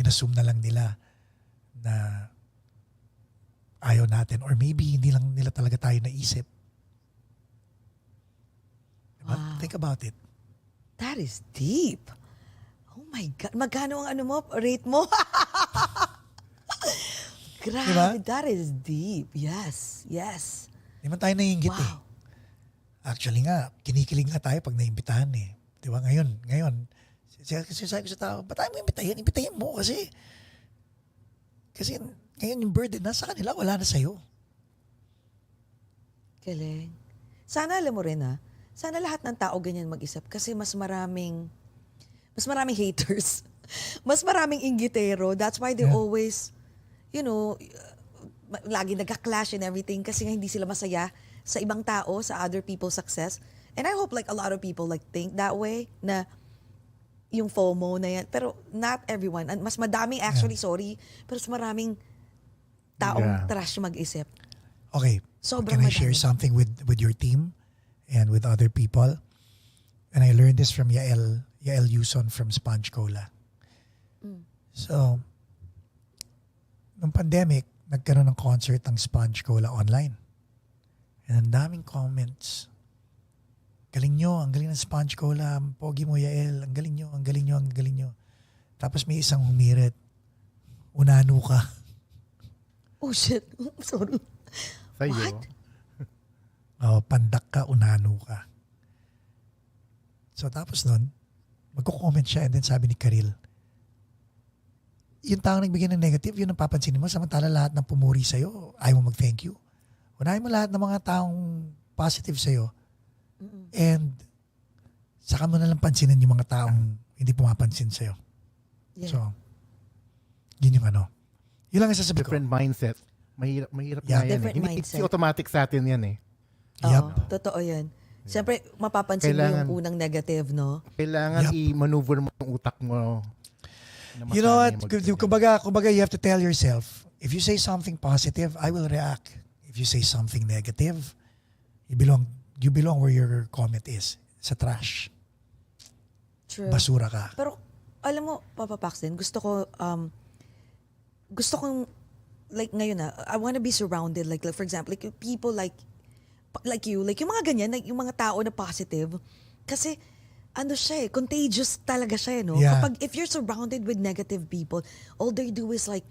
[SPEAKER 4] Inassume na lang nila na ayaw natin or maybe hindi lang nila talaga tayo naisip.
[SPEAKER 3] Wow.
[SPEAKER 4] Think about it.
[SPEAKER 3] That is deep. Oh my God. Magkano ang rate mo? Grabe,
[SPEAKER 4] diba?
[SPEAKER 3] That is deep. Yes.
[SPEAKER 4] Hindi man tayo naiinggit
[SPEAKER 3] Wow.
[SPEAKER 4] Actually nga, kinikilig nga tayo pag naimbitahan Di ba? Ngayon, sabi ko sa tao, ba't tayo mo imbitahin? Imbitahin mo kasi ngayon yung burden nasa kanila, wala na sa'yo.
[SPEAKER 3] Galing. Sana alam mo rin sana lahat ng tao ganyan mag-isip kasi mas maraming haters. Mas maraming inggitero. That's why they're always, lagi nagka-clash and everything kasi nga hindi sila masaya sa ibang tao, sa other people's success. And I hope like a lot of people like think that way na yung FOMO na yan. Pero not everyone. Mas madaming actually, sorry, pero mas maraming taong trash mag-isip.
[SPEAKER 4] Okay.
[SPEAKER 3] Sobrang
[SPEAKER 4] Can I share
[SPEAKER 3] madami.
[SPEAKER 4] something with your team and with other people? And I learned this from Yael Yuson from Sponge Cola. So, nung pandemic, nagkaroon ng concert ang Sponge Cola online. And ang daming comments. Galing nyo, ang galing ng Sponge Cola, ang pogi mo Yael, ang galing nyo, ang galing nyo, ang galing nyo. Tapos may isang humirit, unano ka.
[SPEAKER 3] Oh shit, sorry.
[SPEAKER 2] Sa'yo.
[SPEAKER 3] What?
[SPEAKER 4] Pandak ka, unano ka. So tapos nun, magko-comment siya and then sabi ni Karil, yung taong nagbigay ng negative, yun ang papansinin mo, samantala lahat ng pumuri sa'yo, ayaw mo mag-thank you. Unahin mo lahat ng mga taong positive sa'yo and saka mo na lang pansinin yung mga taong hindi pumapansin sa'yo.
[SPEAKER 3] Yeah.
[SPEAKER 4] So, yun yung ano. Yun lang ang sasabi ko.
[SPEAKER 2] Different mindset. Mahirap
[SPEAKER 4] Yeah.
[SPEAKER 2] nga yan.
[SPEAKER 3] Different
[SPEAKER 2] Hindi
[SPEAKER 3] mindset.
[SPEAKER 2] automatic sa atin yan eh.
[SPEAKER 3] Oo, totoo yan. Siyempre, mapapansin mo
[SPEAKER 2] Kailangan-
[SPEAKER 3] yung unang negative, no?
[SPEAKER 2] Kailangan i-maneuver mo yung utak mo. na
[SPEAKER 4] You know what?
[SPEAKER 2] masanay
[SPEAKER 4] Kumbaga, you have to tell yourself, if you say something positive, I will react. If you say something negative, you belong where your comment is. Sa trash.
[SPEAKER 3] True.
[SPEAKER 4] Basura ka.
[SPEAKER 3] Pero, alam mo, Papa Paxton, gusto kong, like ngayon I want to be surrounded, like for example, like people like you, like yung mga ganyan, like yung mga tao na positive. Kasi, ano siya contagious talaga siya no?
[SPEAKER 4] Yeah.
[SPEAKER 3] Kapag, if you're surrounded with negative people, all they do is like,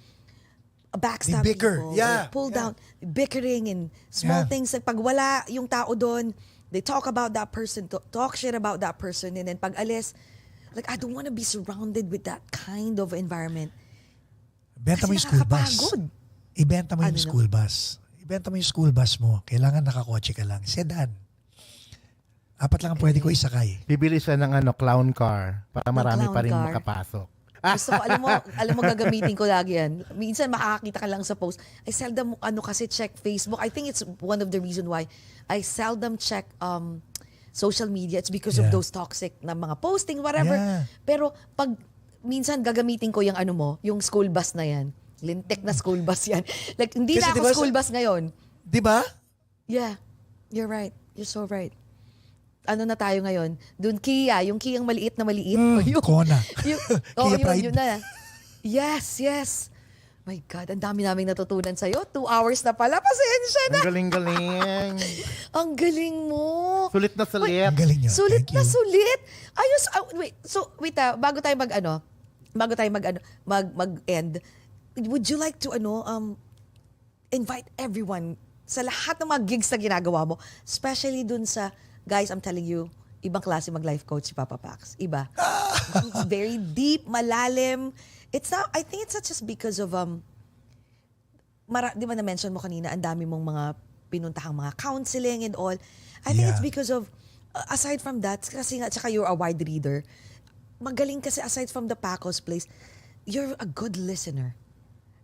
[SPEAKER 3] backstab
[SPEAKER 4] They bicker.
[SPEAKER 3] people,
[SPEAKER 4] Yeah.
[SPEAKER 3] or pull
[SPEAKER 4] Yeah.
[SPEAKER 3] down, bickering and small
[SPEAKER 4] Yeah.
[SPEAKER 3] things. Like, pag wala yung tao doon, they talk about that person, talk shit about that person, and then pag alis, like, I don't want to be surrounded with that kind of environment.
[SPEAKER 4] Benta mo
[SPEAKER 3] Kasi
[SPEAKER 4] yung school bus.
[SPEAKER 3] nakakapagod.
[SPEAKER 4] Ibenta mo yung
[SPEAKER 3] Ano, no?
[SPEAKER 4] school bus. Ibenta mo yung school bus mo. Kailangan nakakotse ka lang. Sedan. 4 lang ang pwede ko isakay.
[SPEAKER 2] Bibili siya ng clown car para marami
[SPEAKER 3] clown
[SPEAKER 2] pa rin
[SPEAKER 3] car.
[SPEAKER 2] makapasok.
[SPEAKER 3] Gusto ko, alam mo gagamitin ko lagi yan. Minsan makakakita ka lang sa post. I seldom, kasi check Facebook. I think it's one of the reason why I seldom check social media. It's because of
[SPEAKER 4] Yeah.
[SPEAKER 3] those toxic na mga posting, whatever.
[SPEAKER 4] Yeah.
[SPEAKER 3] Pero pag minsan gagamitin ko yung yung school bus na yan. Lintik na school bus yan. Like, hindi
[SPEAKER 4] Kasi
[SPEAKER 3] na ako
[SPEAKER 4] diba
[SPEAKER 3] school bus ngayon.
[SPEAKER 4] Di ba?
[SPEAKER 3] Yeah, you're right. You're so right. Ano na tayo ngayon? Doon Kia, yung Kia ang maliit na maliit. Yung-
[SPEAKER 4] Kona.
[SPEAKER 3] Yung,
[SPEAKER 4] Kia Pride.
[SPEAKER 3] yun na. Yes. My God, ang dami naming natutunan sa'yo. 2 hours na pala. Pasensya na.
[SPEAKER 2] Ang galing-galing.
[SPEAKER 3] Ang galing mo.
[SPEAKER 2] Sulit na sulit.
[SPEAKER 4] Ang galing nyo.
[SPEAKER 3] Sulit
[SPEAKER 4] Thank
[SPEAKER 3] na
[SPEAKER 4] you.
[SPEAKER 3] sulit. Ayos. Wait, bago tayo mag-end, would you like to, invite everyone sa lahat ng mga gigs na ginagawa mo, especially dun sa, guys, I'm telling you, ibang klase mag-life coach si Papa Pax. Iba. It's very deep, malalim. It's not, I think it's not just because of, di ba na-mention mo kanina, ang dami mong mga pinuntahang mga counseling and all. I think it's
[SPEAKER 4] Yeah.
[SPEAKER 3] because of, aside from that, kasi nga, tsaka you're a wide reader, magaling kasi aside from the Paco's place, you're a good listener.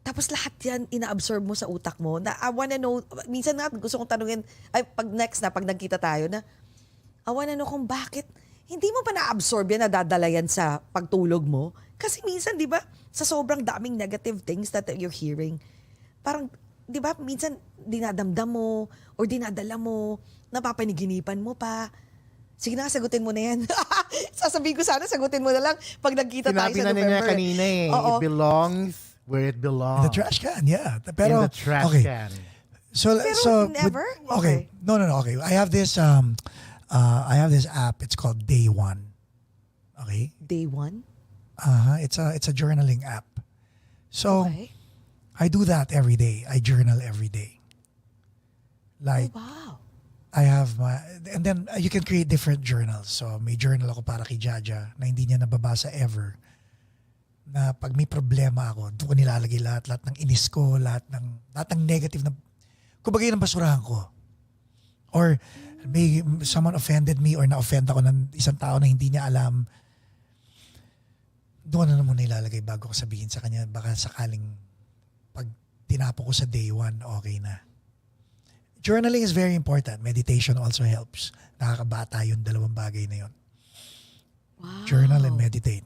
[SPEAKER 3] Tapos lahat yan, ina-absorb mo sa utak mo. Na I wanna know, minsan nga gusto kong tanungin, pag nagkita tayo, na I wanna know kung bakit hindi mo pa na-absorb yan, nadadala yan sa pagtulog mo. Kasi minsan, di ba, sa sobrang daming negative things that you're hearing, parang, di ba, minsan dinadamdam mo or dinadala mo, napapaniginipan mo pa. Sige na, sagutin mo na yan. Sasabihin ko sana, sagutin mo na lang pag nagkita tayo
[SPEAKER 2] Sinabi
[SPEAKER 3] sa
[SPEAKER 2] na niya
[SPEAKER 3] November.
[SPEAKER 2] kanina eh.
[SPEAKER 3] Oo.
[SPEAKER 2] It belongs where it belongs.
[SPEAKER 4] In the trash can, yeah. Pero,
[SPEAKER 2] In the trash
[SPEAKER 4] okay.
[SPEAKER 2] can.
[SPEAKER 4] So
[SPEAKER 3] never?
[SPEAKER 4] okay. No. Okay. I have this app. It's called Day One. Okay.
[SPEAKER 3] Day one?
[SPEAKER 4] It's a journaling app. So
[SPEAKER 3] Okay.
[SPEAKER 4] I do that every day. I journal every day. Like
[SPEAKER 3] Oh, wow.
[SPEAKER 4] I have and then you can create different journals. So may journal ako para kay Jaja na hindi niya nababasa ever. Na pag may problema ako, doon ko nilalagay lahat ng inis ko, lahat ng negative na, kumbaga yun ang basurahan ko. Or may someone offended me or na-offend ako ng isang tao na hindi niya alam, doon na muna ilalagay bago ko sabihin sa kanya, baka sakaling pag tinapo ko sa day one, okay na. Journaling is very important. Meditation also helps. Nakakabata yung dalawang bagay na yun.
[SPEAKER 3] Wow.
[SPEAKER 4] Journal and meditate.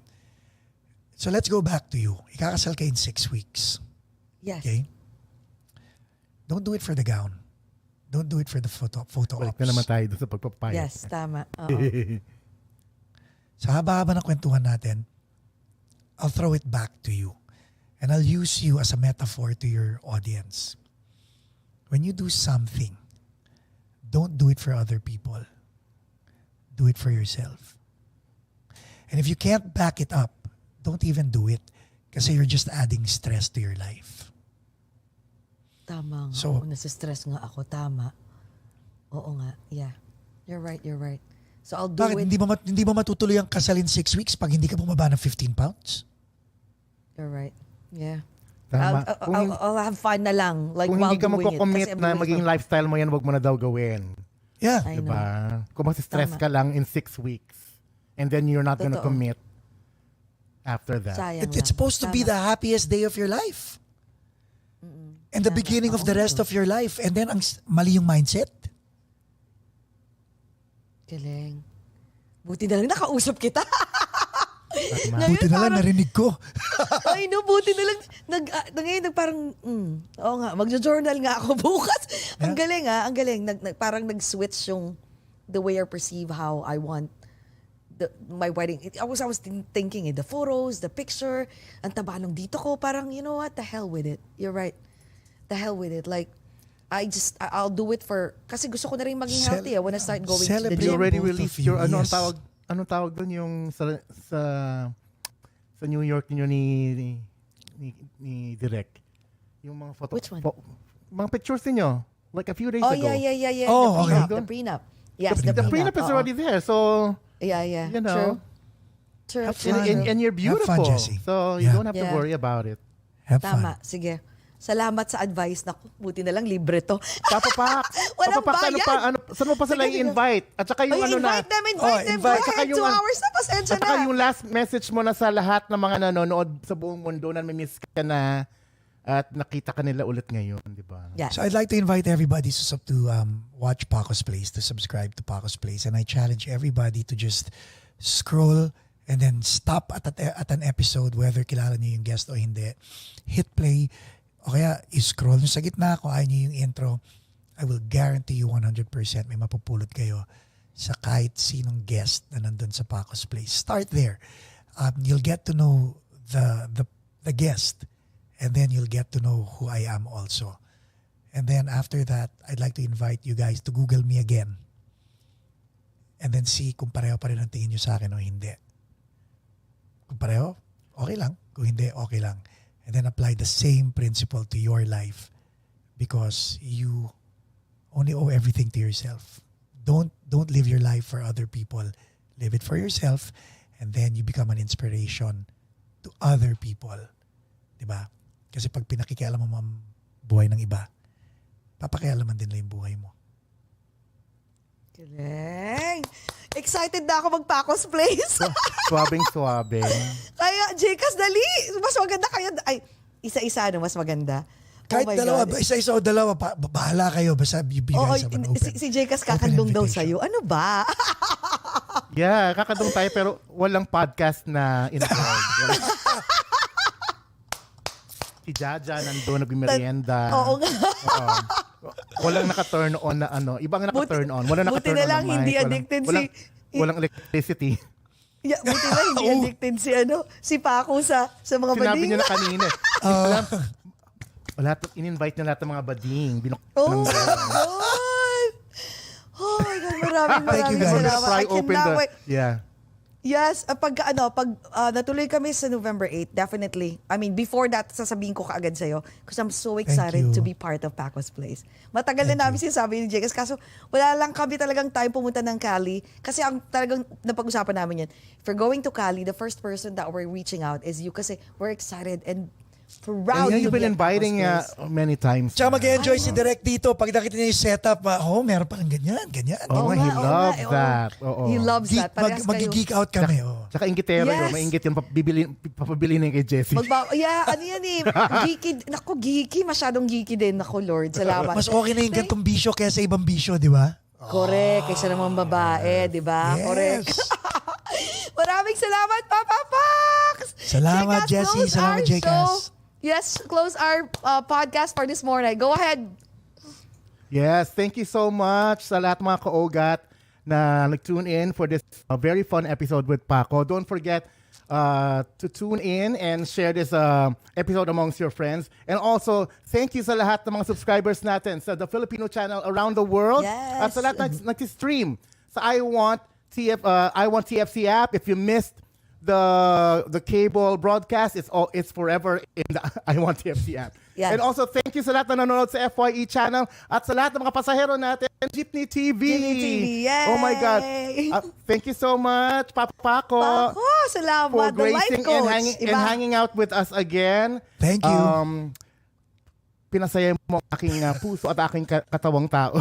[SPEAKER 4] So let's go back to you. Ikakasal ka in 6 weeks.
[SPEAKER 3] Yes.
[SPEAKER 4] Okay? Don't do it for the gown. Don't do it for the photo
[SPEAKER 2] Balik
[SPEAKER 4] ops.
[SPEAKER 2] na naman tayo doon sa pagpapayat.
[SPEAKER 3] Yes, tama. Oo.
[SPEAKER 4] Sa haba-haba ng kwentuhan natin, I'll throw it back to you. And I'll use you as a metaphor to your audience. When you do something, don't do it for other people. Do it for yourself. And if you can't back it up, don't even do it. Kasi you're just adding stress to your life.
[SPEAKER 3] Tama nga.
[SPEAKER 4] So-
[SPEAKER 3] Nasa-stress nga ako. Tama. Oo nga. Yeah. You're right. So I'll do
[SPEAKER 4] Bakit?
[SPEAKER 3] it.
[SPEAKER 4] Hindi ba matutuloy ang kasal in 6 weeks pag hindi ka bumaba ng 15 pounds?
[SPEAKER 3] You're right. Yeah.
[SPEAKER 2] Tama.
[SPEAKER 3] I'll have fun na lang. Like,
[SPEAKER 2] Kung
[SPEAKER 3] while
[SPEAKER 2] hindi ka
[SPEAKER 3] doing it.
[SPEAKER 2] magko-commit
[SPEAKER 3] Kasi I'm
[SPEAKER 2] na
[SPEAKER 3] doing it
[SPEAKER 2] maging
[SPEAKER 3] for-
[SPEAKER 2] lifestyle mo yan, wag mo na daw gawin.
[SPEAKER 4] Yeah.
[SPEAKER 3] I know.
[SPEAKER 2] Diba? Kung stress
[SPEAKER 3] Tama.
[SPEAKER 2] ka lang in 6 weeks and then you're not gonna
[SPEAKER 3] Totoo.
[SPEAKER 2] commit after that.
[SPEAKER 3] Sayang
[SPEAKER 4] It's
[SPEAKER 3] lang.
[SPEAKER 4] supposed to be
[SPEAKER 3] Tama.
[SPEAKER 4] the happiest day of your life. And the
[SPEAKER 3] Tama.
[SPEAKER 4] beginning of the
[SPEAKER 3] Oo,
[SPEAKER 4] rest
[SPEAKER 3] true.
[SPEAKER 4] of your life. And then, mali yung mindset.
[SPEAKER 3] Galing. Buti na lang nakausap kita.
[SPEAKER 2] Tama.
[SPEAKER 3] Ngayon,
[SPEAKER 4] Buti na lang
[SPEAKER 3] parang-
[SPEAKER 4] narinig ko.
[SPEAKER 3] Ay no, buti na lang. Ngayon parang, oo nga, magjo-journal nga ako bukas. Ang
[SPEAKER 4] Yeah.
[SPEAKER 3] galing ang galing. Parang nag-switch yung the way I perceive how I want my wedding. I was thinking the photos, the picture, ang taba nung dito ko, parang, you know what, the hell with it. You're right. The hell with it. Like, I'll do it for, kasi gusto ko na rin maging healthy. I wanna start going to the
[SPEAKER 4] Celebrate
[SPEAKER 2] You
[SPEAKER 3] gym.
[SPEAKER 2] already
[SPEAKER 4] both
[SPEAKER 2] released
[SPEAKER 4] of you,
[SPEAKER 2] your
[SPEAKER 4] yes.
[SPEAKER 2] anong tawag doon yung sa New York niyo ni Direk. Yung mga photo.
[SPEAKER 3] Which one?
[SPEAKER 2] Mga pictures niyo like a few days
[SPEAKER 3] Oh,
[SPEAKER 2] ago.
[SPEAKER 3] yeah.
[SPEAKER 4] Oh,
[SPEAKER 3] the
[SPEAKER 4] okay.
[SPEAKER 3] prenup. Yes,
[SPEAKER 2] The prenup is
[SPEAKER 3] oo.
[SPEAKER 2] already there. So,
[SPEAKER 3] Yeah.
[SPEAKER 2] you know,
[SPEAKER 3] True.
[SPEAKER 4] Have fun.
[SPEAKER 2] and you're
[SPEAKER 4] Have fun,
[SPEAKER 2] beautiful.
[SPEAKER 4] Jessie.
[SPEAKER 2] So, you
[SPEAKER 4] Yeah.
[SPEAKER 2] don't have to
[SPEAKER 3] Yeah.
[SPEAKER 2] worry about it.
[SPEAKER 4] Have fun.
[SPEAKER 3] Tama, sige. Salamat sa advice. Naku, buti na lang libre to.
[SPEAKER 2] Papapak.
[SPEAKER 3] Walang
[SPEAKER 2] Papapak,
[SPEAKER 3] bayad.
[SPEAKER 2] saan mo pa sila
[SPEAKER 3] Sige,
[SPEAKER 2] i-invite? At saka yung
[SPEAKER 3] Ay,
[SPEAKER 2] ano na.
[SPEAKER 3] invite them.
[SPEAKER 4] Oh,
[SPEAKER 3] Go
[SPEAKER 4] invite.
[SPEAKER 2] Saka
[SPEAKER 3] ahead,
[SPEAKER 2] yung
[SPEAKER 3] 2
[SPEAKER 2] ano-
[SPEAKER 3] hours na, pasensya
[SPEAKER 2] At saka
[SPEAKER 3] na.
[SPEAKER 2] yung last message mo na sa lahat ng mga nanonood sa buong mundo na may miss ka na at nakita ka nila ulit ngayon, di ba?
[SPEAKER 3] Yes.
[SPEAKER 4] So I'd like to invite everybody to watch Paco's Place, to subscribe to Paco's Place. And I challenge everybody to just scroll and then stop at an episode, whether kilala niyo yung guest o hindi. Hit play. O kaya i-scroll nyo sa gitna kung ayaw nyo yung intro. I will guarantee you 100% may mapupulot kayo sa kahit sinong guest na nandun sa Paco's Place. Start there. You'll get to know the guest, and then you'll get to know who I am also. And then after that, I'd like to invite you guys to Google me again. And then see kung pareho pa rin ang tingin nyo sa akin o hindi. Kung pareho, okay lang. Kung hindi, okay lang. And then apply the same principle to your life, because you only owe everything to yourself. Don't live your life for other people. Live it for yourself, and then you become an inspiration to other people. Diba? Kasi pag pinakikialaman mo ang buhay ng iba, papakialaman din lang yung buhay mo.
[SPEAKER 3] Galing. Excited na ako mag-Paco's Place.
[SPEAKER 2] Swabing.
[SPEAKER 3] Kaya, Jcas, dali. Mas maganda kaya. Ay, isa-isa, no? Mas maganda.
[SPEAKER 4] Kahit
[SPEAKER 3] Oh my
[SPEAKER 4] dalawa,
[SPEAKER 3] God.
[SPEAKER 4] isa-isa o dalawa, bahala kayo. Basta you
[SPEAKER 3] Oo,
[SPEAKER 4] guys have an open.
[SPEAKER 3] si Jcas
[SPEAKER 4] open
[SPEAKER 3] kakandong daw
[SPEAKER 4] invitation.
[SPEAKER 3] sa'yo. Ano ba?
[SPEAKER 2] Yeah, kakadong tayo pero walang podcast na involved. Si Jaja nandun, nagmimerienda.
[SPEAKER 3] Oo nga.
[SPEAKER 2] Oo. Walang naka-turn on na ano. Ibang naka-turn on. Walang
[SPEAKER 3] buti
[SPEAKER 2] naka-turn
[SPEAKER 3] na
[SPEAKER 2] on
[SPEAKER 3] lang
[SPEAKER 2] na mic.
[SPEAKER 3] hindi addicted
[SPEAKER 2] Walang electricity.
[SPEAKER 3] Yeah, buti na hindi addicted si Paco sa mga
[SPEAKER 2] Sinabi
[SPEAKER 3] bading.
[SPEAKER 2] niya na kanina. In-invite niya lahat ng mga bading.
[SPEAKER 3] Oh my God! Oh my God, maraming
[SPEAKER 4] Thank you, guys.
[SPEAKER 3] salamat.
[SPEAKER 2] Pry
[SPEAKER 3] I
[SPEAKER 2] open
[SPEAKER 3] cannot wait.
[SPEAKER 2] Yeah.
[SPEAKER 3] Yes, pag natuloy kami sa November 8, definitely. I mean, before that, sasabihin ko kaagad sa'yo because I'm so excited
[SPEAKER 4] you.
[SPEAKER 3] to be part of Paco's Place. Matagal na namin sinasabi ni Jcas, kaso wala lang kami talagang time pumunta ng Cali. Kasi ang talagang napag-usapan namin yan, if we're going to Cali, the first person that we're reaching out is you kasi we're excited and Proud
[SPEAKER 2] You've
[SPEAKER 3] to
[SPEAKER 2] been
[SPEAKER 3] be a
[SPEAKER 2] inviting
[SPEAKER 3] co-host.
[SPEAKER 2] many times.
[SPEAKER 4] Tsaka mag-enjoy si Direk dito. Pag nakita niya yung setup, meron palang ganyan.
[SPEAKER 2] Oh, he loves
[SPEAKER 3] oo.
[SPEAKER 2] that. Oo.
[SPEAKER 3] He loves that. Parehas kayo.
[SPEAKER 4] Mag-geek out kami. Oh.
[SPEAKER 2] Tsaka ingitero
[SPEAKER 3] Yes.
[SPEAKER 2] yun. Maingit yun. Papabili na kay Jessie.
[SPEAKER 3] Ano yan eh. Geeky. Naku, geeky. Masyadong geeky din. Naku, Lord. Salamat.
[SPEAKER 4] Mas okay na yung gantong bisyo kaysa ibang bisyo, di ba?
[SPEAKER 3] Correct. Kaysa naman babae, di ba?
[SPEAKER 4] Yes.
[SPEAKER 3] Correct. Maraming salamat, Papa Pax!
[SPEAKER 4] Salamat,
[SPEAKER 3] Jcas,
[SPEAKER 4] Jessie.
[SPEAKER 3] close
[SPEAKER 4] Salamat,
[SPEAKER 3] our
[SPEAKER 4] Jcas.
[SPEAKER 3] show. Yes, close our podcast for this morning. Go ahead.
[SPEAKER 2] Yes, thank you so much sa lahat mga ka-OAGOT na nag-tune in for this very fun episode with Paco. Don't forget to tune in and share this episode amongst your friends. And also, thank you sa lahat ng mga subscribers natin sa the Filipino channel around the world.
[SPEAKER 3] Yes.
[SPEAKER 2] At sa lahat nag-stream sa I Want TFC app. If you missed the cable broadcast, it's forever in the I Want TFC app.
[SPEAKER 3] Yes.
[SPEAKER 2] And also, thank you sa lahat na nanonood sa FYE channel at sa lahat ng mga pasahero natin, Jeepney TV.
[SPEAKER 3] Jeepney TV, yay!
[SPEAKER 2] Oh my God. Thank you so much, Papa Paco.
[SPEAKER 3] Paco, salamat.
[SPEAKER 2] For
[SPEAKER 3] The life
[SPEAKER 2] gracing
[SPEAKER 3] coach.
[SPEAKER 2] and hanging out with us again.
[SPEAKER 4] Thank you.
[SPEAKER 2] Pinasaya mo ang aking puso at aking katawang tao.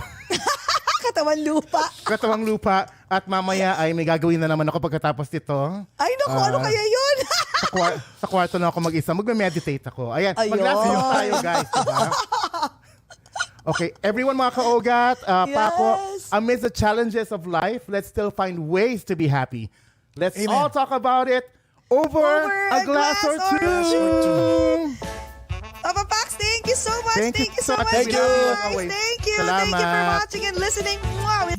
[SPEAKER 3] Katawan lupa.
[SPEAKER 2] Katawang lupa. At mamaya ay may gagawin na naman ako pagkatapos nito.
[SPEAKER 3] Ay, naku, ano kaya yun?
[SPEAKER 2] Sa kwarto na ako mag-isa. Magme-meditate ako. Ayan.
[SPEAKER 3] Ayun.
[SPEAKER 2] Mag-last minute tayo, guys. Diba? Okay. Everyone, mga ka-OAGOT, Paco, amidst the challenges of life, let's still find ways to be happy. Let's
[SPEAKER 4] Amen.
[SPEAKER 2] all talk about it over a glass or two.
[SPEAKER 3] Papa Pax, thank you so much.
[SPEAKER 2] Thank you so much.
[SPEAKER 3] Guys.
[SPEAKER 2] Thank you.
[SPEAKER 3] Thank you.
[SPEAKER 2] Salamat.
[SPEAKER 3] Thank you for watching and listening. Wow.